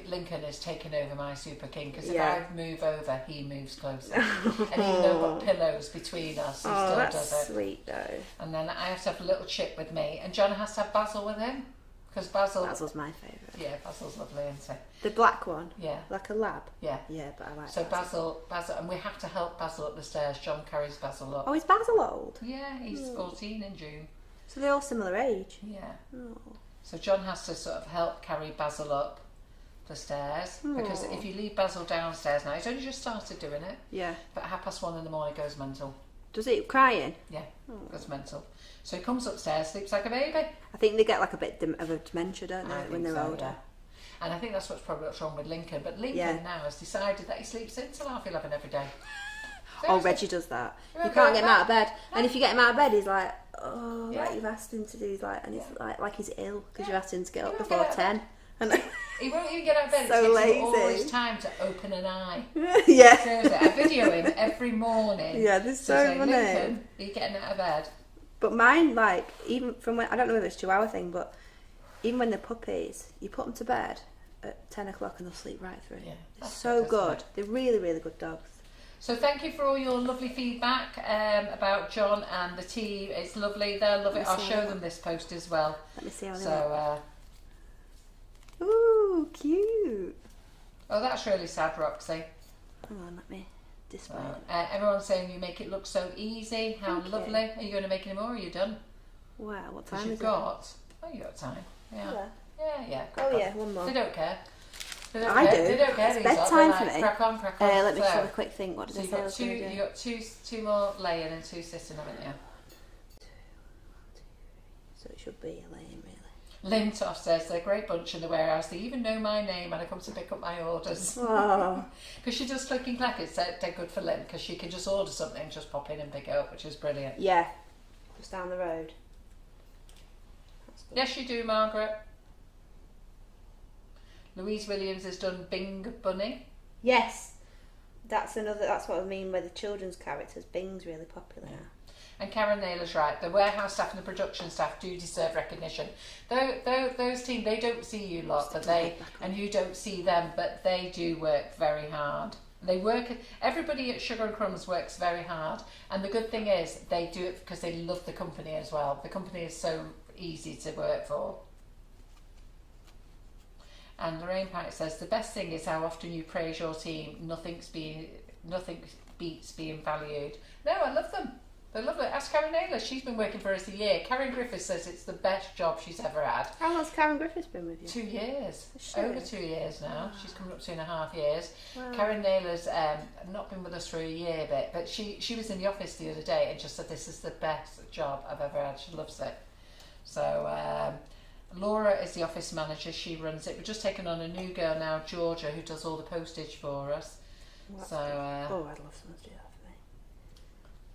Lincoln has taken over my Super King, because if Yeah. I move over, he moves closer. And even though we've got pillows between us, he still that's does it. sweet, though. And then I have to have a little chip with me, and John has to have Basil with him, because Basil's my favourite. Yeah, Basil's lovely, isn't he? The black one? Yeah. Like a lab? Yeah. Yeah, but I like So Basil, and we have to help Basil up the stairs. John carries Basil up. Oh, is Basil old? Yeah, he's 14 in June. So they're all similar age? Yeah. Oh. So John has to sort of help carry Basil up the stairs, because if you leave Basil downstairs now, he's only just started doing it, Yeah. but at 1:30 in the morning goes mental. Does it crying? Yeah, goes mental. So he comes upstairs, sleeps like a baby. I think they get like a bit of a dementia, don't they, I when think they're so, older? yeah. And I think that's what's wrong with Lincoln. But Lincoln now has decided that he sleeps in till 11:30 every day. Oh, Reggie does that. You Remember can't get him that? out of bed. And if you get him out of bed, he's like, oh, Yeah. like you've asked him to do, he's like, and he's like he's ill because you've asked him to get up won't before get out of 10. And He won't even get out of bed. So It takes lazy. him all his time to open an eye. yeah. Seriously, I video him every morning. Yeah, this is so say, funny. Lincoln, are you getting out of bed? But mine, like, even from when, I don't know whether it's a Chihuahua thing, but even when they're puppies, you put them to bed at 10 o'clock and they'll sleep right through. Yeah, It's that's so good, good. isn't They're really, really good dogs. So thank you for all your lovely feedback about John and the team. It's lovely. They'll love it. I'll show them this post as well. Let me see how they So, look. Ooh, cute. oh, that's really sad, Roxy. Hang on, let me display Well, it. everyone's saying you make it look so easy. How Thank you. lovely. Are you going to make any more? Are you done? Wow, what Because time you've is got. Oh, you got time. Yeah. Hello. Yeah. Oh, crack yeah, on. one more. They don't care. They don't I care. do. They don't care. It's these lot. bedtime They're for like, me. Crack on. Let me just So- have a quick think. What did So I you've say I got was two. going to do? You got two more laying and 2 sitting, haven't you? So it should be Elaine, really. Lintoff says they're a great bunch in the warehouse. They even know my name when I come to pick up my orders. Oh, Because she does click and collect. It's they're good for Lynn because she can just order something, just pop in and pick it up, which is brilliant. yeah. Just down the road. That's good. Yes, you do, Margaret. Louise Williams has done Bing Bunny. Yes. That's what I mean by the children's characters. Bing's really popular now. And Karen Naylor's right. The warehouse staff and the production staff do deserve recognition. Those team, they don't see you lot, but and you don't see them, but they do work very hard. They work. Everybody at Sugar and Crumbs works very hard, and the good thing is they do it because they love the company as well. The company is so easy to work for. And Lorraine Pike says the best thing is how often you praise your team. Nothing beats being valued. No, I love them. They're lovely. Ask Karen Naylor. She's been working for us a year. Karen Griffiths says it's the best job she's ever had. How long's Karen Griffiths been with you? 2 years. Sure. Over 2 years now. She's coming up 2.5 years. Wow. Karen Naylor's not been with us for a year bit, but she was in the office the other day and just said this is the best job I've ever had. She loves it. So Laura is the office manager. She runs it. We've just taken on a new girl now, Georgia, who does all the postage for us. Well, So I'd love someone to do that for me.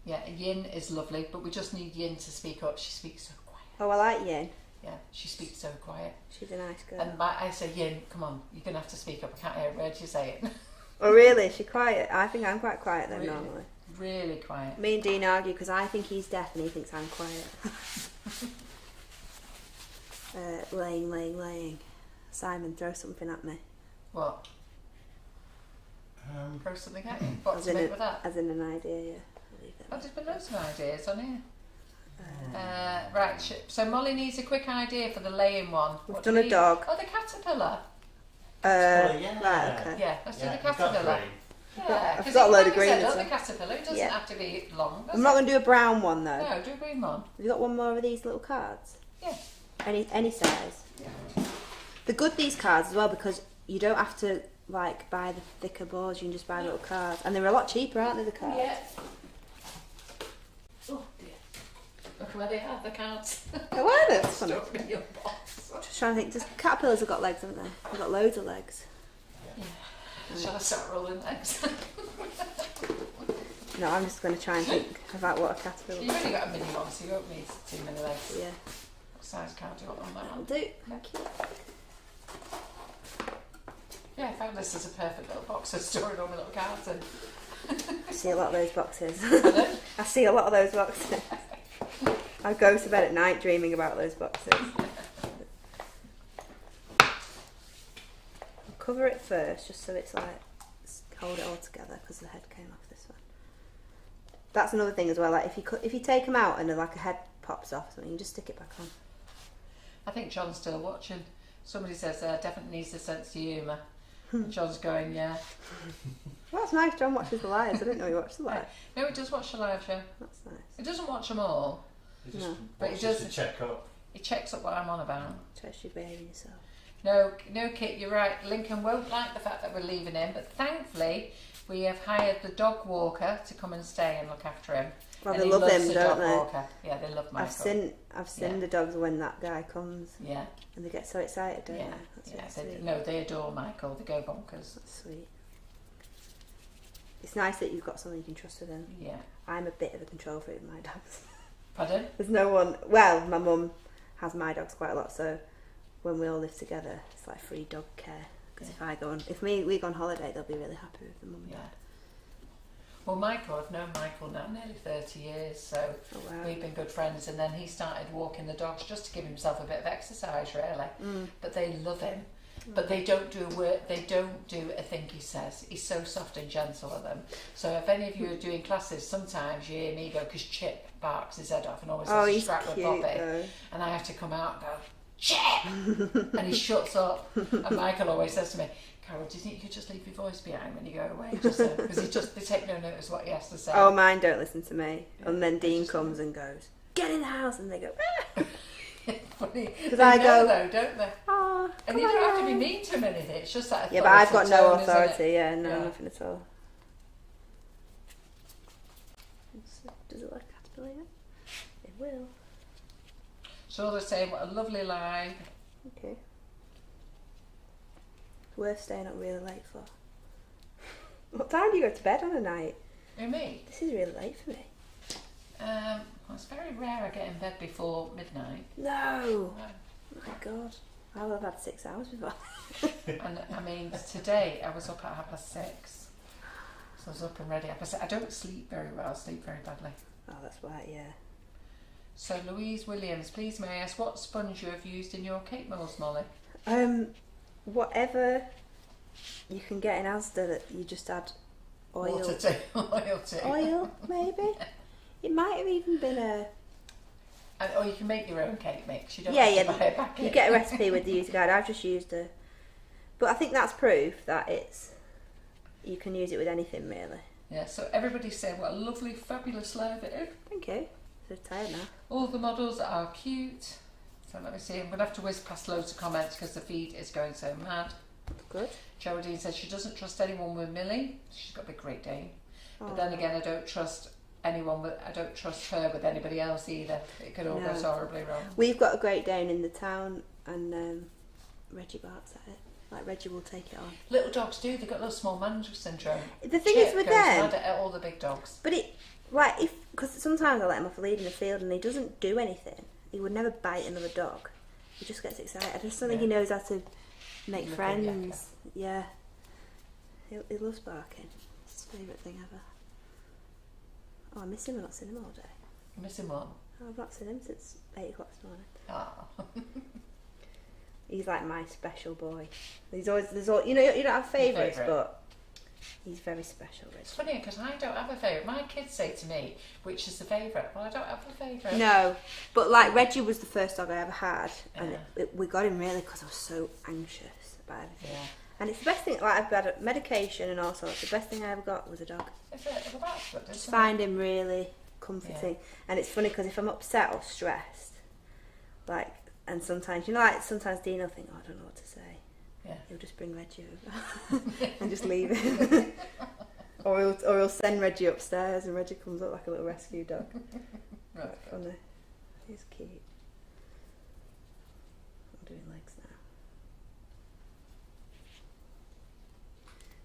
yeah, Yin is lovely, but we just need Yin to speak up. She speaks so quiet. Oh, I like Yin. Yeah, she speaks so quiet. She's a nice girl. And I say, Yin, come on, you're going to have to speak up. I can't hear a word you're saying. Oh, really? Is she quiet? I think I'm quite quiet then, Really? normally. Really quiet. Me and Dean argue because I think he's deaf and he thinks I'm quiet. Laying. Simon, throw something at me. What? Throw something at you. What As to in, make with that? as in an idea, yeah. I'll leave it. Oh, there's been loads of ideas on here. Right, so Molly needs a quick idea for the laying one. We've What done do a we- dog. Oh, the caterpillar. yeah. Right, okay. Yeah, let's do the you've got caterpillar. green. Yeah, I've 'cause got a it- load like of I green said, as oh, the well. caterpillar, it doesn't Yeah. have to be long, does I'm it? not going to do a brown one though. No, do a green one. Have you got one more of these little cards? Yeah. Any size? They're good, these cards as well, because you don't have to like buy the thicker boards. You can just buy little cards, and they're a lot cheaper, aren't they? The cards. Yeah. Oh dear. Look where they have the cards. Oh, are they? That's funny. Stuck in your box. Just trying to think. Just caterpillars have got legs, haven't they? They've got loads of legs. Yeah. Shall I start rolling legs? No, I'm just going to try and think about what a caterpillar. You've only got a mini one, so you won't need too many legs. Yeah. What size card do you want on that I'll one? do. Thank you. Yeah, I found this as a perfect little box for storing all my little cards in. I see a lot of those boxes. Pardon? I see a lot of those boxes. I go to bed at night dreaming about those boxes. I'll cover it first, just so it's like hold it all together, because the head came off this one. That's another thing as well. Like if you take them out and like a head pops off, or something, you just stick it back on. I think John's still watching. Somebody says definitely needs a sense of humour. John's going, yeah. Well, that's nice. John watches the lives. I didn't know he watched the live. No, he does watch the live show. That's nice. He doesn't watch them all. He just No. But he watches does- to check up. He checks up what I'm on about. Trust you behaving yourself. No, Kit, you're right. Lincoln won't like the fact that we're leaving him, but thankfully we have hired the dog walker to come and stay and look after him. Well, And they he love loves him, the don't dog they? walker. Yeah, they love Michael. I've seen Yeah. the dogs when that guy comes, Yeah, and they get so excited, don't yeah, they? That's yeah. really sweet. No, they adore Michael. They go bonkers. That's sweet. It's nice that you've got someone you can trust with him. Yeah. I'm a bit of a control freak with my dogs. Pardon? There's no one. Well, my mum has my dogs quite a lot, so when we all live together, it's like free dog care. Because if we go on holiday, they'll be really happy with the mum and Yeah. dad. Well, Michael, I've known Michael now nearly 30 years, so Oh wow. we've been good friends. And then he started walking the dogs just to give himself a bit of exercise, really. Mm. But they love him. But they don't do They don't do a thing he says. He's so soft and gentle with them. So if any of you are doing classes, sometimes you hear me go, because Chip barks his head off and always Oh, says he's scrap with cute Bobby, though. and I have to come out and go, Chip, and he shuts up. And Michael always says to me, Carol, do you think you could just leave your voice behind when you go away? Because they take no notice what he has to say. Oh, mine don't listen to me. Yeah, And then they Dean just- comes and goes, "Get in the house," and they go, "Ah." Funny. Because They I know go, though, don't they? "Oh, And you don't have to be mean to him or anything. It's just that. Yeah, but I've got no tone, isn't it? authority. Yeah, no, Yeah. nothing at all. Does it like a caterpillar yet? It will. So they're saying, what a lovely lie. Okay. It's worth staying up really late for. What time do you go to bed on a night? Who, me? This is really late for me. Well, it's very rare I get in bed before midnight. No! Oh my god. I would have had 6 hours before. And I mean, today I was up at 6:30. So I was up and ready. I don't sleep very well, I sleep very badly. Oh, that's why, yeah. So Louise Williams, please may I ask what sponge you have used in your cake molds, Molly? Whatever you can get in Asda that you just add oil. Water to oil to. Oil, maybe? It might have even been a... Or you can make your own cake mix. You don't Yeah, have to yeah. buy a packet. You get a recipe with the user guide. I've just used a... But I think that's proof that it's... You can use it with anything, really. Yeah, so everybody's saying what a lovely, fabulous live it is. Thank you. So tired now. All the models are cute. So let me see. I'm going to have to whiz past loads of comments because the feed is going so mad. Good. Geraldine says she doesn't trust anyone with Millie. She's got a big Great Dane. But then Oh. again, I don't trust her with anybody else either. It could all go No. so horribly wrong. We've got a Great Dane in the town, and Reggie barks at it. Like, Reggie will take it on. Little dogs do. They've got little small man syndrome. The thing Chip is with goes them... mad at all the big dogs. But it... Like, because sometimes I let him off a lead in the field and he doesn't do anything. He would never bite another dog. He just gets excited. I just don't think he knows how to make Look at friends. Yeah. He loves barking. It's his favourite thing ever. Oh, I miss him. I've not seen him all day. You're missing one. Oh, I've not seen him since 8 o'clock this morning. Ah. He's like my special boy. You don't have favourites, Favourite. but he's very special, It's Reggie. funny because I don't have a favourite. My kids say to me, which is the favourite? Well, I don't have a favourite. No, but like Reggie was the first dog I ever had, and Yeah. we got him really because I was so anxious about everything. Yeah. And it's the best thing. Like, I've had medication and all sorts. The best thing I ever got was a dog. It's well, that's good, Just isn't find him really comforting. And it's funny because if I'm upset or stressed, like, and sometimes sometimes Dean will think, oh, I don't know what to say. Yeah. He'll just bring Reggie over and just leave him. or he'll send Reggie upstairs and Reggie comes up like a little rescue dog. Right. Quite funny. He's cute. I'm doing legs now.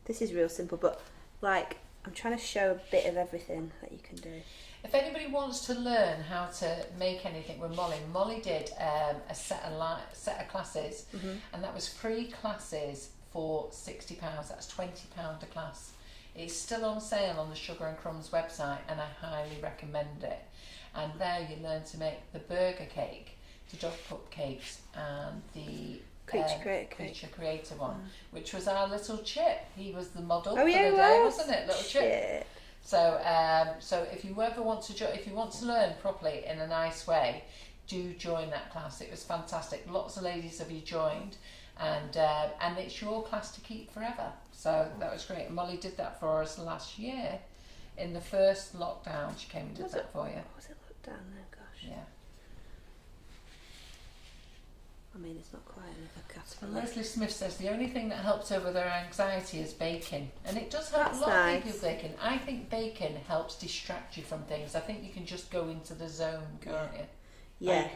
This is real simple, but like I'm trying to show a bit of everything that you can do. If anybody wants to learn how to make anything with Molly, Molly did a set of classes, and that was free classes for £60. That's £20 a class. It's still on sale on the Sugar and Crumbs website, and I highly recommend it. And there you learn to make the burger cake, the dog pup cakes, and the Creature Creator one, which was our little Chip. He was the model for the day, wasn't it? Little Chip. So, so if you ever want to, if you want to learn properly in a nice way, do join that class. It was fantastic. Lots of ladies of you joined, and it's your class to keep forever. So that was great. Molly did that for us last year, in the first lockdown. She came and did that for you. Was it lockdown then? Gosh. Yeah. I mean, it's not quite a caterpillar. And Leslie Smith says the only thing that helps over their anxiety is bacon, and it does help. That's a lot nice. of people with bacon. I think bacon helps distract you from things. I think you can just go into the zone, can't you? Yeah.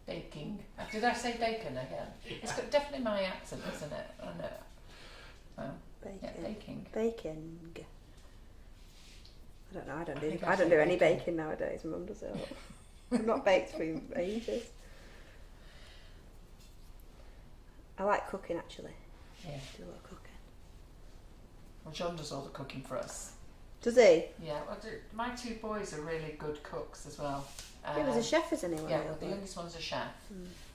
Baking. Did I say bacon again? It's got definitely my accent, isn't it? I know. Bacon. Yeah, baking. Baking. I don't know. I think don't I do say any bacon. baking nowadays. My mum does it all. I've not baked for ages. I like cooking actually. Yeah. Do a lot of cooking. Well, John does all the cooking for us. Does he? Yeah. Well, my two boys are really good cooks as well. He was a chef, isn't he? Yeah. Well, the youngest one's a chef,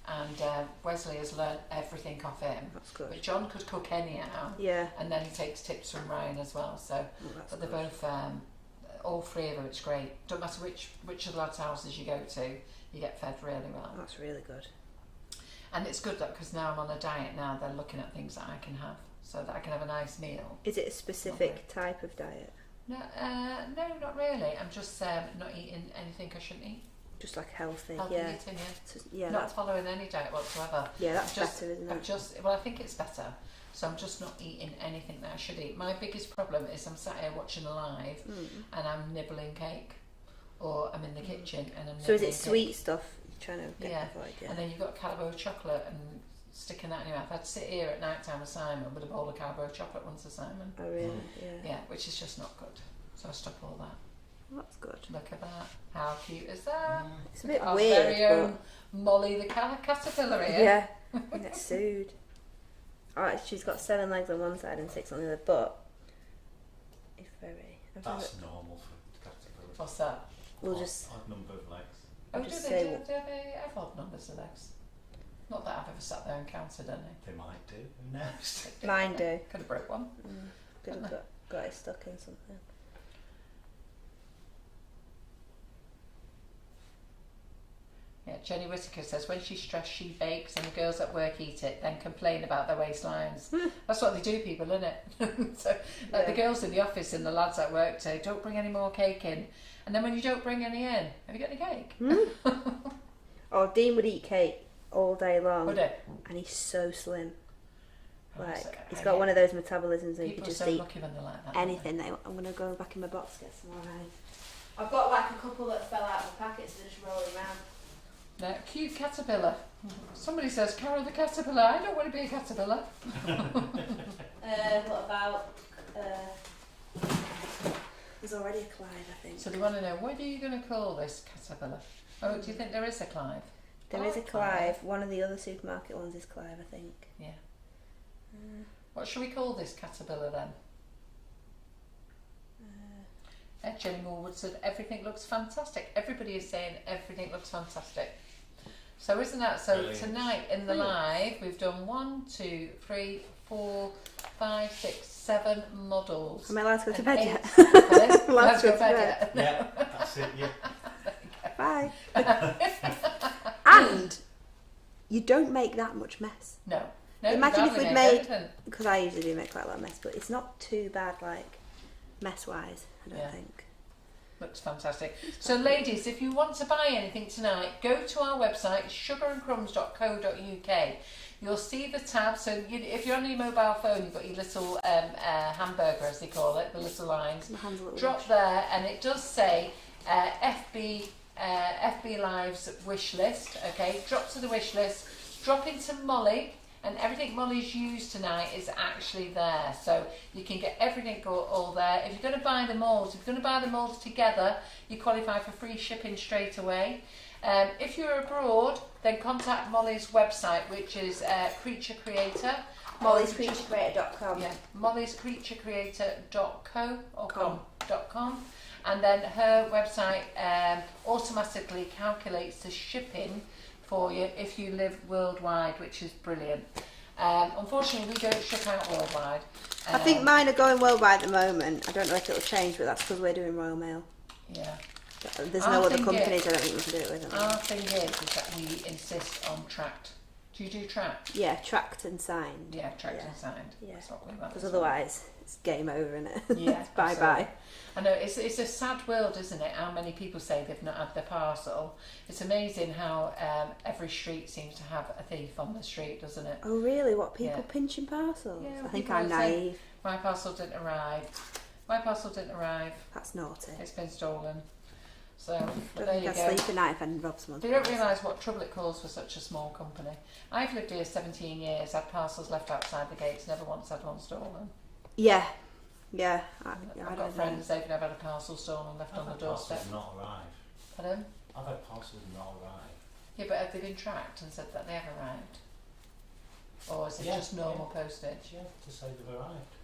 and Wesley has learnt everything off him. That's good. But John could cook anyhow. Yeah. And then he takes tips from Ryan as well. So, that's but they're both, all three of them. It's great. Don't matter which of the lads' houses you go to, you get fed really well. That's really good. And it's good that because now I'm on a diet now, they're looking at things that I can have, so that I can have a nice meal. Is it a specific type of diet? No, no, not really. I'm just not eating anything I shouldn't eat. Just like healthy, Healthy yeah. eating, yeah. Yeah. Not following any diet whatsoever. Yeah, that's just, better, isn't it? Well, I think it's better. So I'm just not eating anything that I should eat. My biggest problem is I'm sat here watching a live and I'm nibbling cake, or I'm in the kitchen and I'm nibbling. So is it cake. sweet stuff you're trying to avoid? Yeah. And then you've got Cadbury chocolate and sticking that in your mouth. I'd sit here at night time with Simon with a bowl of Cadbury chocolate once a Simon. Oh really? Yeah. Yeah, which is just not good. So I stop all that. Well, that's good. Look at that. How cute is that? It's a bit Our weird, very own Molly the caterpillar here. Yeah. And it's sued. Alright, she's got 7 legs on one side and 6 on the other, but it's very. That's normal for caterpillars. What's that? We'll just. Odd number of legs. Oh, just do say they have odd numbers of legs? Not that I've ever sat there and counted any. They might do. Who knows? Mine do. Could have broke one. Could have got it stuck in something. Yeah, Jenny Whittaker says when she's stressed she bakes and the girls at work eat it, then complain about their waistlines. That's what they do, people, isn't it? So like the girls in the office and the lads at work say, don't bring any more cake in. And then when you don't bring any in, have you got any cake? Oh, Dean would eat cake all day long. Would it? And he's so slim. Like, so, he's got one of those metabolisms that he people can just are so eat lucky when they're like that. anything. I'm going to go back in my box to get some more rice. I've got like a couple that fell out of the packets and just rolling around. No, cute caterpillar. Somebody says, Carol the caterpillar. I don't want to be a caterpillar. What about... there's already a Clive, I think. So they want to know, what are you going to call this caterpillar? Oh, do you think there is a Clive? There is a Clive. One of the other supermarket ones is Clive, I think. Yeah. What should we call this caterpillar then? Jenny Moorwood said everything looks fantastic. Everybody is saying everything looks fantastic. So isn't that so? Brilliant. Tonight in the live we've done 1, 2, 3, 4, 5, 6, 7 models. Am I allowed to go to bed yet? Let's Allowed to go go to to bed bed. yet. Yeah, that's it. Yeah. Bye. And you don't make that much mess. No. No, Imagine if hardly we'd make made, anything. because I usually do make quite a lot of mess, but it's not too bad, like mess wise, I don't Yeah. think. Looks fantastic. So ladies, if you want to buy anything tonight, go to our website, sugarandcrumbs.co.uk. You'll see the tab, so if you're on your mobile phone, you've got your little hamburger, as they call it, the little lines. Drop there, and it does say FB Live's wish list. Okay, drop to the wish list, drop into Molly, and everything Molly's used tonight is actually there. So you can get everything all there. If you're going to buy the moulds, together, you qualify for free shipping straight away. If you're abroad, then contact Molly's website, which is Creature Creator. MollysCreatureCreator.com. Yeah, MollysCreatureCreator.com. And then her website automatically calculates the shipping for you if you live worldwide, which is brilliant. Unfortunately, we don't ship out worldwide. I think mine are going worldwide at the moment. I don't know if it'll change, but that's because we're doing Royal Mail. Yeah. There's no other companies I don't think we can do it with. Our thing is that we insist on tracked. Do you do tracked? Yeah, tracked and signed. Yeah, tracked and signed. Yeah. That's what we want. Because otherwise, it's game over, isn't it? Yeah. Bye bye. I know, it's a sad world, isn't it? How many people say they've not had their parcel. It's amazing how every street seems to have a thief on the street, doesn't it? Oh really? What, people pinching parcels? Yeah, I think I'm naive. My parcel didn't arrive. That's naughty. It's been stolen. So I there don't you think I go. sleep at night if I rob someone's They don't parcel. realise what trouble it caused for such a small company. I've lived here 17 years, had parcels left outside the gates, never once had one stolen. Yeah. I've I got don't friends, they've never had a parcel stolen left on the doorstep. Parcels not arrived. Pardon? I've had parcels not arrived. Yeah, but have they been tracked and said that they have arrived? Or is it just normal postage? Yeah, to say they've arrived.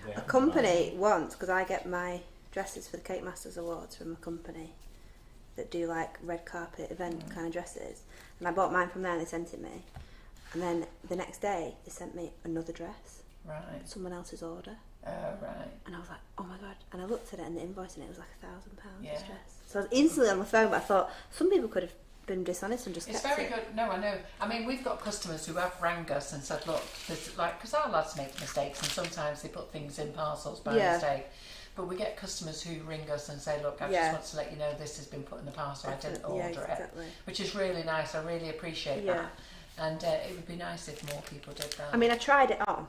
They A haven't company arrived. once, because I get my dresses for the Cake Masters Awards from a company that do like red carpet event kind of dresses, and I bought mine from there and they sent it me, and then the next day they sent me another dress, Right. someone else's order, Oh, right. and I was like, oh my god, and I looked at it and the invoice and it was like £1,000 Yeah. this dress, so I was instantly on the phone, but I thought some people could have been dishonest and just It's kept very it. good. No, I know. I mean, we've got customers who have rang us and said, look, because our lads make mistakes and sometimes they put things in parcels by mistake. But we get customers who ring us and say, look, I just want to let you know this has been put in the parcel, I didn't order it. Which is really nice, I really appreciate that. And it would be nice if more people did that. I mean, I tried it on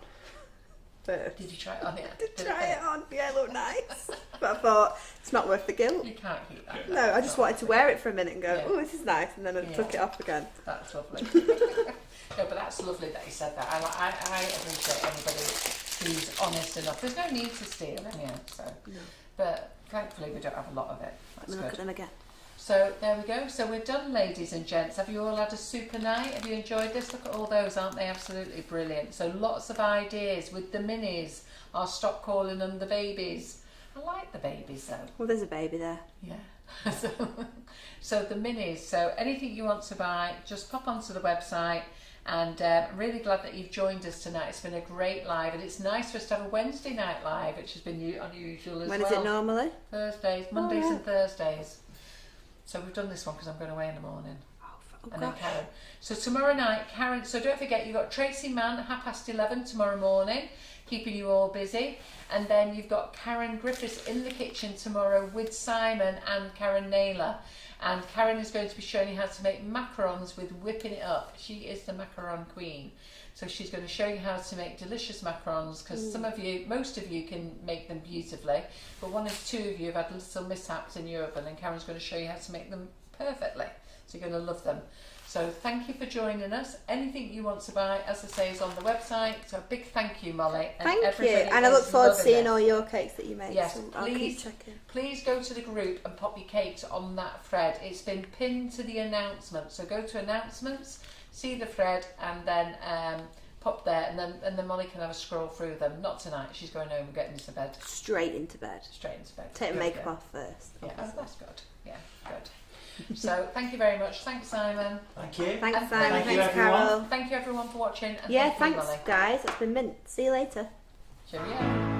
first. Did you try it on? Yeah. Did try it on, yeah, it looked nice. But I thought, it's not worth the guilt. You can't keep that. No, I just wanted to wear it for a minute and go, Yeah. oh, this is nice, and then I took it off again. That's lovely. No, but that's lovely that you said that. I appreciate anybody who's honest enough. There's no need to steal anyhow, so. No. But thankfully we don't have a lot of it. That's Look good. at them again. So there we go. So we're done, ladies and gents. Have you all had a super night? Have you enjoyed this? Look at all those, aren't they absolutely brilliant? So lots of ideas with the minis. I'll stop calling them the babies. I like the babies though. Well, there's a baby there. Yeah. So the minis. So anything you want to buy, just pop onto the website. And I'm really glad that you've joined us tonight. It's been a great live, and it's nice for us to have a Wednesday night live, which has been unusual as well. When is it normally? Thursdays, Mondays and Thursdays. So we've done this one because I'm going away in the morning. And then Karen. So tomorrow night, Karen, so don't forget, you've got Tracy Mann, 11:30 tomorrow morning, keeping you all busy. And then you've got Karen Griffiths in the kitchen tomorrow with Simon and Karen Naylor. And Karen is going to be showing you how to make macarons with whipping it up. She is the macaron queen. So she's going to show you how to make delicious macarons, because most of you can make them beautifully, but one or two of you have had little mishaps in your oven, and Karen's going to show you how to make them perfectly. So you're going to love them. So thank you for joining us. Anything you want to buy, as I say, is on the website. So a big thank you, Molly. Thank you. And I look forward to seeing all your cakes that you make. Yes, so I'll keep checking. Please go to the group and pop your cakes on that thread. It's been pinned to the announcement. So go to announcements, see the thread, and then pop there, and then Molly can have a scroll through them. Not tonight. She's going home and getting into bed. Straight into bed. Straight into bed. Take the makeup off first. Yeah, that's good. Yeah, good. So thank you very much. Thanks, Simon. Thank you. Thanks, And Simon. thank you, Thanks, Carol. everyone. Thank you everyone for watching. And Yeah, thank you, thanks, Molly. guys. It's been mint. See you later. Cheerio.